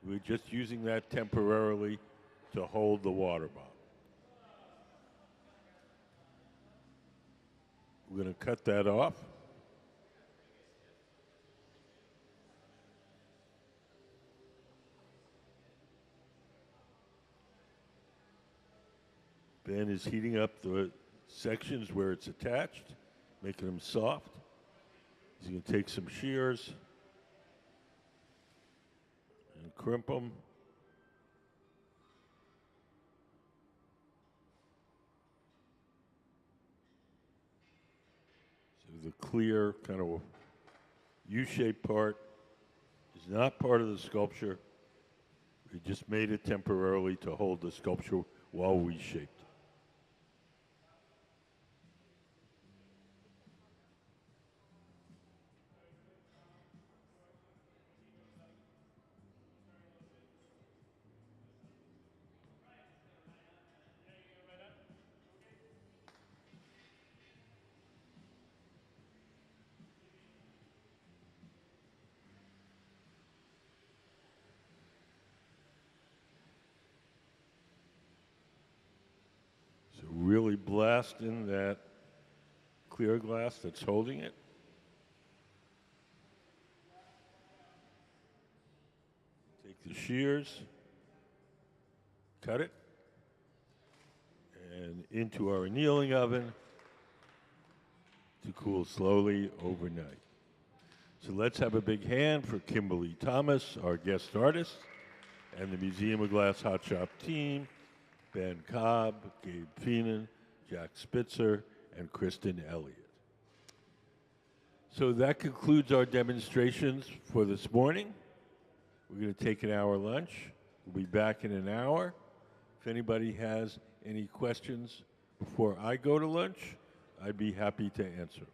We're just using that temporarily to hold the water bottle. We're going to cut that off. Ben is heating up the sections where it's attached, making them soft. He's going to take some shears and crimp them. So the clear kind of U-shaped part is not part of the sculpture. We just made it temporarily to hold the sculpture while we shaped. So really blast in that clear glass that's holding it. Take the shears, cut it, and into our annealing oven to cool slowly overnight. So let's have a big hand for Kimberly Thomas, our guest artist, and the Museum of Glass Hot Shop team, Ben Cobb, Gabe Feenan, Jack Spitzer, and Kristen Elliott. So that concludes our demonstrations for this morning. We're going to take an hour lunch. We'll be back in an hour. If anybody has any questions before I go to lunch, I'd be happy to answer.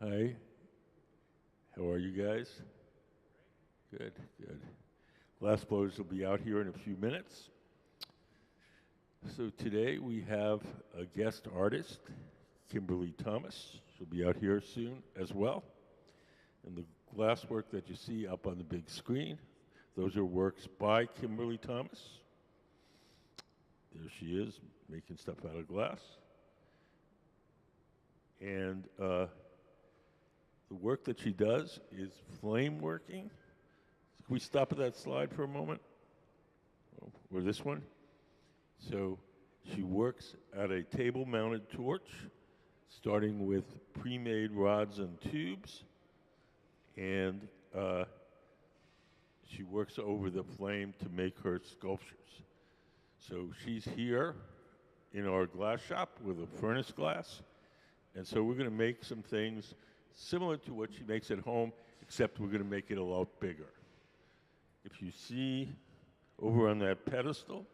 Hi. How are you guys? Good, good. Glass blowers will be out here in a few minutes. So today we have a guest artist, Kimberly Thomas. She'll be out here soon as well. And the glass work that you see up on the big screen, those are works by Kimberly Thomas. There she is, making stuff out of glass. And the work that she does is flame working. Can we stop at that slide for a moment? Oh, or this one? So she works at a table-mounted torch, starting with pre-made rods and tubes, and she works over the flame to make her sculptures. So she's here in our glass shop with a furnace glass, and so we're going to make some things similar to what she makes at home, except we're going to make it a lot bigger. If you see over on that pedestal,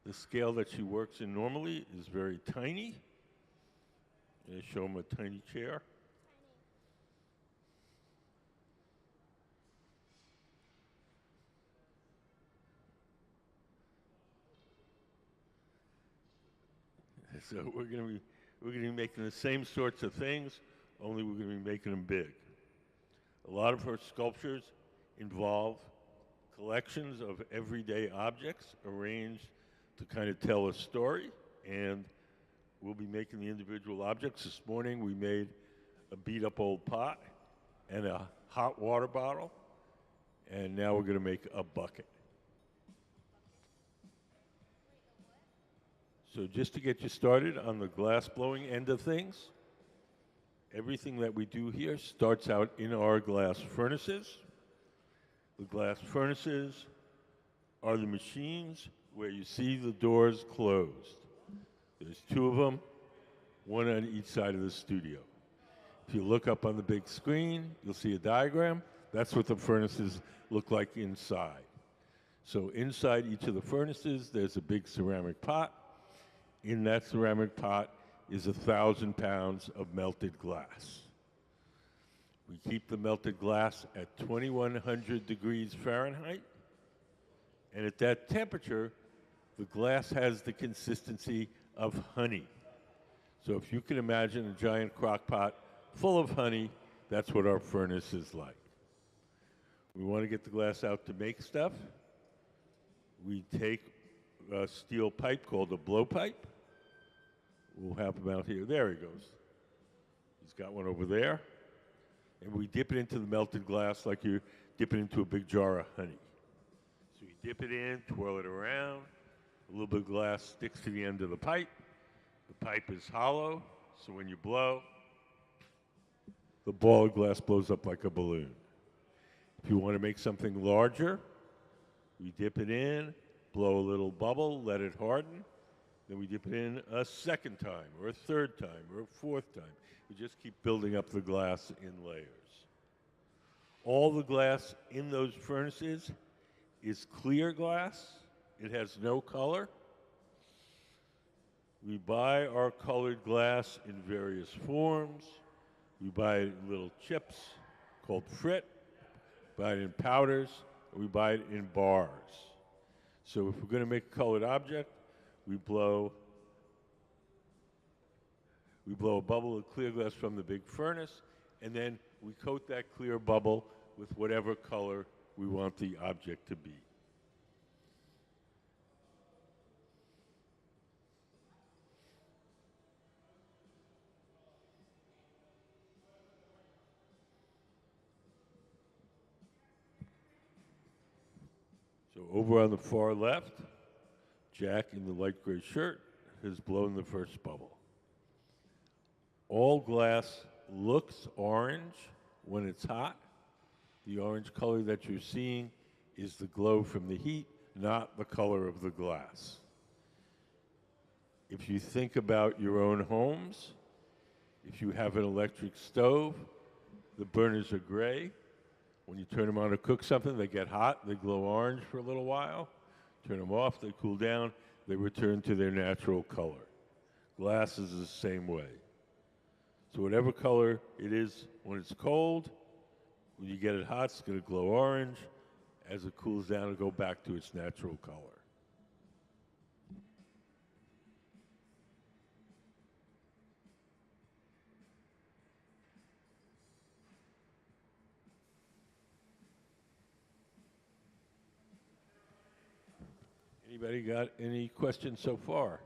the scale that she works in normally is very tiny. I'm going to show them a tiny chair. So we're going to be making the same sorts of things, only we're going to be making them big. A lot of her sculptures involve collections of everyday objects arranged to kind of tell a story, and we'll be making the individual objects. This morning we made a beat-up old pot and a hot water bottle, and now we're going to make a bucket. So just to get you started on the glass blowing end of things, everything that we do here starts out in our glass furnaces. The glass furnaces are the machines where you see the doors closed. There's two of them, one on each side of the studio. If you look up on the big screen, you'll see a diagram. That's what the furnaces look like inside. So inside each of the furnaces, there's a big ceramic pot. In that ceramic pot is 1,000 pounds of melted glass. We keep the melted glass at 2,100 degrees Fahrenheit. And at that temperature, the glass has the consistency of honey. So if you can imagine a giant crock pot full of honey, that's what our furnace is like. We want to get the glass out to make stuff. We take a steel pipe called a blowpipe. We'll have him out here. There he goes. He's got one over there. And we dip it into the melted glass like you're dipping into a big jar of honey. So you dip it in, twirl it around. A little bit of glass sticks to the end of the pipe. The pipe is hollow, so when you blow, the ball of glass blows up like a balloon. If you want to make something larger, we dip it in, blow a little bubble, let it harden. Then we dip it in a second time, or a third time, or a fourth time. We just keep building up the glass in layers. All the glass in those furnaces is clear glass. It has no color. We buy our colored glass in various forms. We buy it in little chips called frit, buy it in powders, and we buy it in bars. So if we're going to make a colored object, we blow a bubble of clear glass from the big furnace, and then we coat that clear bubble with whatever color we want the object to be. So over on the far left, Jack in the light gray shirt has blown the first bubble. All glass looks orange when it's hot. The orange color that you're seeing is the glow from the heat, not the color of the glass. If you think about your own homes, if you have an electric stove, the burners are gray. When you turn them on to cook something, they get hot, they glow orange for a little while. Turn them off, they cool down, they return to their natural color. Glass is the same way. So whatever color it is when it's cold, when you get it hot, it's going to glow orange. As it cools down, it'll go back to its natural color. Anybody got any questions so far?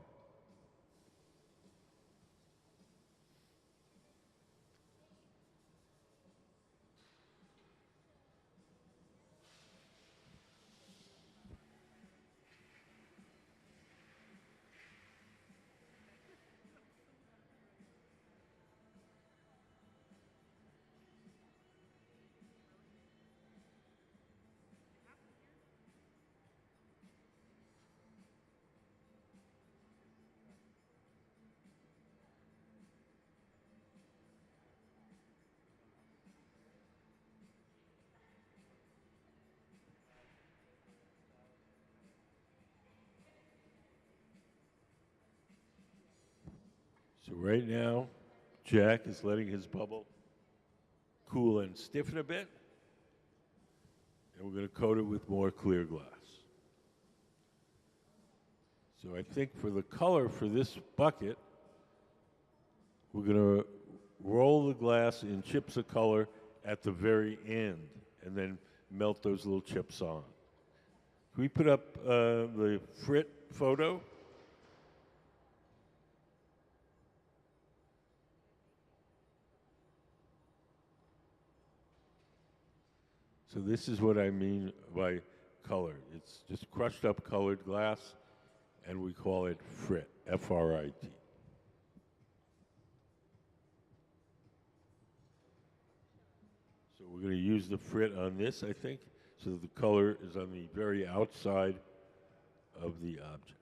So right now, Jack is letting his bubble cool and stiffen a bit. And we're going to coat it with more clear glass. So I think for the color for this bucket, we're going to roll the glass in chips of color at the very end and then melt those little chips on. Can we put up the Frit photo? So this is what I mean by color. It's just crushed up colored glass, and we call it Frit, F-R-I-T. So we're going to use the Frit on this, I think, so that the color is on the very outside of the object.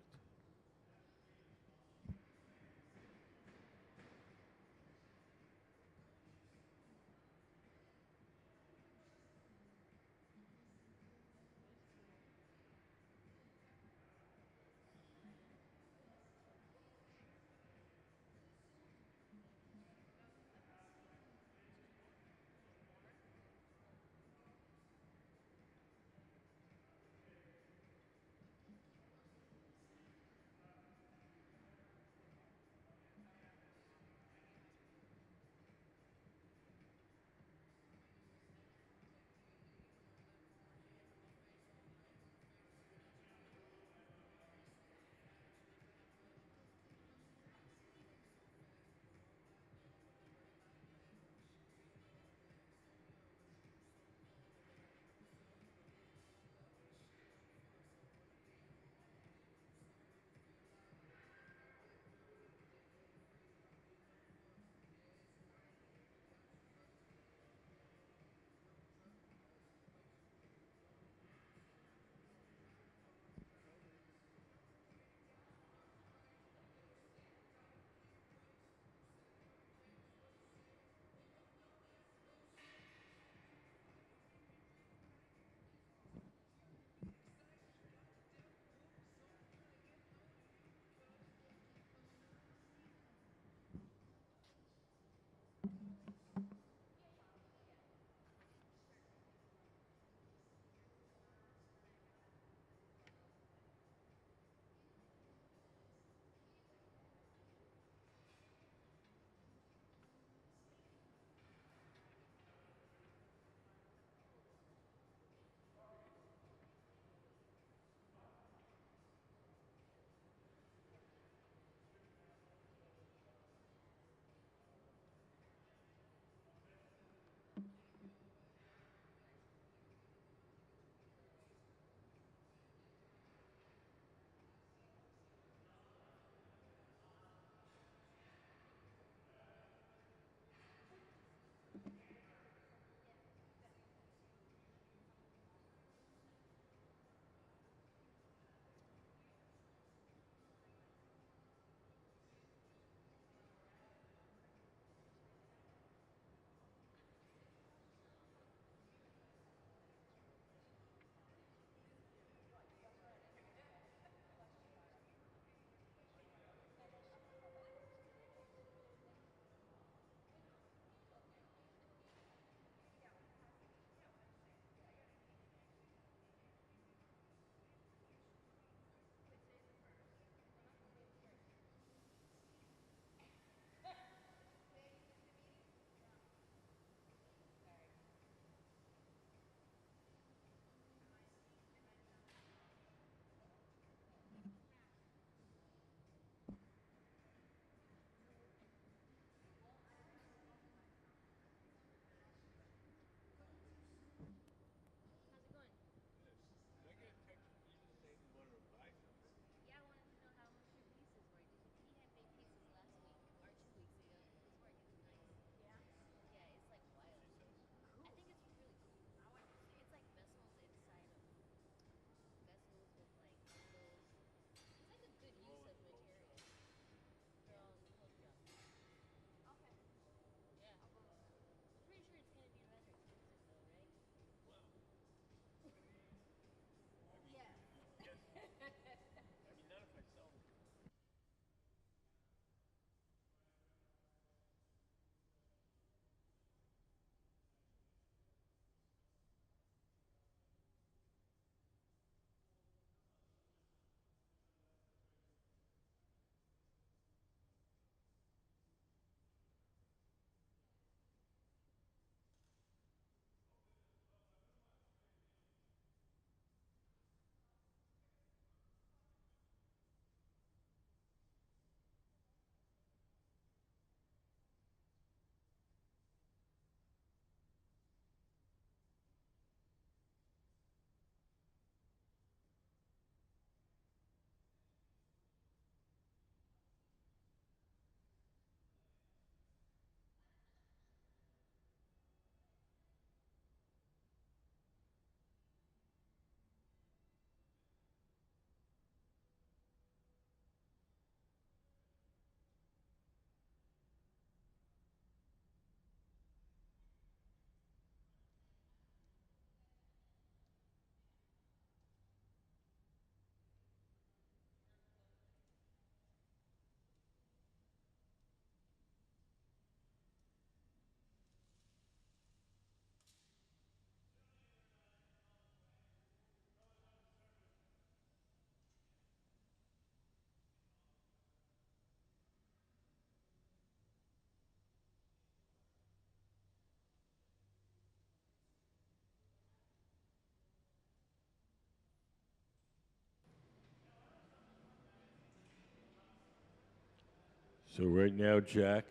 So right now, Jack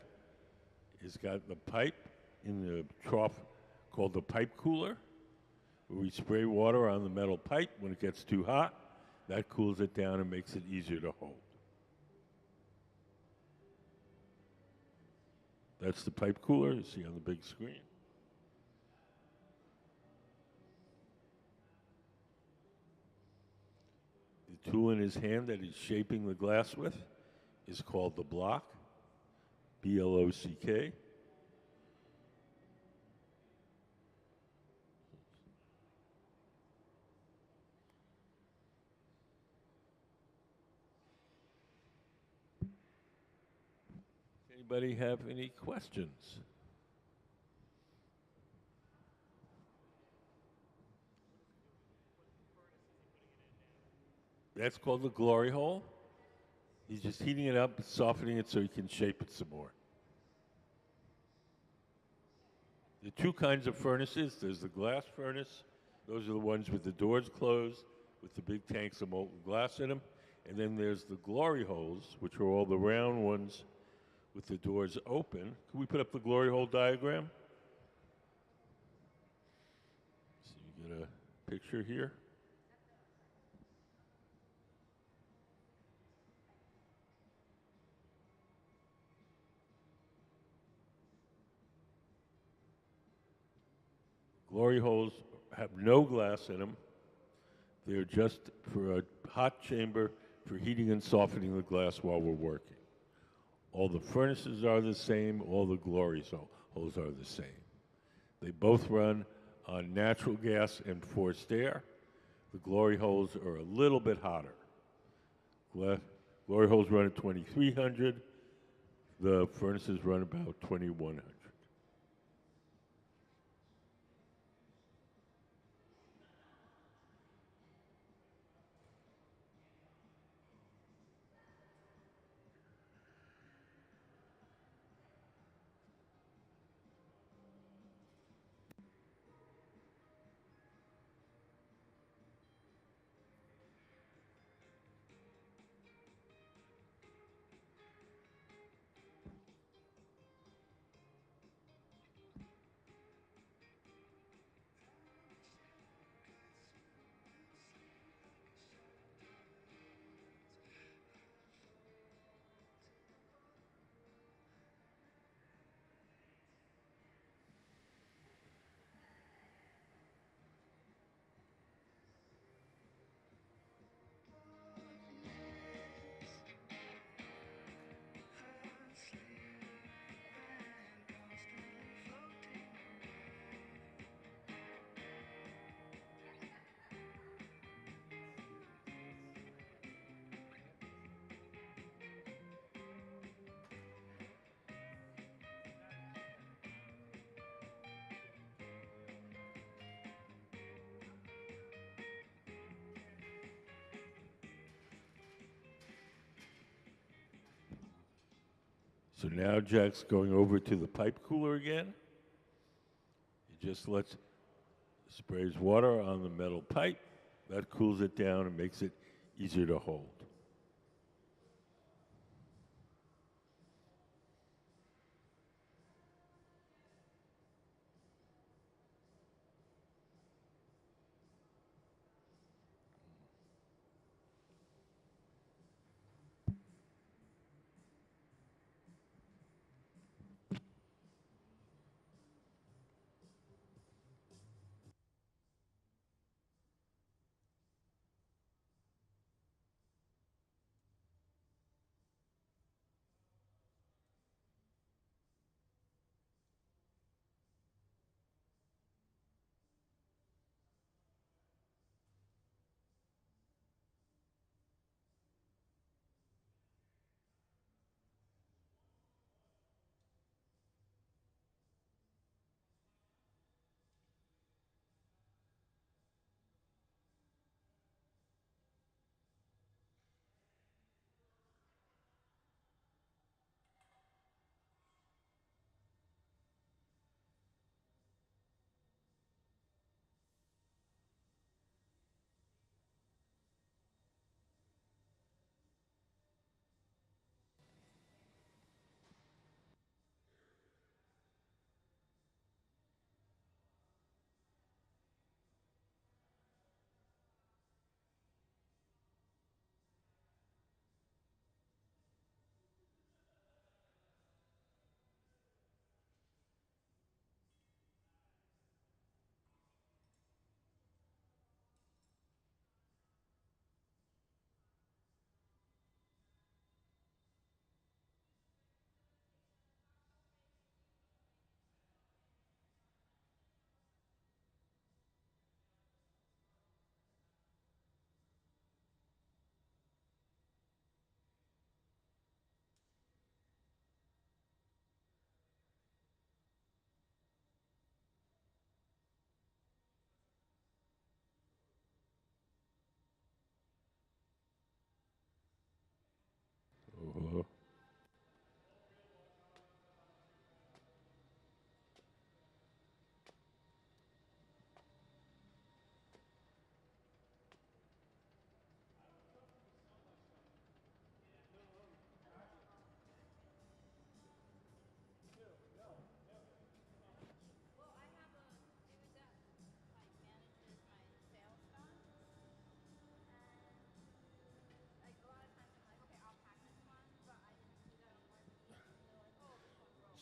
has got the pipe in the trough called the pipe cooler, where we spray water on the metal pipe. When it gets too hot, that cools it down and makes it easier to hold. That's the pipe cooler you see on the big screen. The tool in his hand that he's shaping the glass with is called the block, B-L-O-C-K. Anybody have any questions? That's called the glory hole. He's just heating it up, softening it so he can shape it some more. There are two kinds of furnaces. There's the glass furnace. Those are the ones with the doors closed, with the big tanks of molten glass in them. And then there's the glory holes, which are all the round ones with the doors open. Can we put up the glory hole diagram? So you get a picture here. Glory holes have no glass in them. They're just for a hot chamber for heating and softening the glass while we're working. All the furnaces are the same, all the glory holes are the same. They both run on natural gas and forced air. The glory holes are a little bit hotter. Glory holes run at 2,300. The furnaces run about 2,100. So now Jack's going over to the pipe cooler again. He just sprays water on the metal pipe. That cools it down and makes it easier to hold.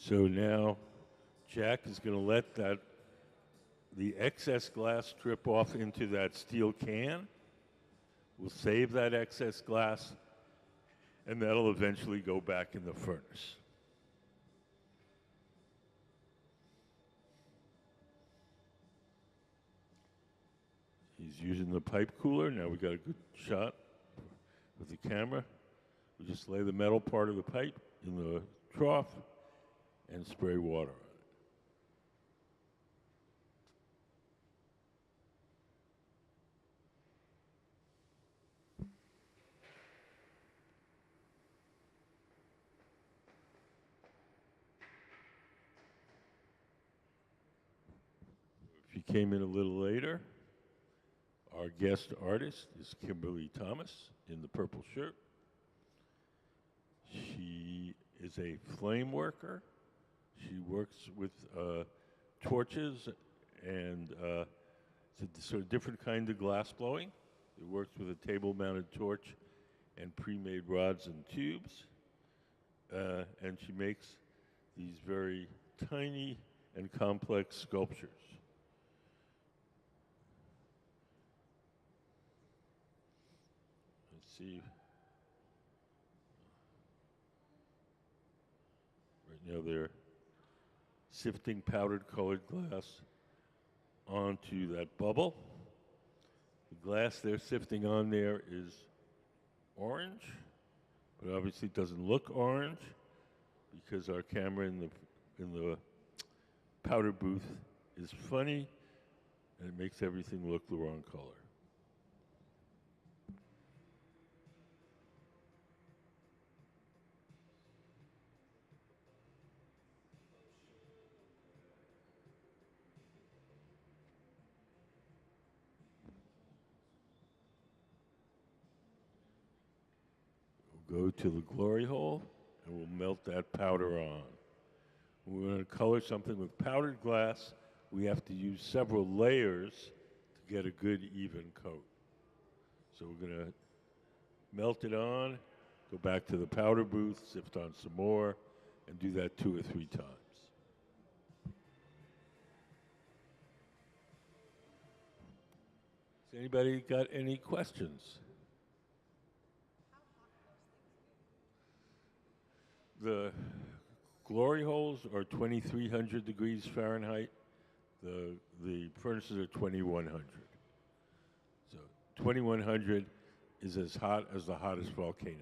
So now Jack is going to let the excess glass drip off into that steel can. We'll save that excess glass, and that'll eventually go back in the furnace. He's using the pipe cooler. Now we got a good shot with the camera. We just lay the metal part of the pipe in the trough and spray water on it. If you came in a little later, our guest artist is Kimberly Thomas in the purple shirt. She is a flame worker. She works with torches and it's a sort of different kind of glass blowing. It works with a table-mounted torch and pre-made rods and tubes. And she makes these very tiny and complex sculptures. Let's see. Right now they're sifting powdered colored glass onto that bubble. The glass they're sifting on there is orange, but obviously it doesn't look orange because our camera in the powder booth is funny and it makes everything look the wrong color. We'll go to the glory hole and we'll melt that powder on. When we're going to color something with powdered glass, we have to use several layers to get a good even coat. So we're going to melt it on, go back to the powder booth, sift on some more, and do that 2 or 3 times. Has anybody got any questions? The glory holes are 2,300 degrees Fahrenheit. The furnaces are 2,100. So 2,100 is as hot as the hottest volcano.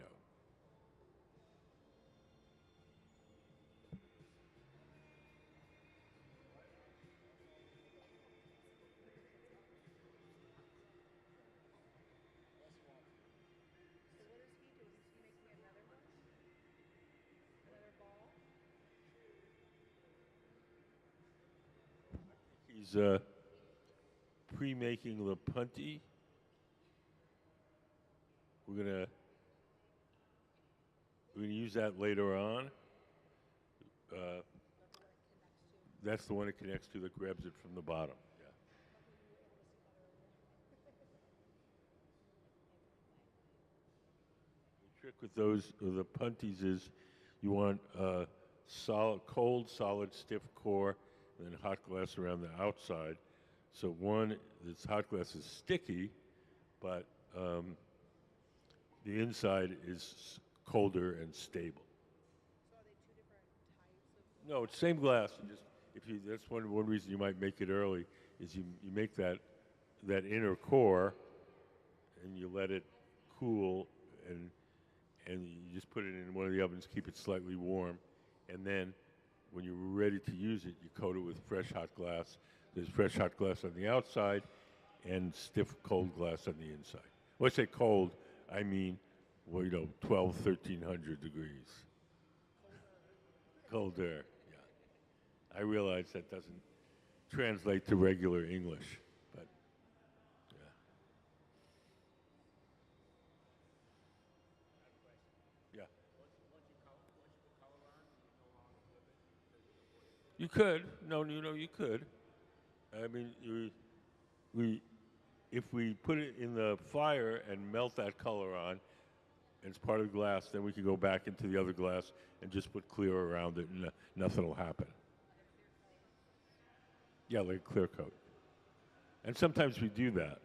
So what is he doing? Is he making another one? Another ball?
He's pre-making the punty. We're gonna use that later on. That's the one it connects to that grabs it from the bottom. Yeah. The trick with those, the punties, is you want cold, solid, stiff core, and then hot glass around the outside. So one, this hot glass is sticky, but the inside is colder and stable.
So are they two different types of?
No, it's same glass. That's one reason you might make it early is you make that inner core, and you let it cool, and you just put it in one of the ovens, keep it slightly warm, and then when you're ready to use it, you coat it with fresh hot glass. There's fresh hot glass on the outside, and stiff cold glass on the inside. When I say cold, I mean, 12, 1,300 degrees. Colder, yeah. I realize that doesn't translate to regular English, but yeah. Yeah. You could. No, you could. I mean, if we put it in the fire and melt that color on, and it's part of the glass, then we can go back into the other glass and just put clear around it, and nothing will happen. Yeah, like a clear coat. And sometimes we do that.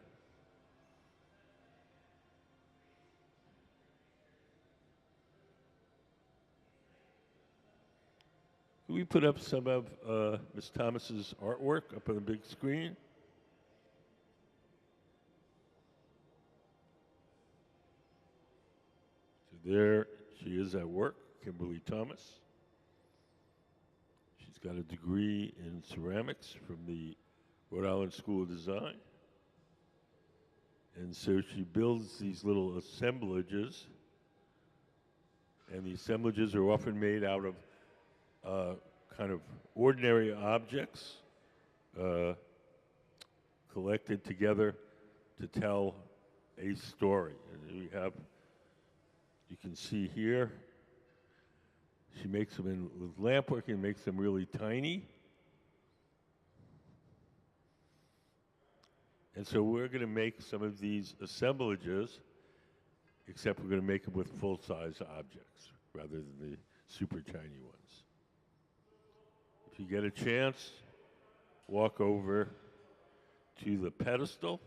Can we put up some of Ms. Thomas's artwork up on the big screen? So there she is at work, Kimberly Thomas. She's got a degree in ceramics from the Rhode Island School of Design. And so she builds these little assemblages, and the assemblages are often made out of kind of ordinary objects collected together to tell a story. And we have, you can see here, she makes them in with lamp work and makes them really tiny. And so we're going to make some of these assemblages, except we're going to make them with full-size objects rather than the super tiny ones. If you get a chance, walk over to the pedestal,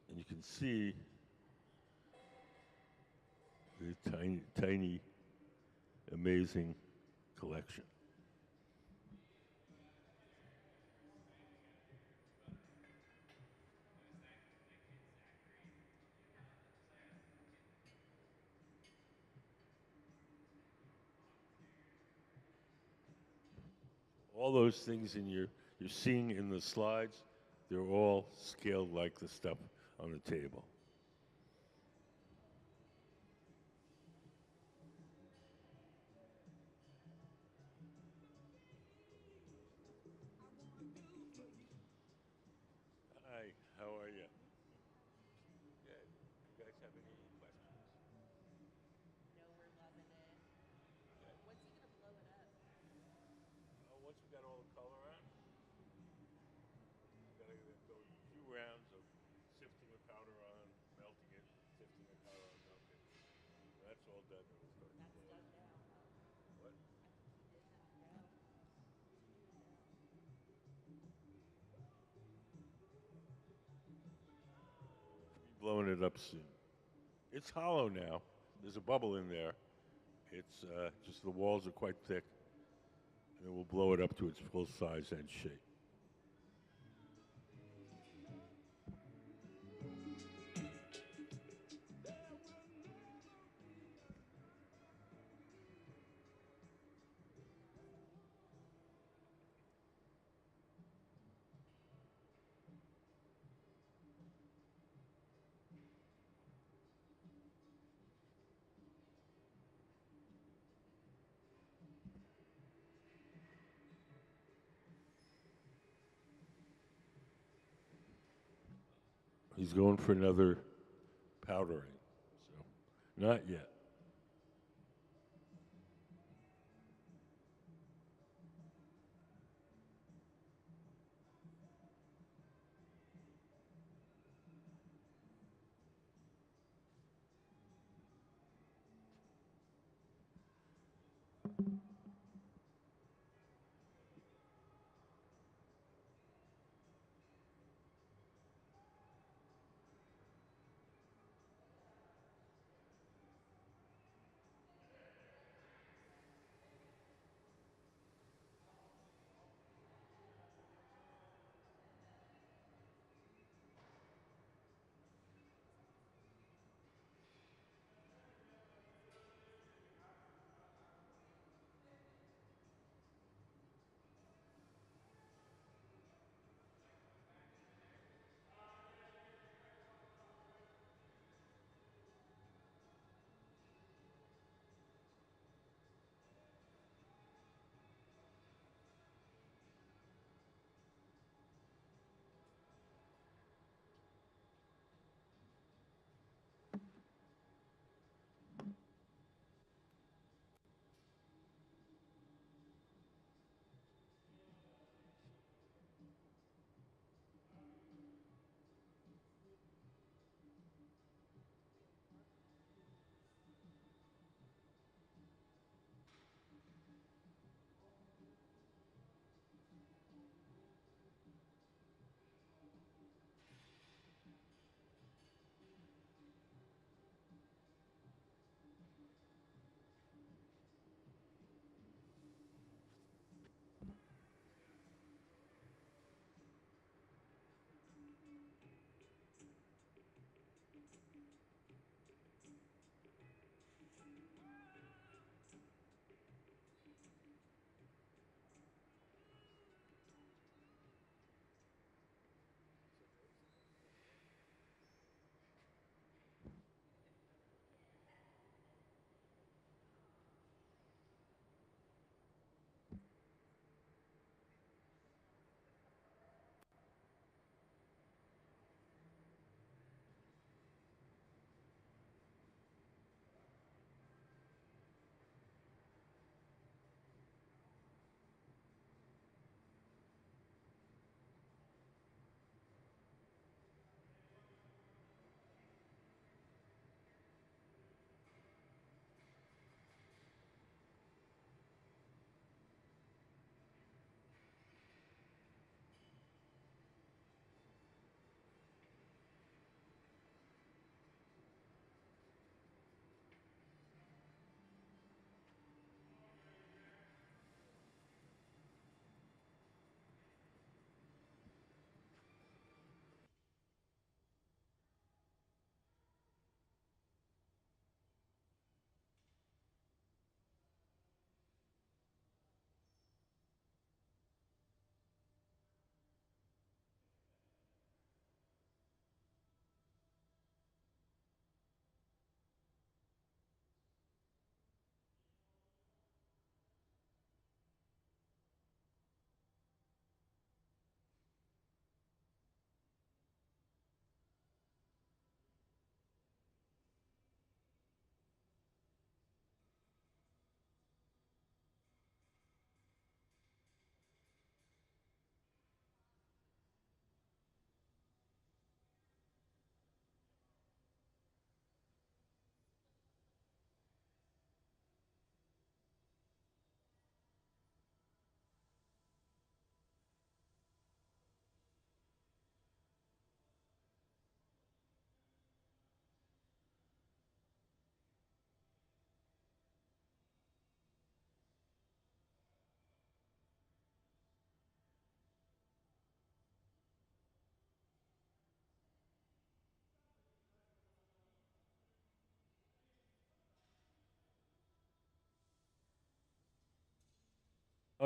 and you can see the tiny, tiny, amazing collection. All those things you're seeing in the slides, they're all scaled like the stuff on the table. Hi, how are you? Good. You guys have any questions?
No, we're loving it.
Okay.
When's he gonna blow it up?
Once we got all the color on, we got to go a few rounds of sifting the powder on, melting it, sifting the powder on, melting it. When that's all done, then we'll start to
That's
blow
done
it.
now.
What?
I think he did that.
Be blowing it up soon. It's hollow now. There's a bubble in there. It's just the walls are quite thick, and then we'll blow it up to its full size and shape. He's going for another powdering, so not yet.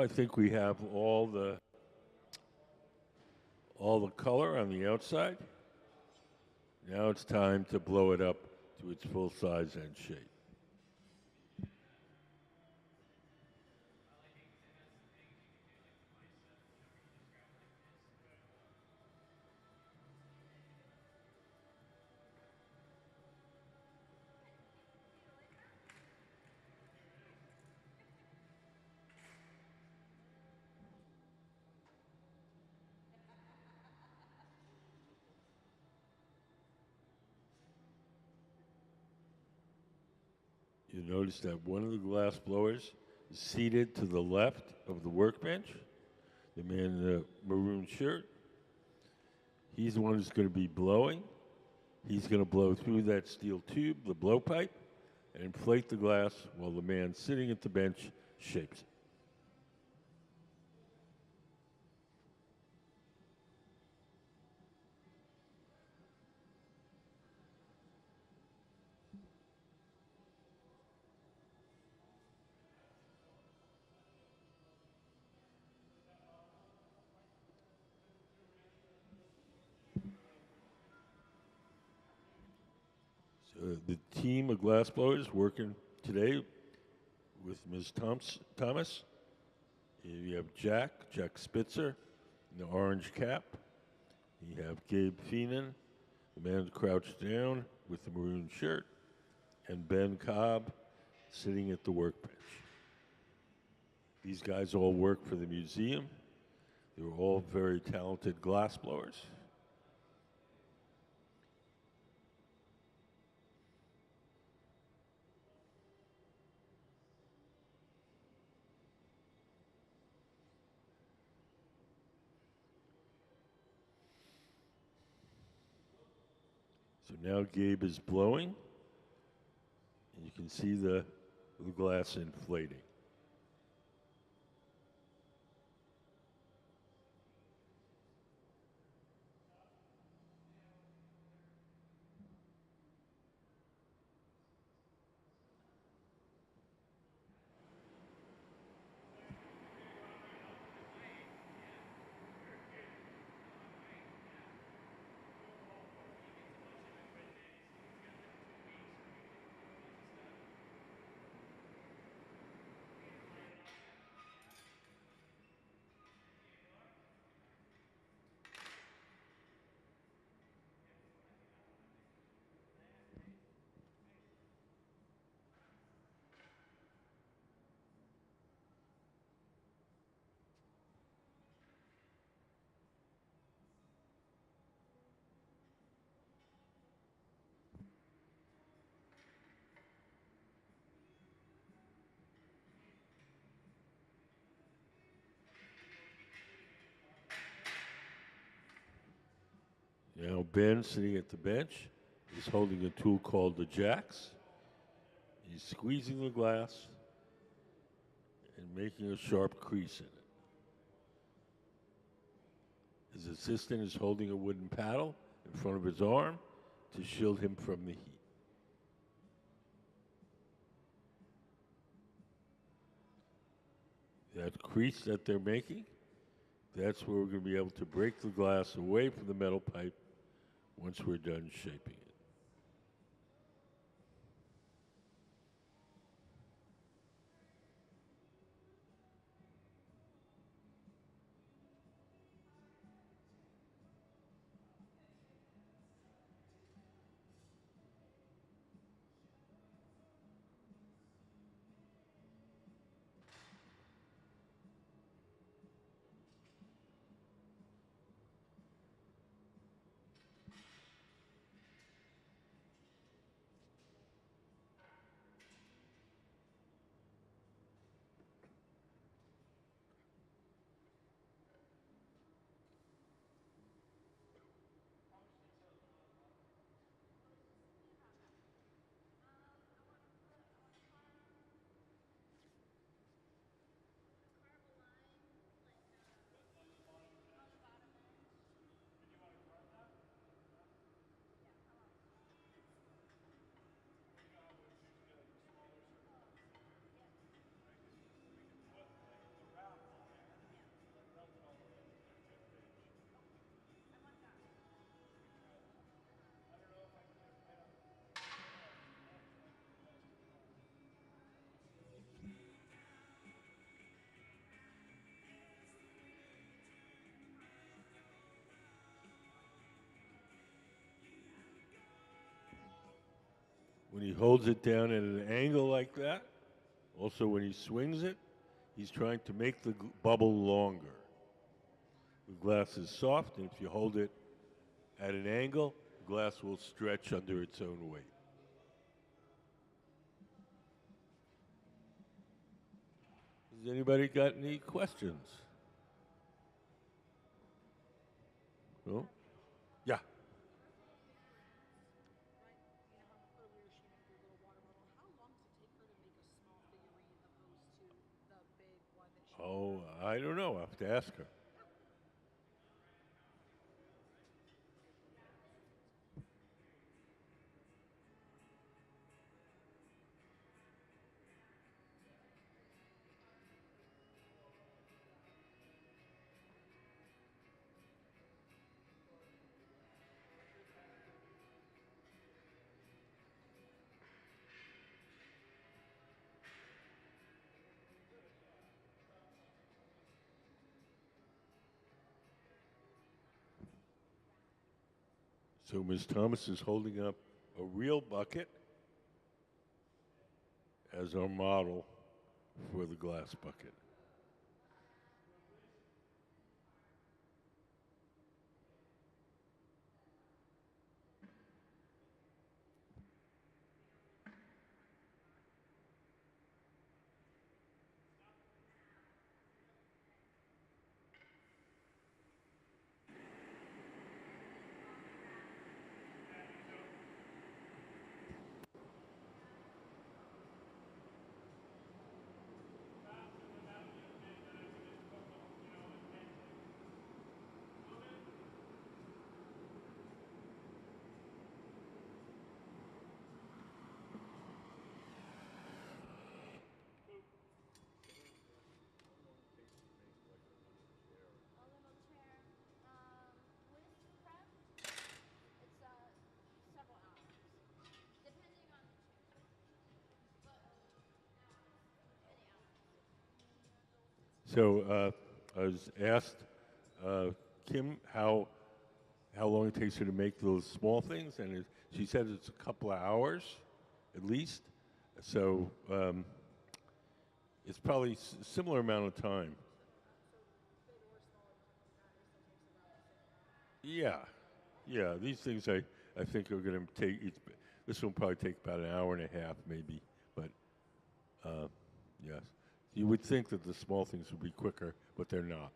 I think we have all the color on the outside. Now it's time to blow it up to its full size and shape. You notice that one of the glass blowers is seated to the left of the workbench. The man in the maroon shirt, he's the one who's going to be blowing. He's going to blow through that steel tube, the blowpipe, and inflate the glass while the man sitting at the bench shapes it. So the team of glassblowers working today with Ms. Thomas. You have Jack Spitzer, in the orange cap. You have Gabe Feenan, the man crouched down with the maroon shirt, and Ben Cobb sitting at the workbench. These guys all work for the museum. They were all very talented glassblowers. So now Gabe is blowing, and you can see the glass inflating. Now Ben, sitting at the bench, is holding a tool called the jacks. He's squeezing the glass and making a sharp crease in it. His assistant is holding a wooden paddle in front of his arm to shield him from the heat. That crease that they're making, that's where we're going to be able to break the glass away from the metal pipe once we're done shaping it. when he holds it down at an angle like that, also when he swings it, he's trying to make the bubble longer. The glass is soft, and if you hold it at an angle, the glass will stretch under its own weight. Has anybody got any questions? No? Yeah. Oh, I don't know. I have to ask her. So Ms. Thomas is holding up a real bucket as our model for the glass bucket.
A little chair. With prep, it's several hours, depending on the chair. But many hours.
So I was asked, Kim, how long it takes her to make those small things, and she said it's a couple of hours, at least. So it's probably a similar amount of time. Yeah, yeah. These things I think are going to take. This will probably take about an hour and a half, maybe. But yes, you would think that the small things would be quicker, but they're not.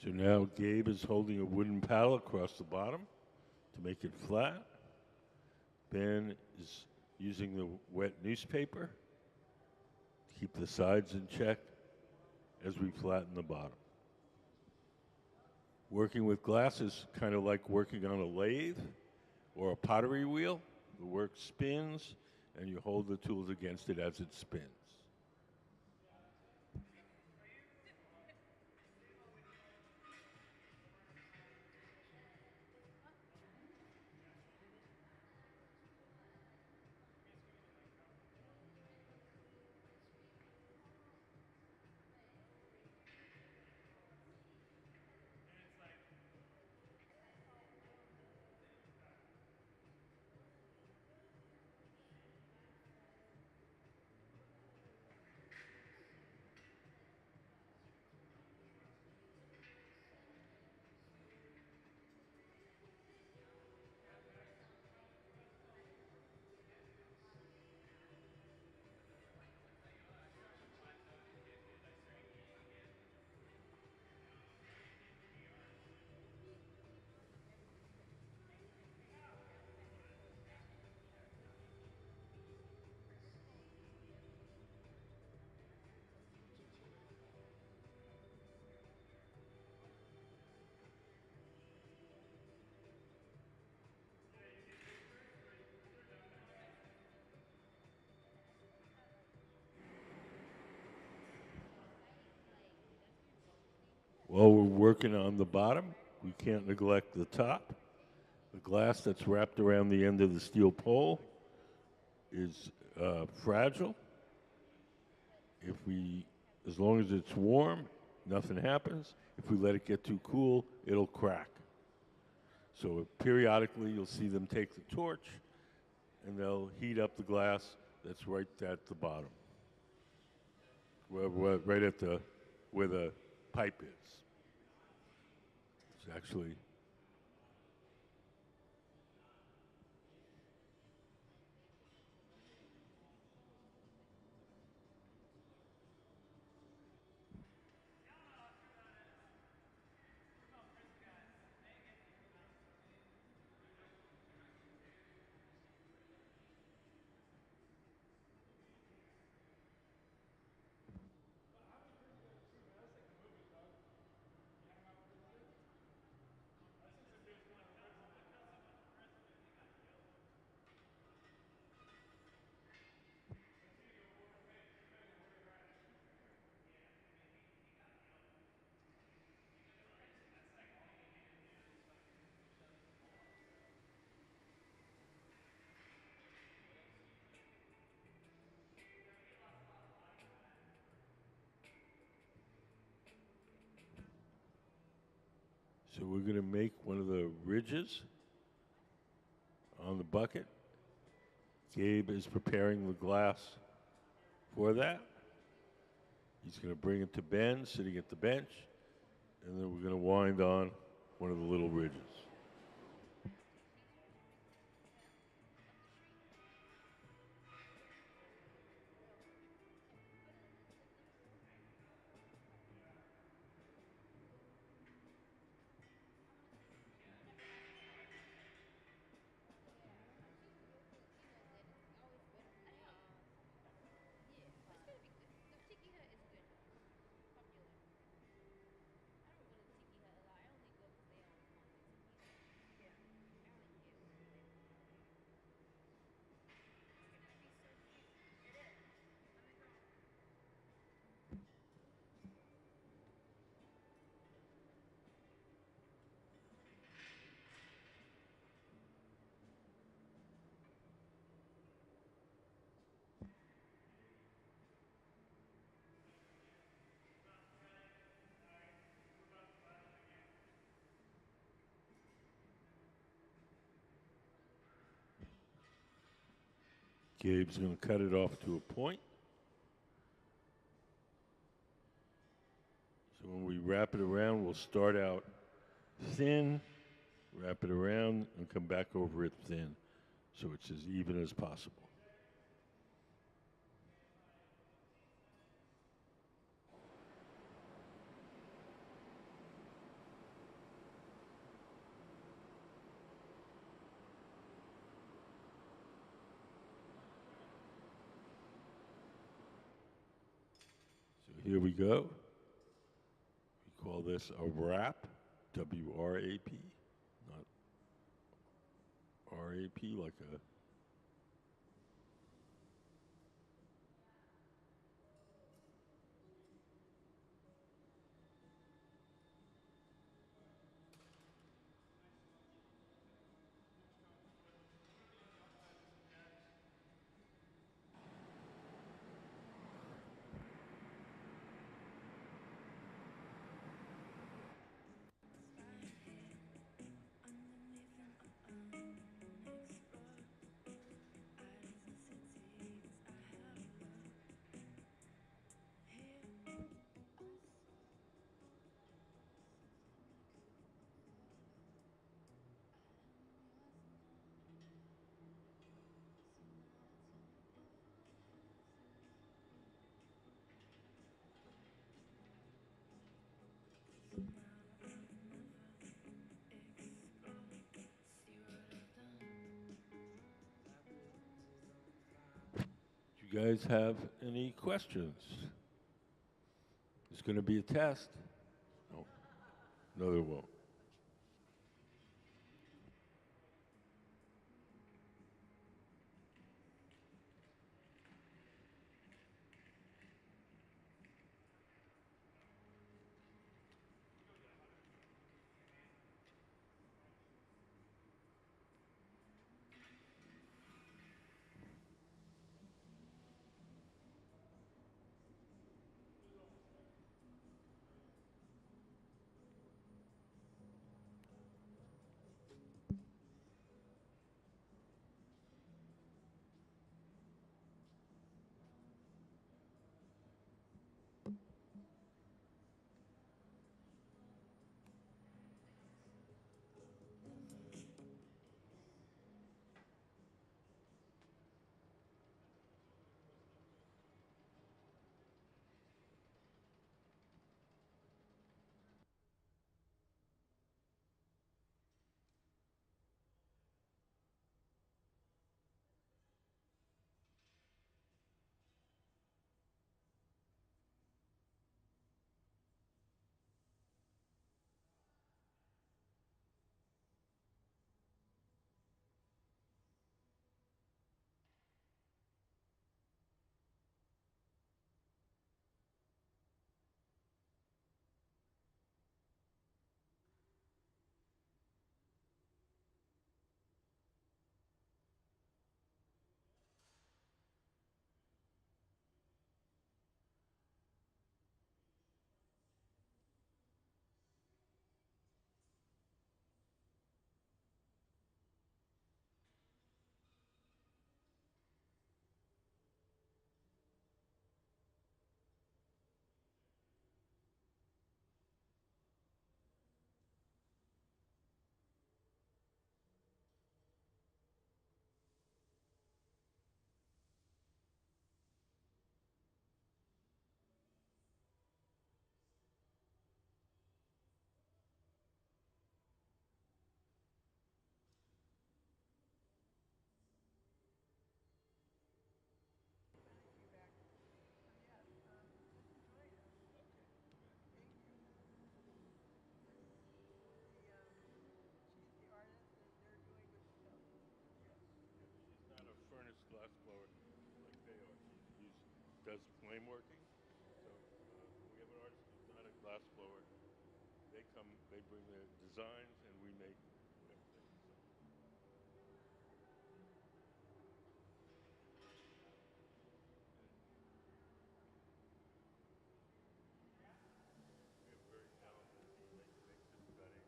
So now Gabe is holding a wooden paddle across the bottom to make it flat. Ben is using the wet newspaper to keep the sides in check as we flatten the bottom. Working with glass is kind of like working on a lathe or a pottery wheel. The work spins, and you hold the tools against it as it spins. While we're working on the bottom, we can't neglect the top. The glass that's wrapped around the end of the steel pole is fragile. As long as it's warm, nothing happens. If we let it get too cool, it'll crack. So periodically, you'll see them take the torch, and they'll heat up the glass that's right at the bottom, right at where the pipe is. It's actually So we're going to make one of the ridges on the bucket. Gabe is preparing the glass for that. He's going to bring it to Ben, sitting at the bench, and then we're going to wind on one of the little ridges. Gabe's going to cut it off to a point. So when we wrap it around, we'll start out thin, wrap it around, and come back over it thin, so it's as even as possible. here we go. We call this a wrap, W-R-A-P, not R-A-P like a. Do you guys have any questions? It's going to be a test. No, no, there won't. She's not a furnace glass blower like they are. She does flame working. So we have an artist who's not a glass blower. They come, they bring their designs, and we make everything. We have a very talented team. They just cutting.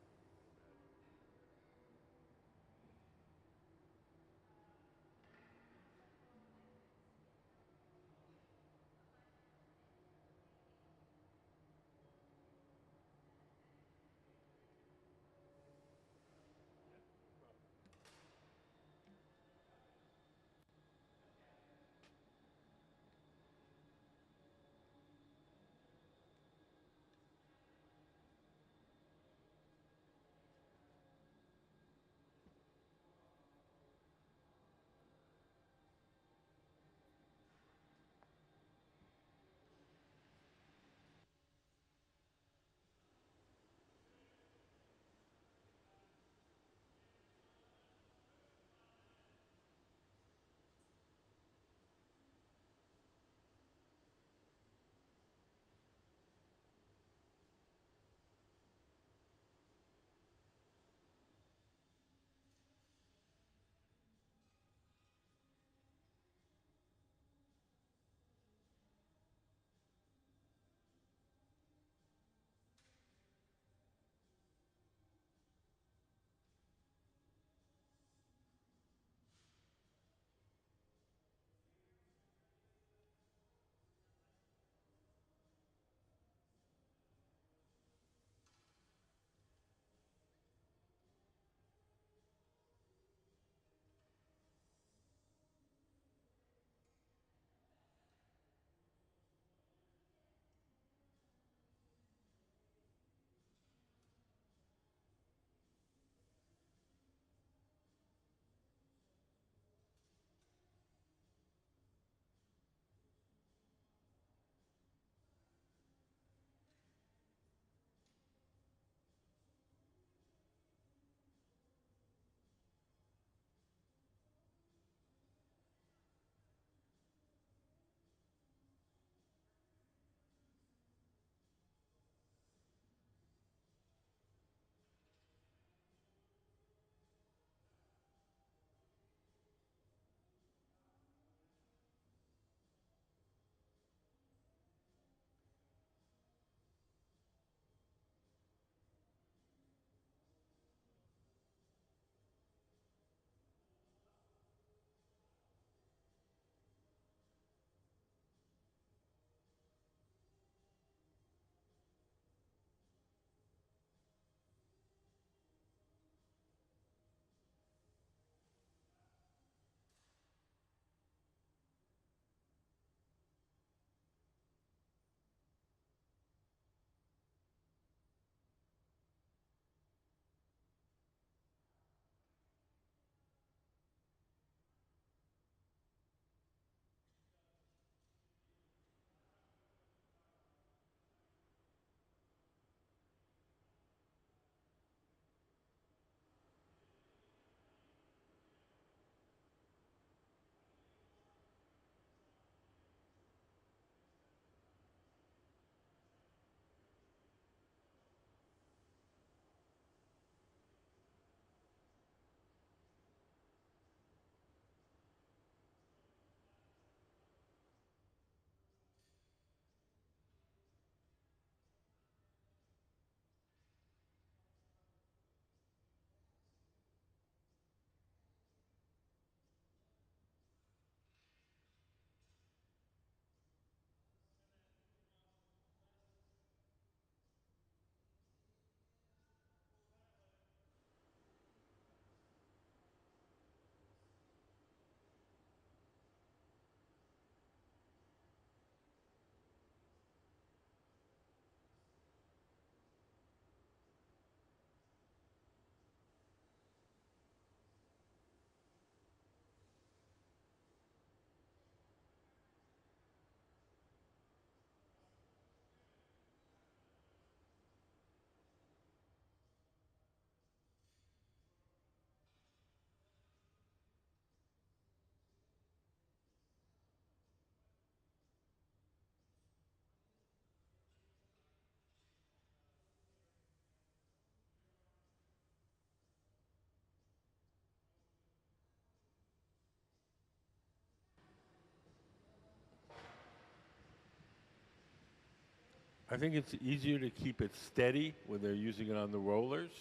I think it's easier to keep it steady when they're using it on the rollers.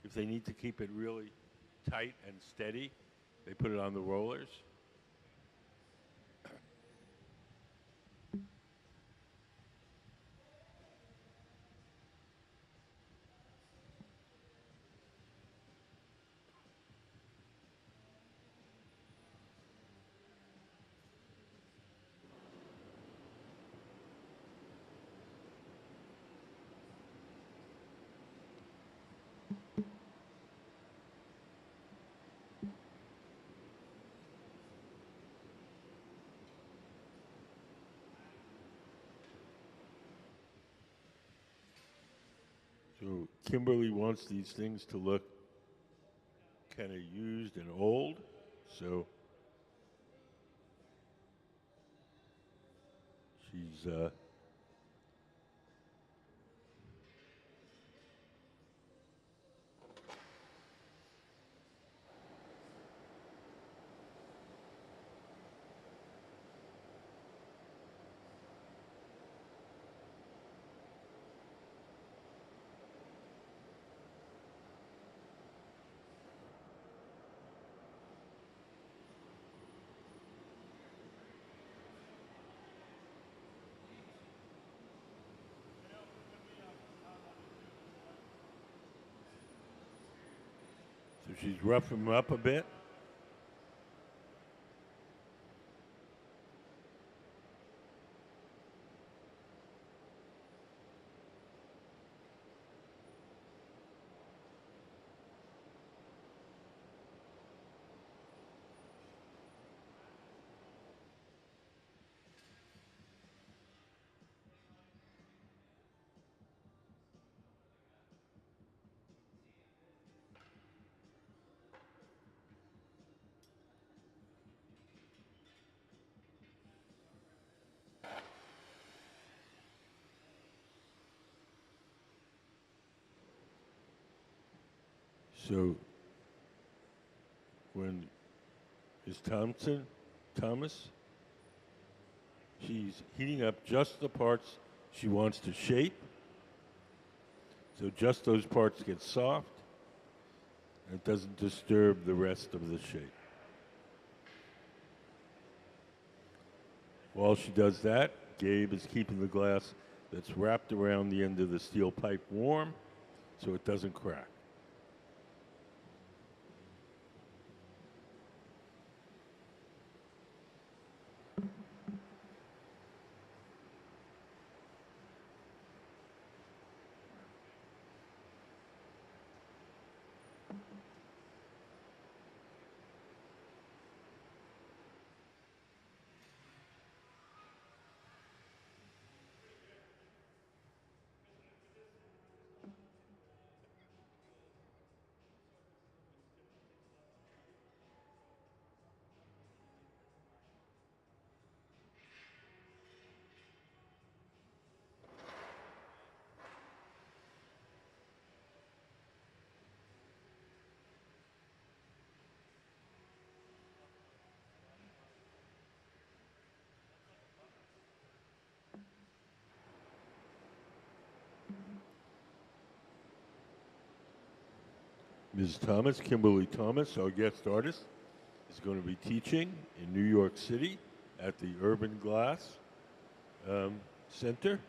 If they need to keep it really tight and steady, they put it on the rollers. So Kimberly wants these things to look kind of used and old. So she's roughing them up a bit. So when is Thomas, she's heating up just the parts she wants to shape. So just those parts get soft, and it doesn't disturb the rest of the shape. While she does that, Gabe is keeping the glass that's wrapped around the end of the steel pipe warm so it doesn't crack. Ms. Thomas, Kimberly Thomas, our guest artist, is going to be teaching in New York City at the Urban Glass Center,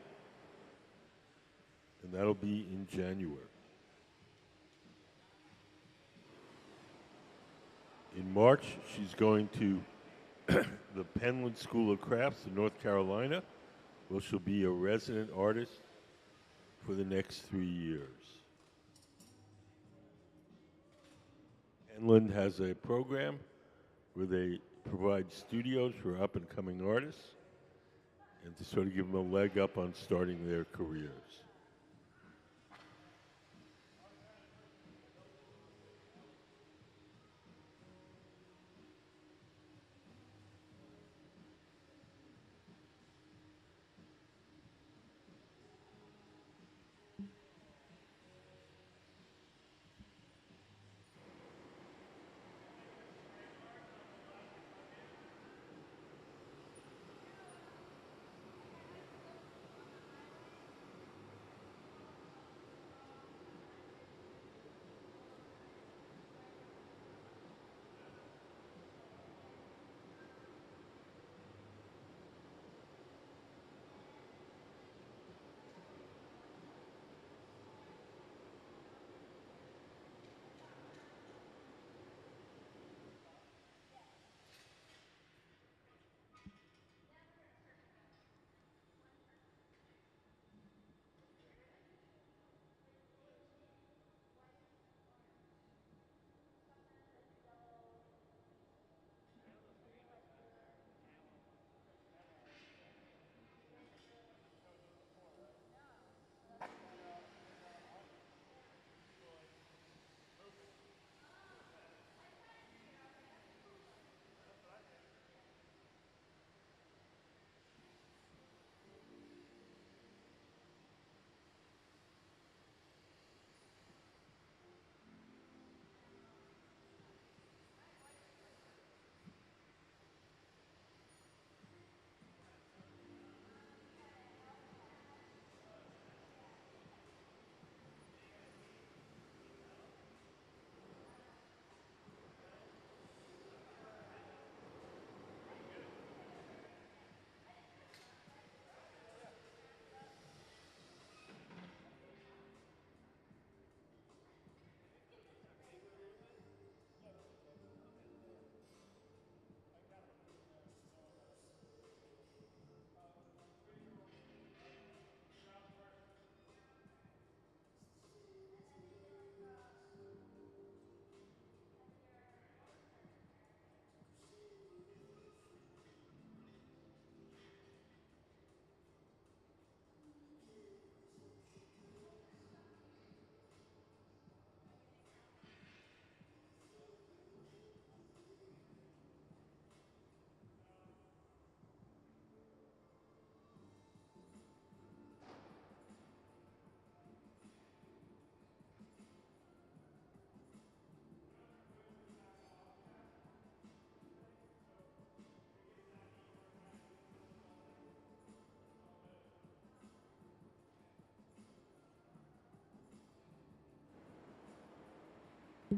and that'll be in January. In March, she's going to the Penland School of Crafts in North Carolina, where she'll be a resident artist for the next 3 years. Penland has a program where they provide studios for up-and-coming artists and to sort of give them a leg up on starting their careers. So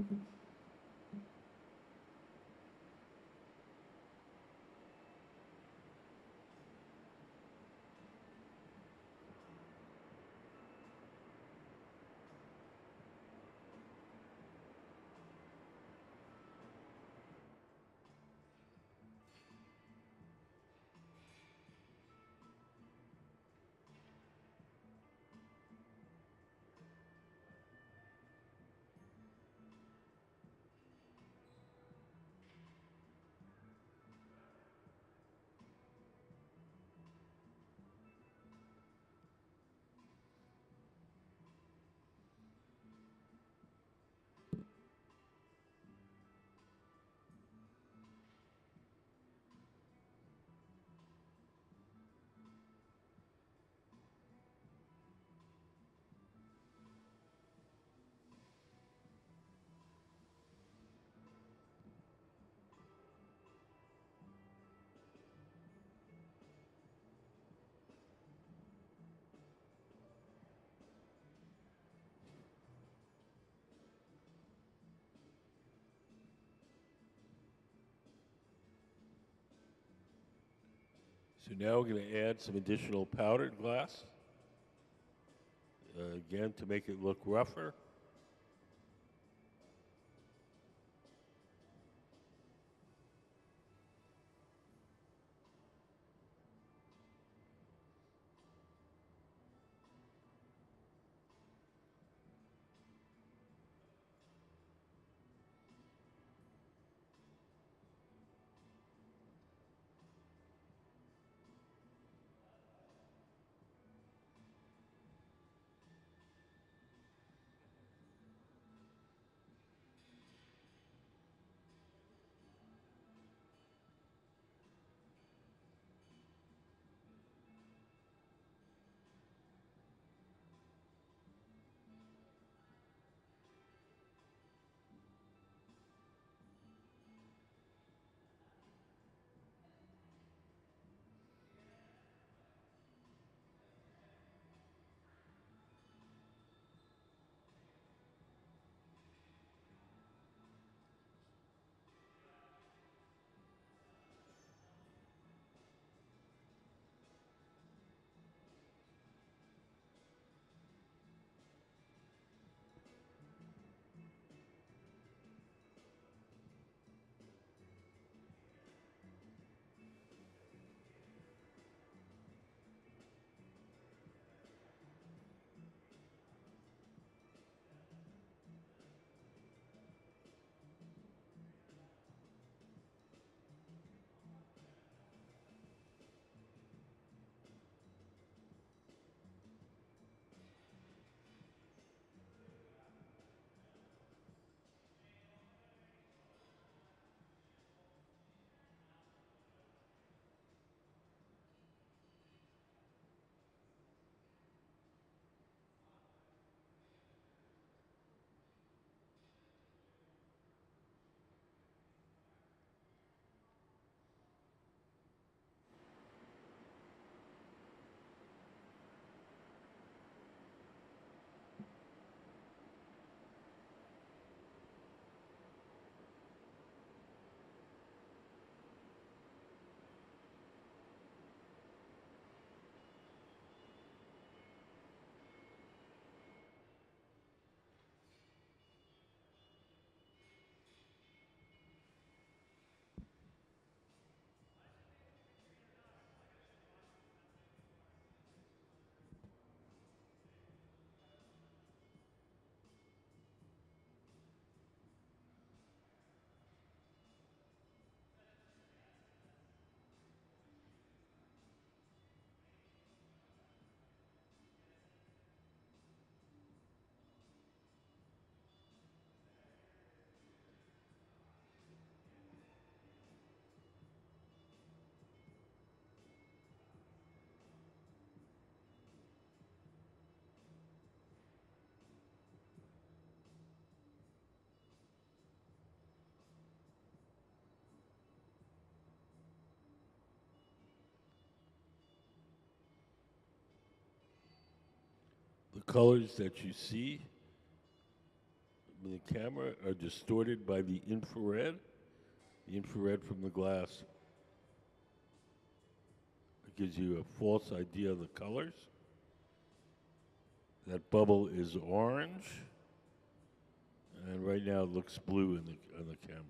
now we're going to add some additional powdered glass, again to make it look rougher. The colors that you see the camera are distorted by the infrared. The infrared from the glass gives you a false idea of the colors. That bubble is orange, and right now it looks blue on the camera.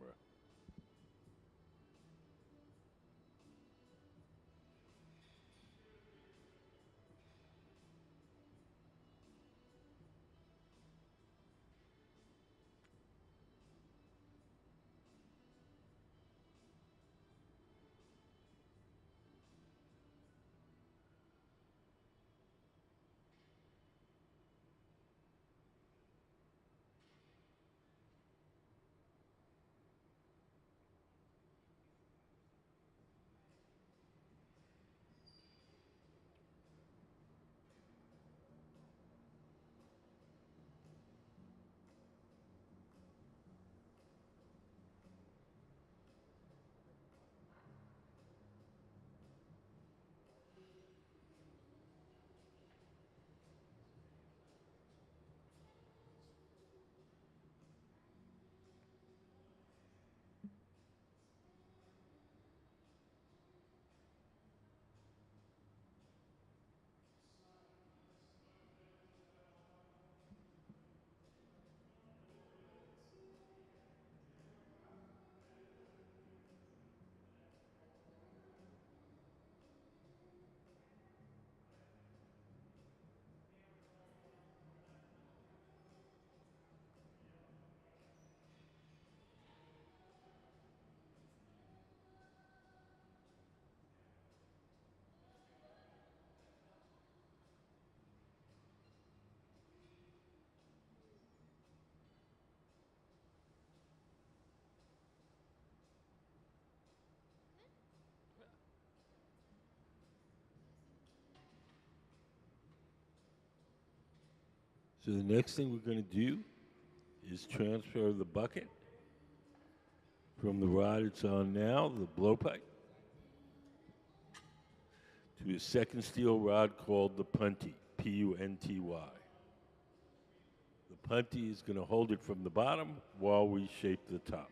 So the next thing we're going to do is transfer the bucket from the rod it's on now, the blowpipe, to a second steel rod called the punty, P-U-N-T-Y. The punty is going to hold it from the bottom while we shape the top.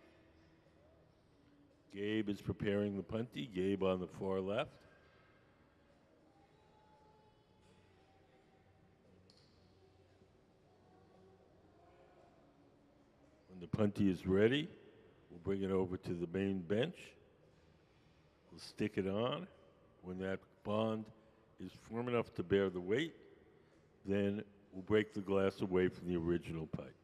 Gabe is preparing the punty, Gabe on the far left. When the punty is ready, we'll bring it over to the main bench. We'll stick it on. When that bond is firm enough to bear the weight, then we'll break the glass away from the original pipe.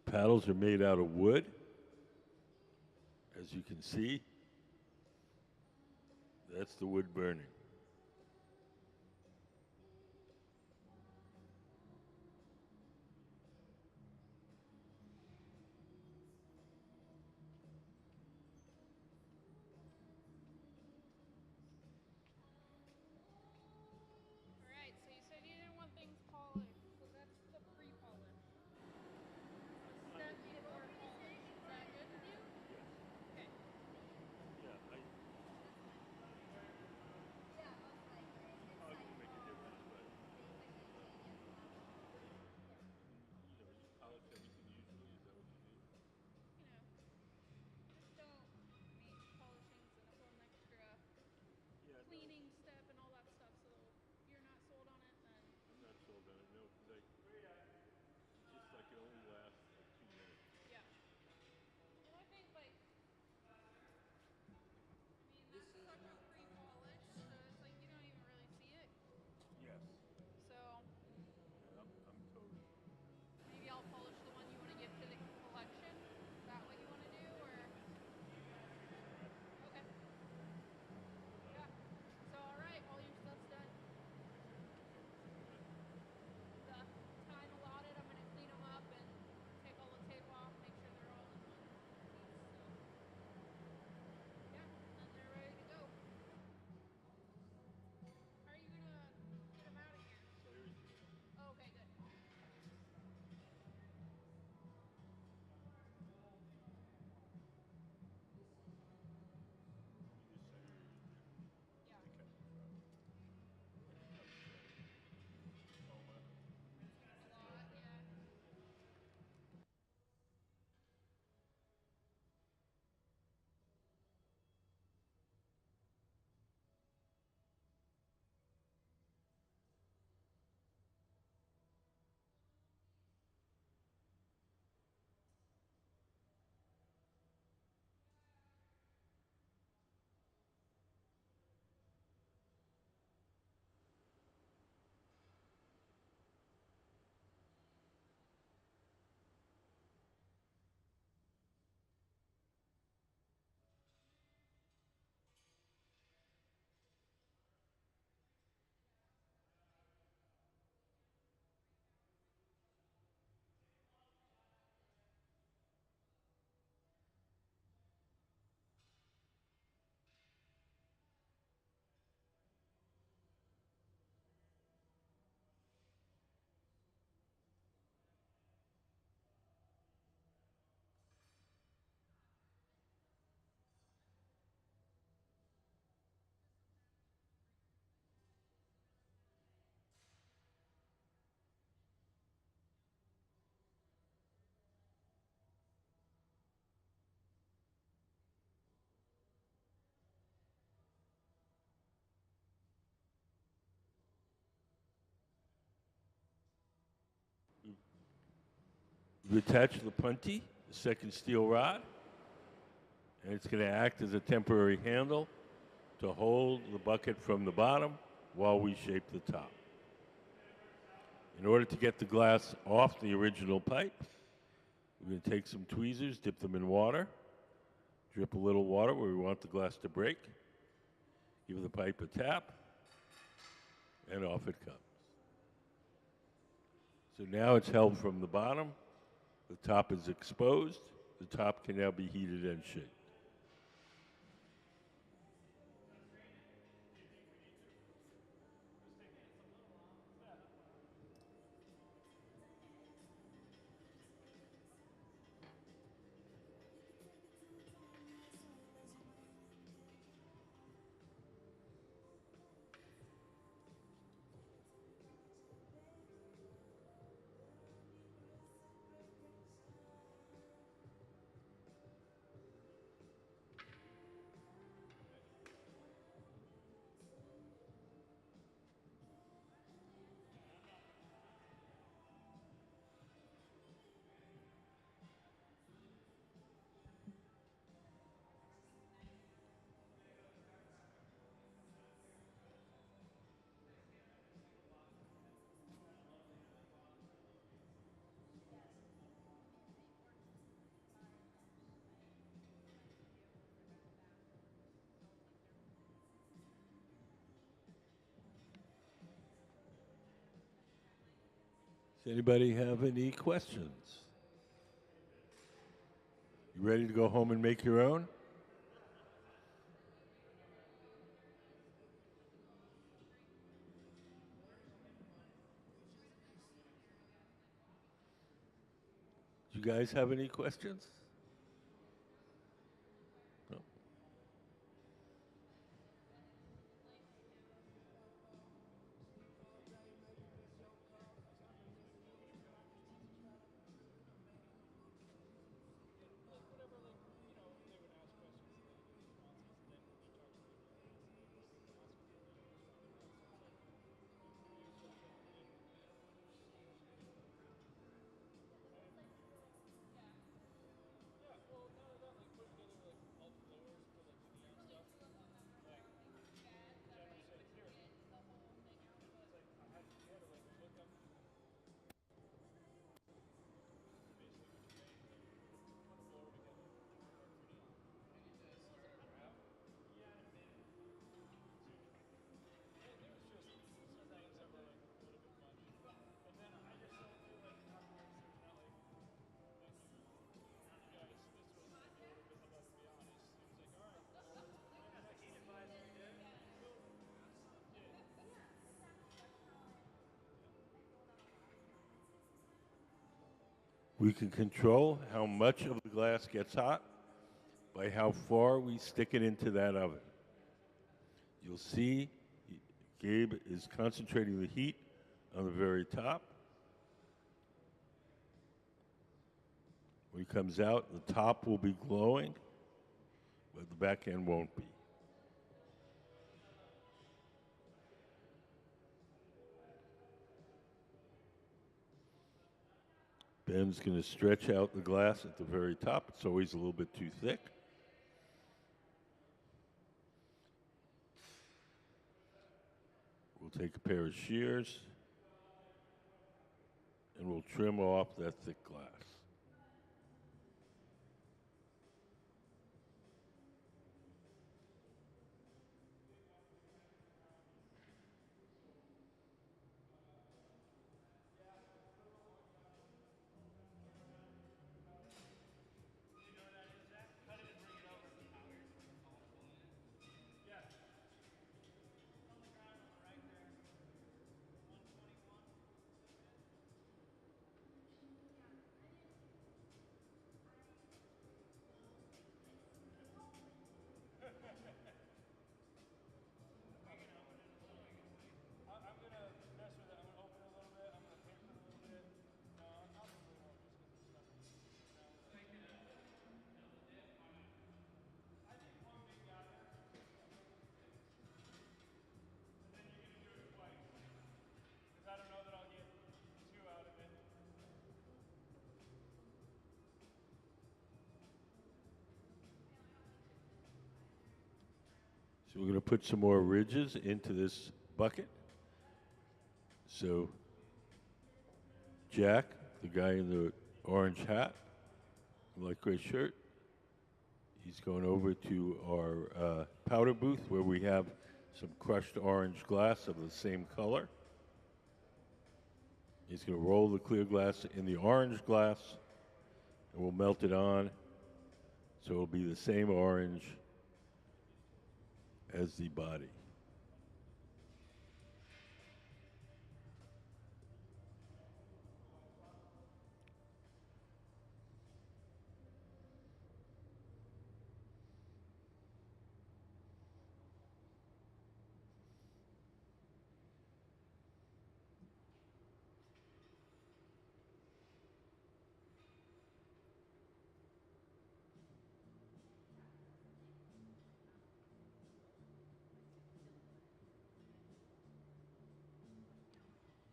The paddles are made out of wood, as you can see. That's the wood burning.
Alright, so you said you didn't want things polished, so that's the pre-polish. Instead, get more polish. Is that good with you?
Yes.
Okay.
Yeah, You attach the punty, the second steel rod, and it's going to act as a temporary handle to hold the bucket from the bottom while we shape the top. In order to get the glass off the original pipe, we're going to take some tweezers, dip them in water, drip a little water where we want the glass to break, give the pipe a tap, and off it comes. So now it's held from the bottom, the top is exposed, the top can now be heated and shaped. Does anybody have any questions? You ready to go home and make your own? Do you guys have any questions? No. We can control how much of the glass gets hot by how far we stick it into that oven. You'll see Gabe is concentrating the heat on the very top. When he comes out, the top will be glowing, but the back end won't be. Ben's going to stretch out the glass at the very top. It's always a little bit too thick. We'll take a pair of shears and we'll trim off that thick glass. So we're going to put some more ridges into this bucket. So Jack, the guy in the orange hat, light gray shirt, he's going over to our powder booth where we have some crushed orange glass of the same color. He's going to roll the clear glass in the orange glass, and we'll melt it on, so it'll be the same orange as the body.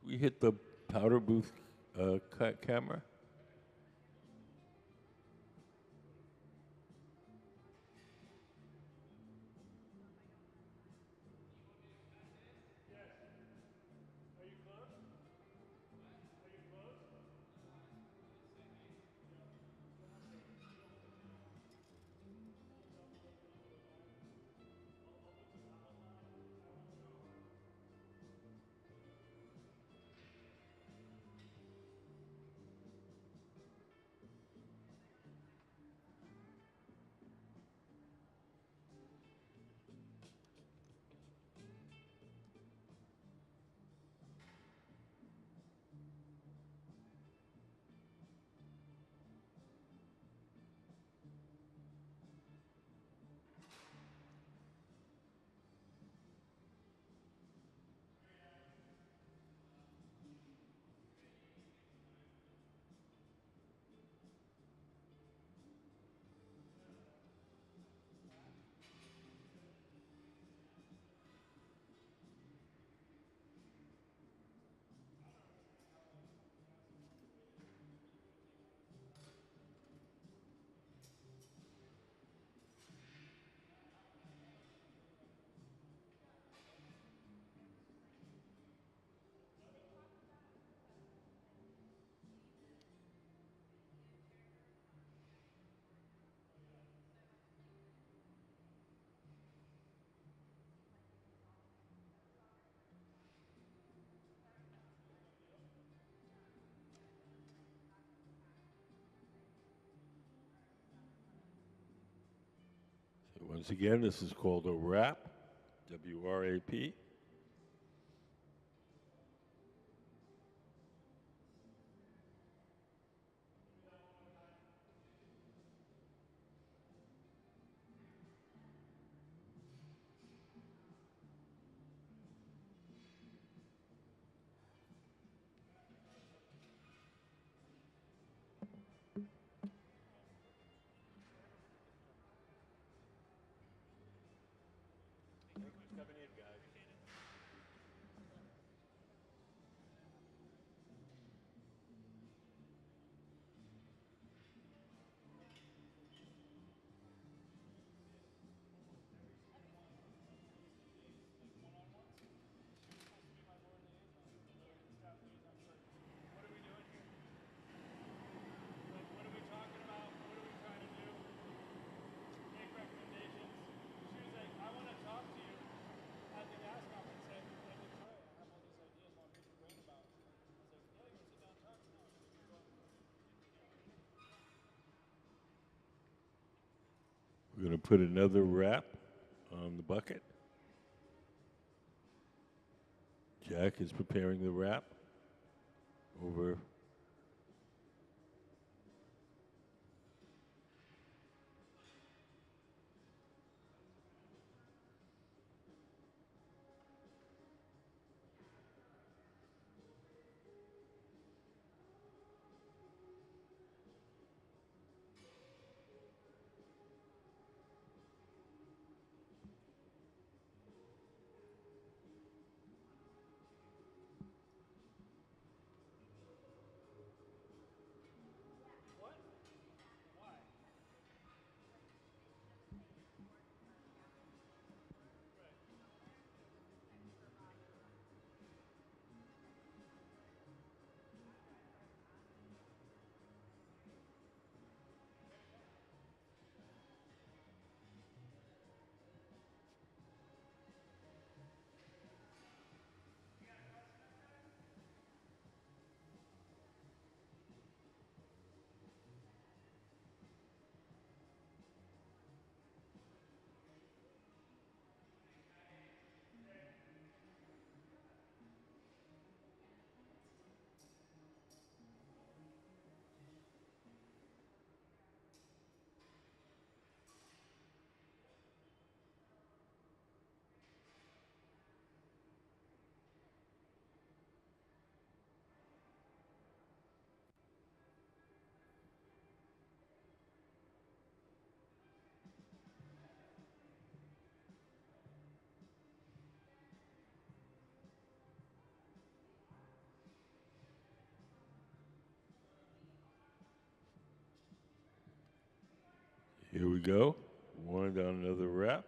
We hit the powder booth camera. So once again, this is called a wrap, W-R-A-P. We're going to put another wrap on the bucket. Jack is preparing the wrap over. Here we go. One down another wrap.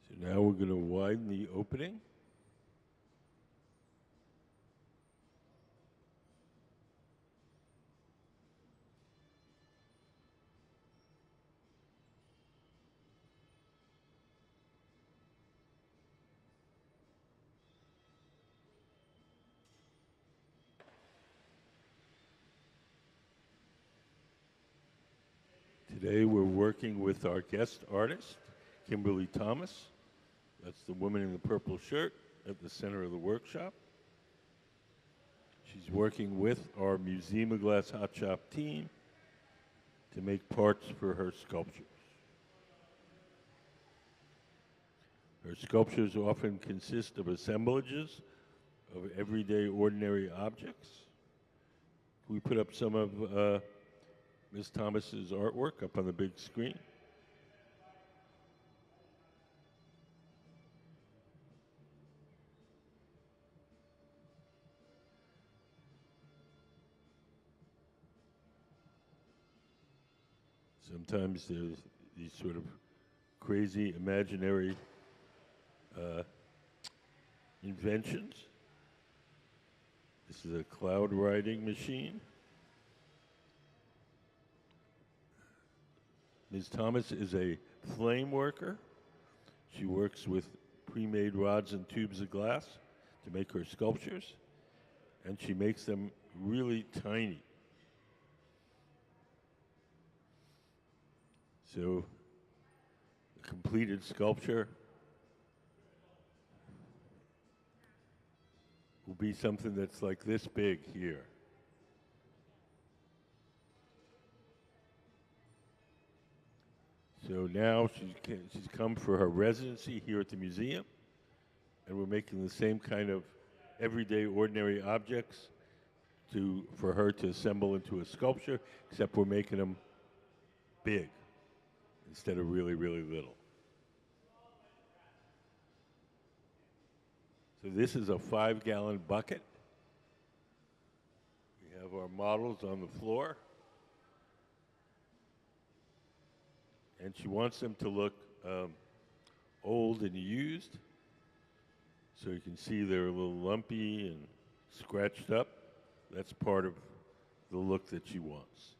So now we're going to widen the opening. Today we're working with our guest artist, Kimberly Thomas. That's the woman in the purple shirt at the center of the workshop. She's working with our Museum of Glass Hot Shop team to make parts for her sculptures. Her sculptures often consist of assemblages of everyday ordinary objects. We put up some of Ms. Thomas's artwork up on the big screen. Sometimes there's these sort of crazy imaginary inventions. This is a cloud riding machine. Ms. Thomas is a flame worker. She works with pre-made rods and tubes of glass to make her sculptures, and she makes them really tiny. So, a completed sculpture will be something that's like this big here. So now she's come for her residency here at the museum, and we're making the same kind of everyday, ordinary objects for her to assemble into a sculpture, except we're making them big instead of really, really little. So this is a 5-gallon bucket have our models on the floor. And she wants them to look old and used. So you can see they're a little lumpy and scratched up. That's part of the look that she wants.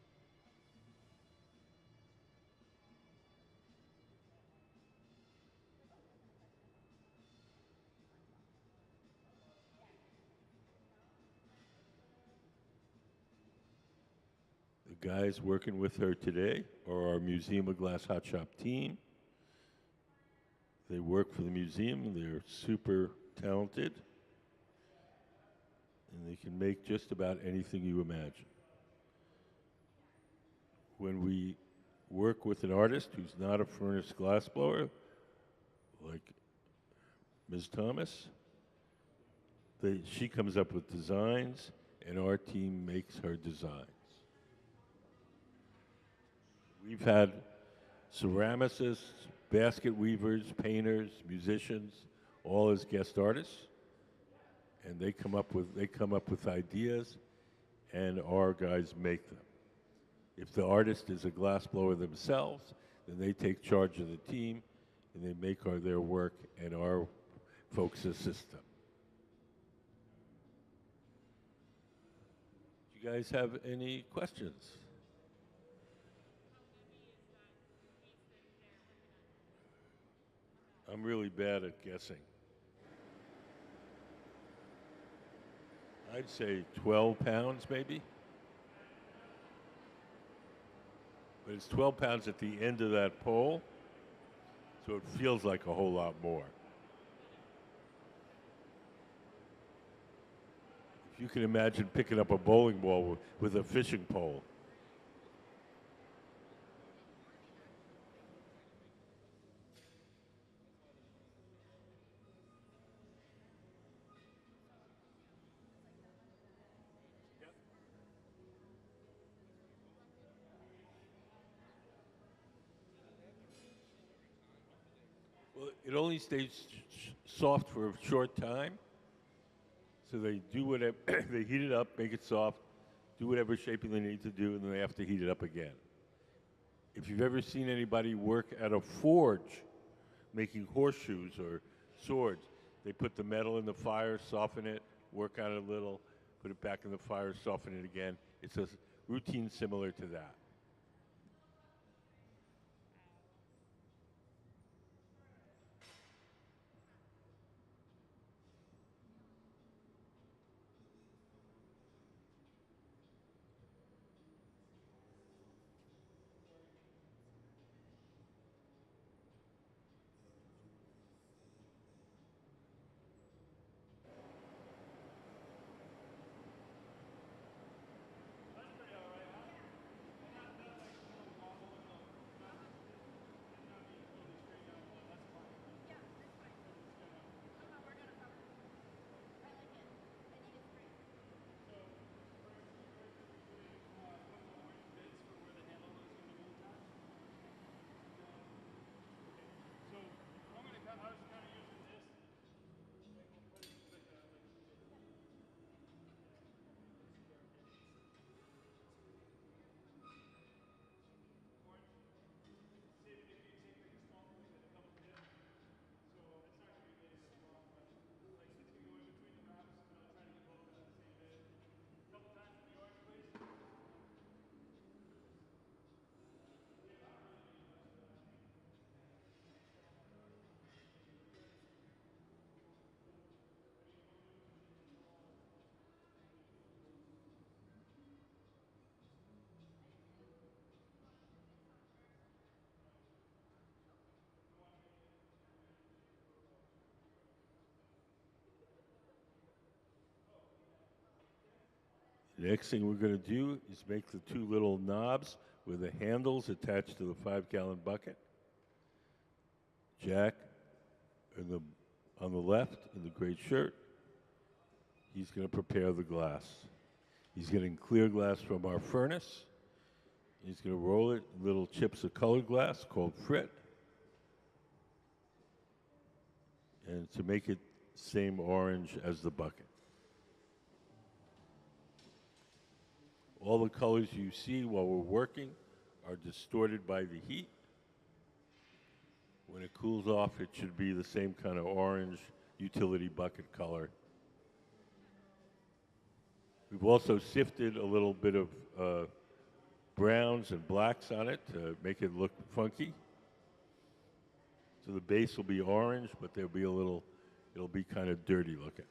The guys working with her today are our Museum of Glass Hot Shop team. They work for the museum. They're super talented. And they can make just about anything you imagine. When we work with an artist who's not a furnace glassblower, like Ms. Thomas, she comes up with designs, and our team makes her designs. We've had ceramicists, basket weavers, painters, musicians, all as guest artists, and they come up with ideas, and our guys make them. If the artist is a glassblower themselves, then they take charge of the team, and they make their work, and our folks assist them. Do you guys have any questions? I'm really bad at guessing. I'd say 12 pounds, maybe. But it's 12 pounds at the end of that pole, so it feels like a whole lot more. If you can imagine picking up a bowling ball with a fishing pole. Well, it only stays soft for a short time. So they do whatever, they heat it up, make it soft, do whatever shaping they need to do, and then they have to heat it up again. If you've ever seen anybody work at a forge making horseshoes or swords, they put the metal in the fire, soften it, work on it a little, put it back in the fire, soften it again. It's a routine similar to that. The next thing we're going to do is make the two little knobs with the handles attached to the 5-gallon bucket. Jack, on the left, in the gray shirt, he's going to prepare the glass. He's getting clear glass from our furnace. He's going to roll it in little chips of colored glass called frit. And to make it same orange as the bucket. All the colors you see while we're working are distorted by the heat. When it cools off, it should be the same kind of orange utility bucket color. We've also sifted a little bit of browns and blacks on it to make it look funky. So the base will be orange, but there'll be it'll be kind of dirty looking.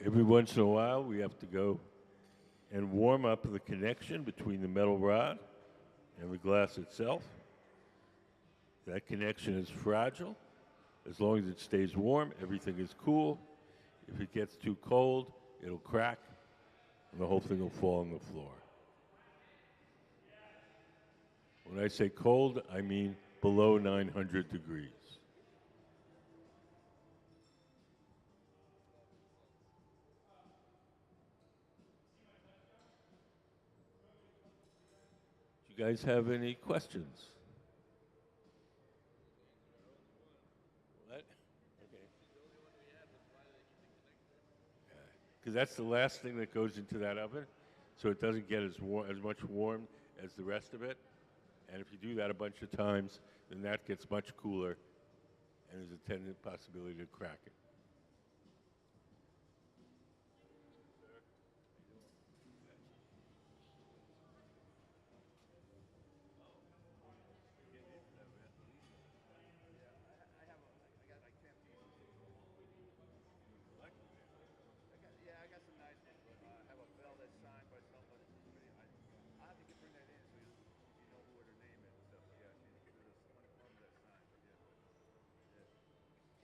Every once in a while, we have to go and warm up the connection between the metal rod and the glass itself. That connection is fragile. As long as it stays warm, everything is cool. If it gets too cold, it'll crack, and the whole thing will fall on the floor. When I say cold, I mean below 900 degrees. Do you guys have any questions? What? Okay. Because that's the last thing that goes into that oven, so it doesn't get as much warm as the rest of it. And if you do that a bunch of times, then that gets much cooler, and there's a tended possibility to crack it.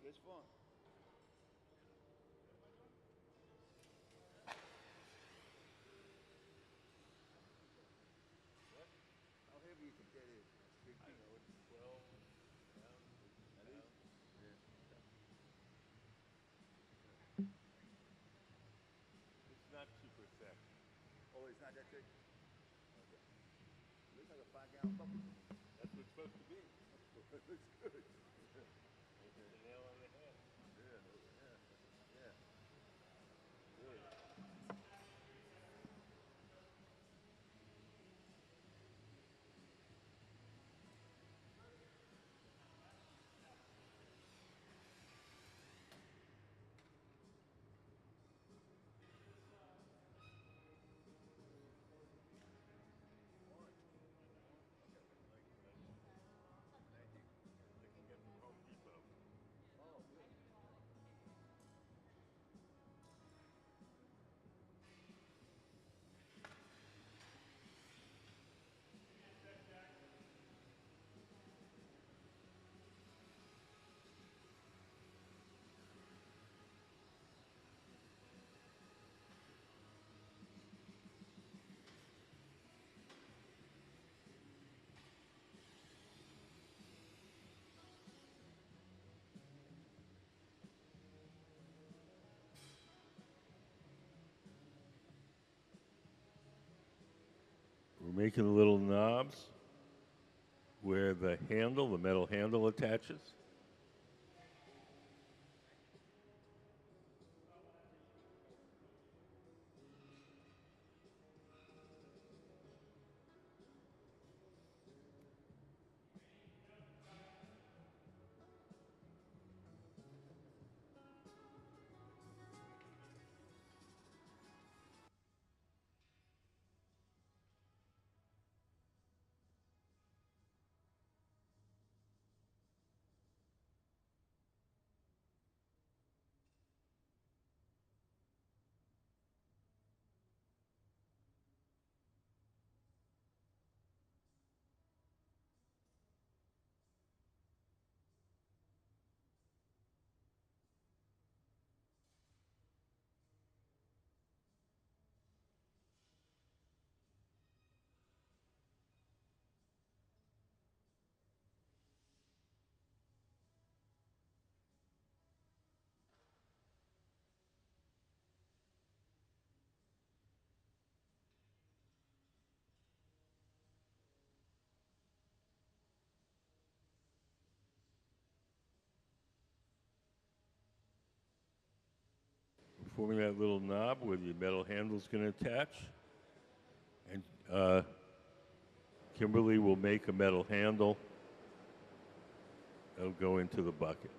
It's fun. How heavy you think that is? Big I know it's 12 pounds. That is? Yeah.
It's not super thick.
Oh, it's not that thick? Okay. Looks like a 5-gallon bucket to me.
That's what it's supposed to be.
It looks good.
The nail on the head.
Yeah, yeah, yeah. Good.
We're making little knobs where the handle, the metal handle attaches. forming that little knob where the metal handle's going to attach. And Kimberly will make a metal handle that'll go into the bucket.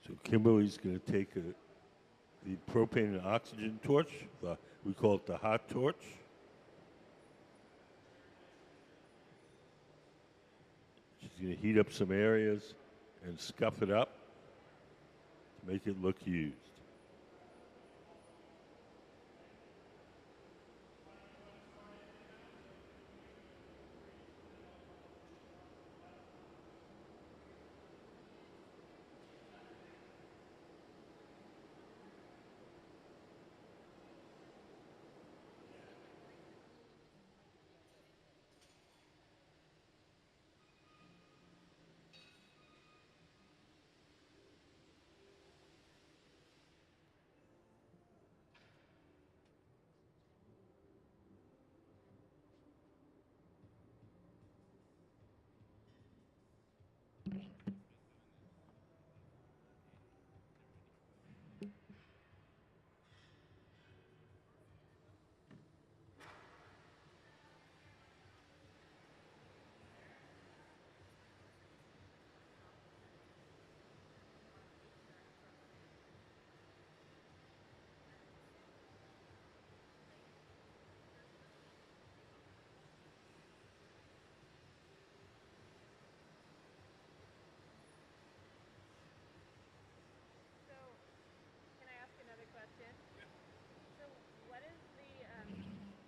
So Kimberly's going to take the propane and oxygen torch, we call it the hot torch. She's going to heat up some areas and scuff it up to make it look used.
So, can I ask another question? So, what is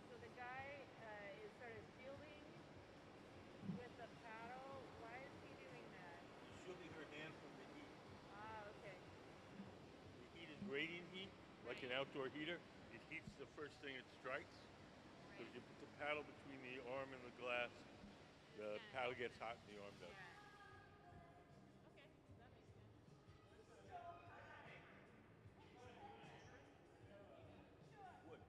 so the guy is sort of shielding with the paddle. Why is he doing that?
Shielding her hand from the heat.
Ah, okay.
The heat is radiant heat, like an outdoor heater. It heats the first thing it strikes. So if you put the paddle between the arm and the glass, the paddle gets hot and the arm does.
Yeah. Okay, that makes sense.
Wood.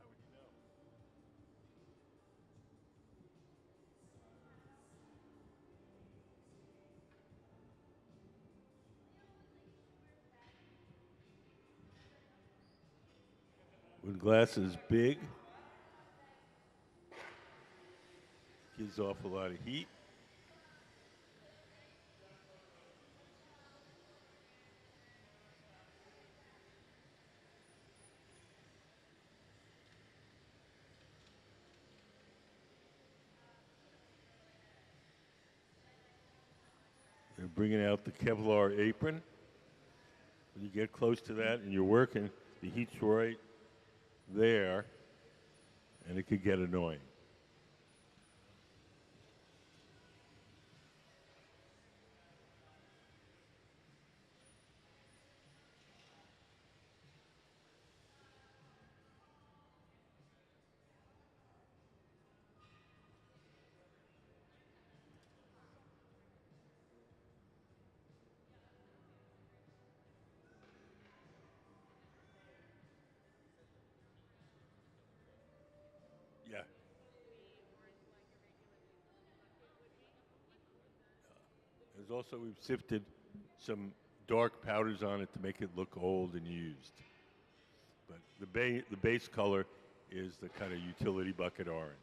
How would you know? When glass is big, gives off a lot of heat. bringing out the Kevlar apron. When you get close to that and you're working, the heat's right there, and it could get annoying. Yeah. There's also, we've sifted some dark powders on it to make it look old and used. But the base color is the kind of utility bucket orange.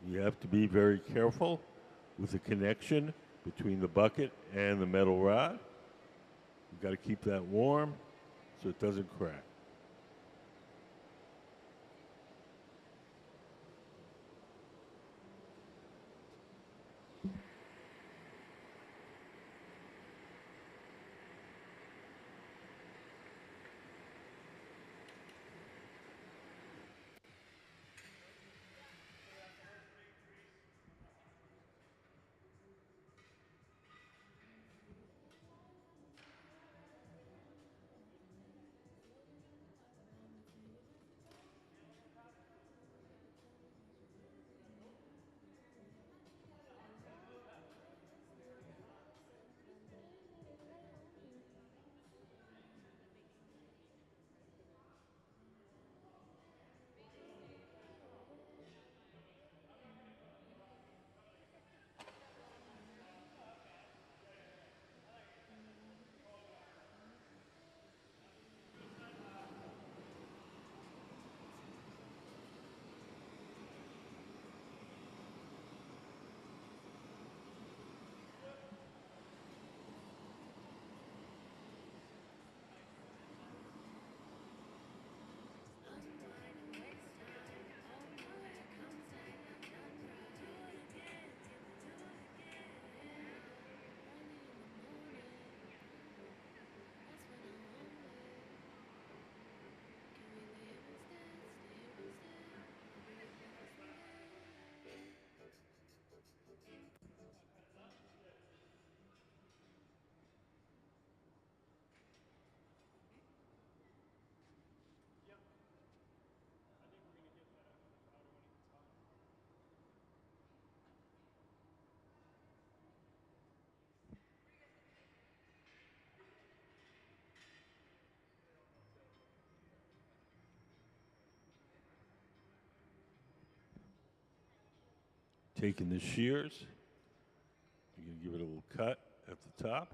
You have to be very careful with the connection between the bucket and the metal rod. You've got to keep that warm so it doesn't crack. Taking the shears, you're going to give it a little cut at the top.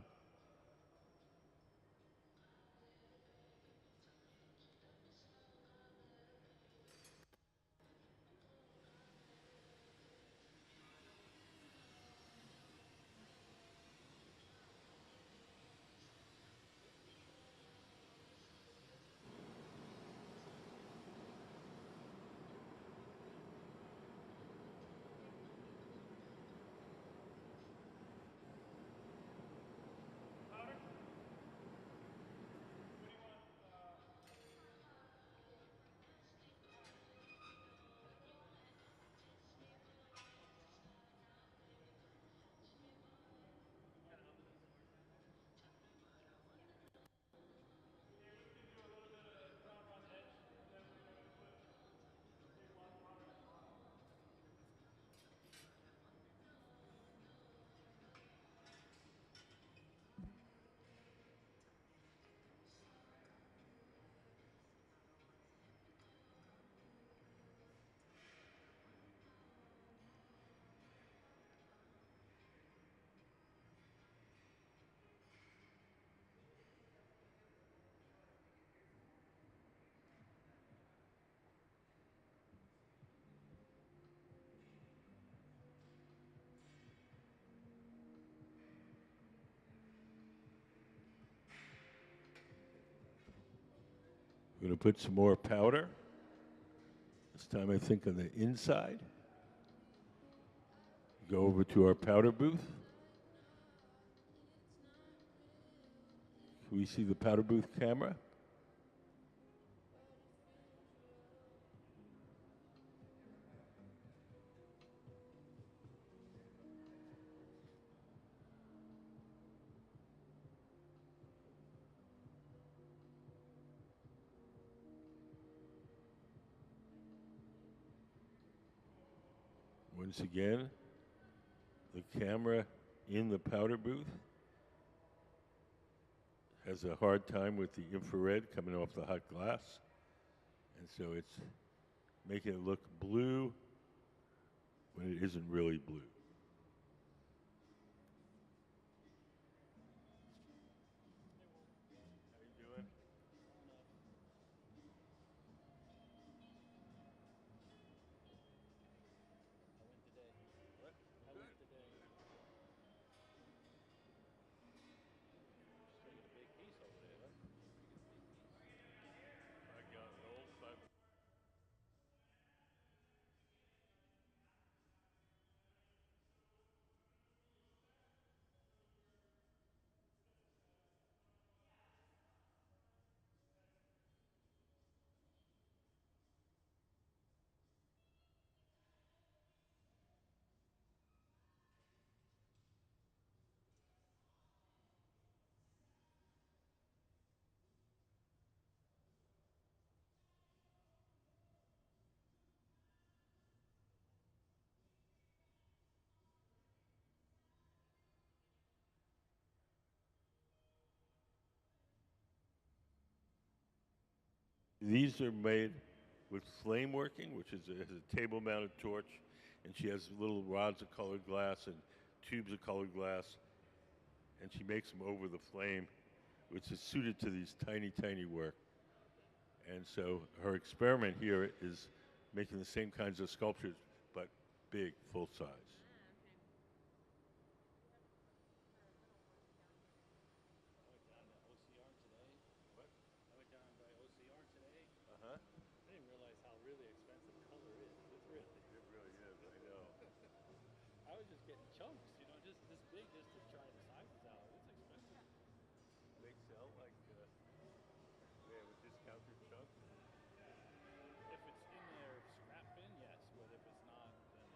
We're going to put some more powder. This time I think on the inside. Go over to our powder booth. Can we see the powder booth camera? Once again, the camera in the powder booth has a hard time with the infrared coming off the hot glass. And so it's making it look blue when it isn't really blue. How you doing? These are made with flame working, which is has a table-mounted torch, and she has little rods of colored glass and tubes of colored glass, and she makes them over the flame, which is suited to these tiny, tiny work. And so her experiment here is making the same kinds of sculptures, but big, full size. Uh-huh.
I didn't realize how really expensive color is. It's really.
It really is, I know.
I was just getting chunks, just this big just to try the sizes out. It's expensive.
They sell like, they have a discounted chunk.
If it's in their scrap bin, yes, but if it's not, then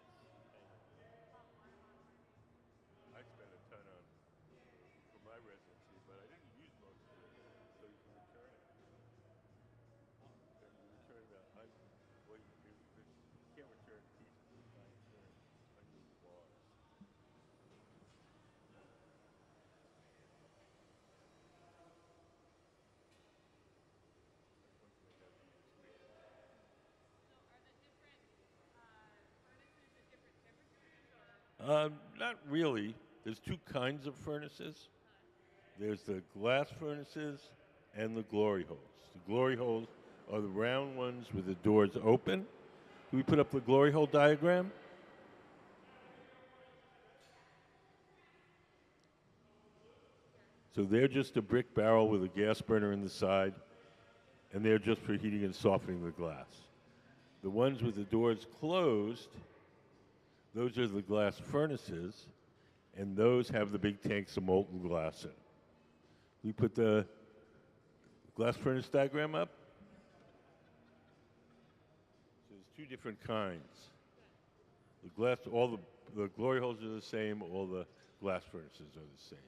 it's paid.
I spent a ton on for my residency, but I didn't use most of it, so you can return it. And you return well, you can't return pieces, you can return unused bars. That's one thing I got to do this week. Not really. There's two kinds of furnaces. There's the glass furnaces and the glory holes. The glory holes are the round ones with the doors open. Can we put up the glory hole diagram? So they're just a brick barrel with a gas burner in the side, and they're just for heating and softening the glass. The ones with the doors closed, those are the glass furnaces, and those have the big tanks of molten glass in. We put the glass furnace diagram up. So there's two different kinds. The glass, all the glory holes are the same, all the glass furnaces are the same.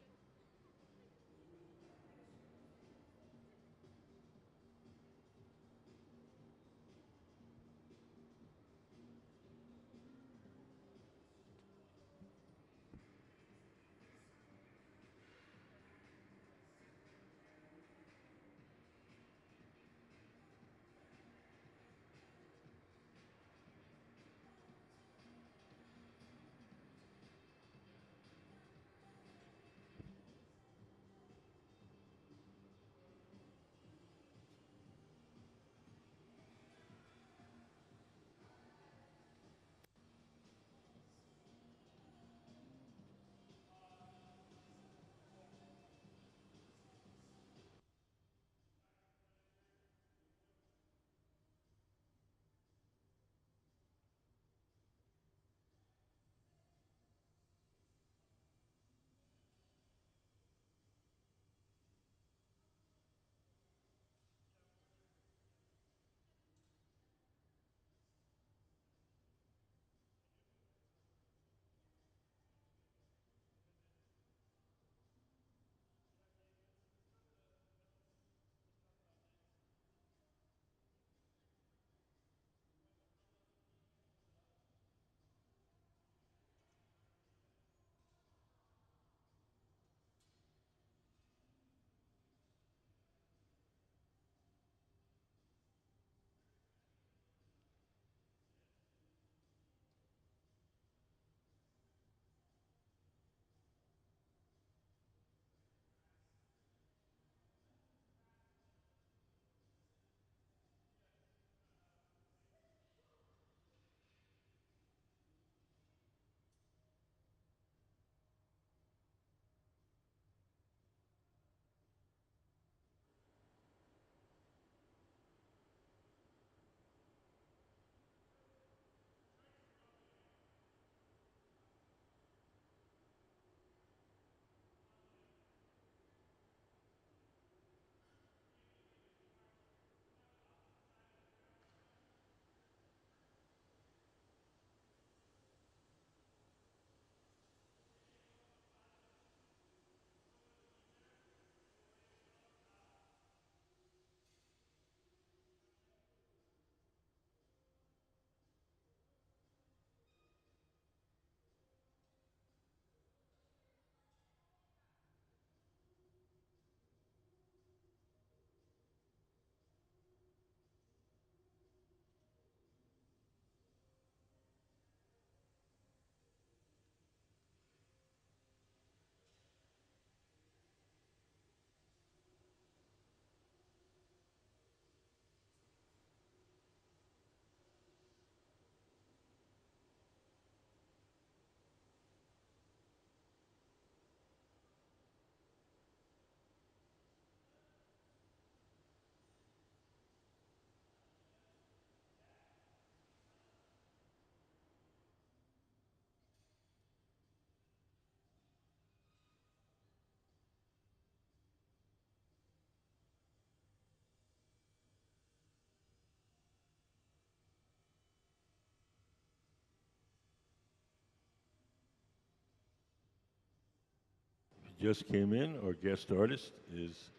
She just came in. Our guest artist is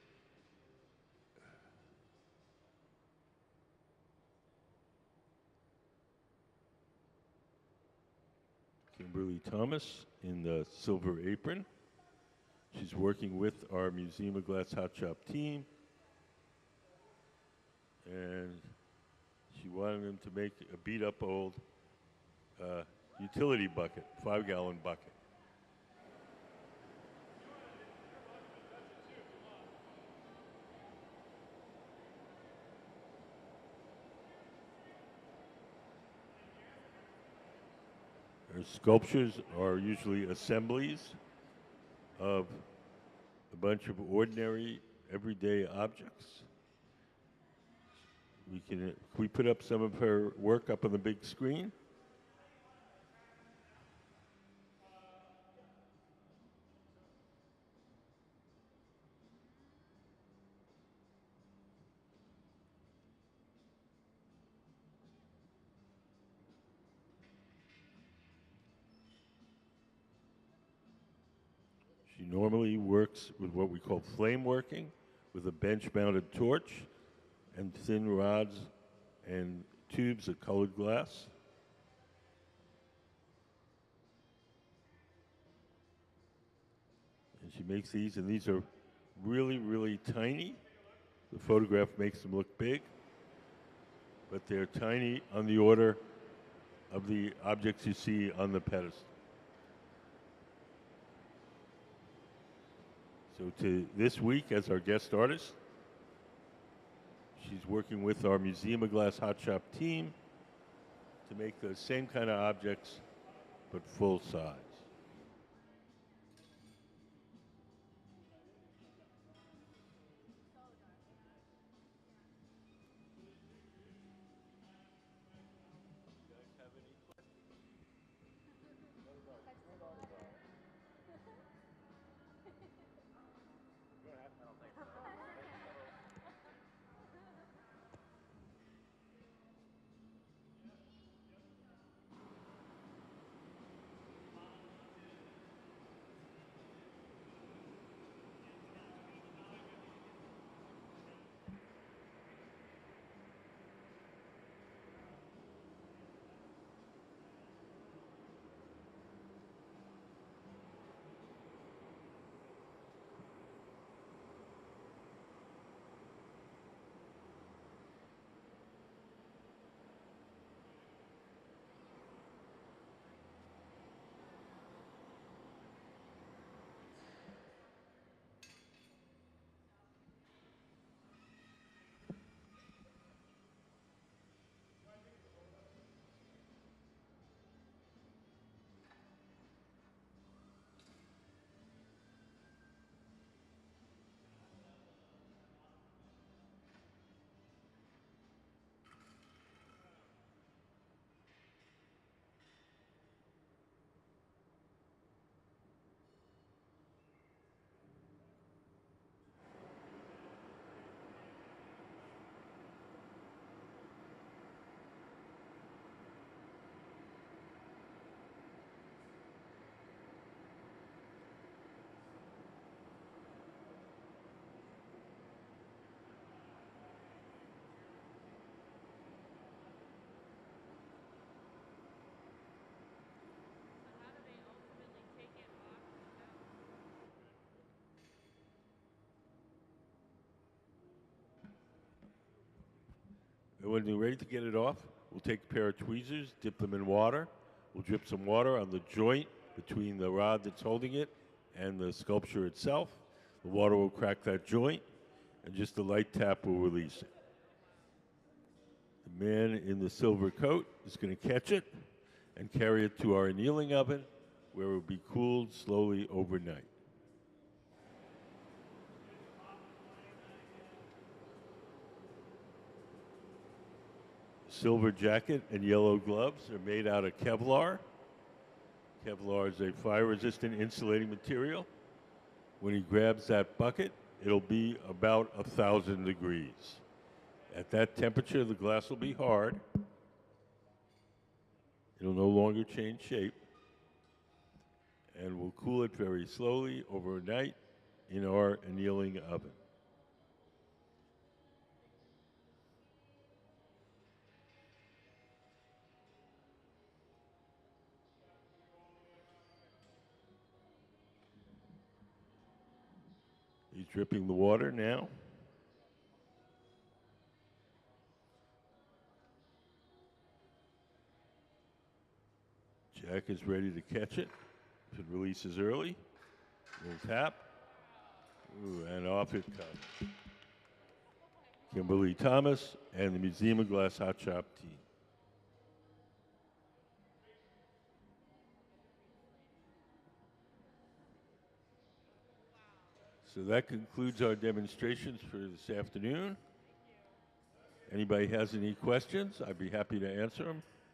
Kimberly Thomas in the silver apron. She's working with our Museum of Glass Hot Shop team, and she wanted them to make a beat-up old utility bucket, 5-gallon bucket. Her sculptures are usually assemblies of a bunch of ordinary, everyday objects. Can we put up some of her work up on the big screen? She normally works with what we call flame working, with a bench-mounted torch and thin rods and tubes of colored glass. And she makes these, and these are really, really tiny. The photograph makes them look big, but they're tiny on the order of the objects you see on the pedestal. So this week, as our guest artist, she's working with our Museum of Glass Hot Shop team to make the same kind of objects, but full size. And when you're ready to get it off, we'll take a pair of tweezers, dip them in water. We'll drip some water on the joint between the rod that's holding it and the sculpture itself. The water will crack that joint, and just a light tap will release it. The man in the silver coat is going to catch it and carry it to our annealing oven, where it will be cooled slowly overnight. Silver jacket and yellow gloves are made out of Kevlar. Kevlar is a fire-resistant insulating material. When he grabs that bucket, it'll be about 1,000 degrees. At that temperature, the glass will be hard. It'll no longer change shape. and we'll cool it very slowly overnight in our annealing oven. He's dripping the water now. Jack is ready to catch it. If it releases early, little tap. Ooh, and off it comes. Kimberly Thomas and the Museum of Glass Hot Shop team. So that concludes our demonstrations for this afternoon. Anybody has any questions, I'd be happy to answer them.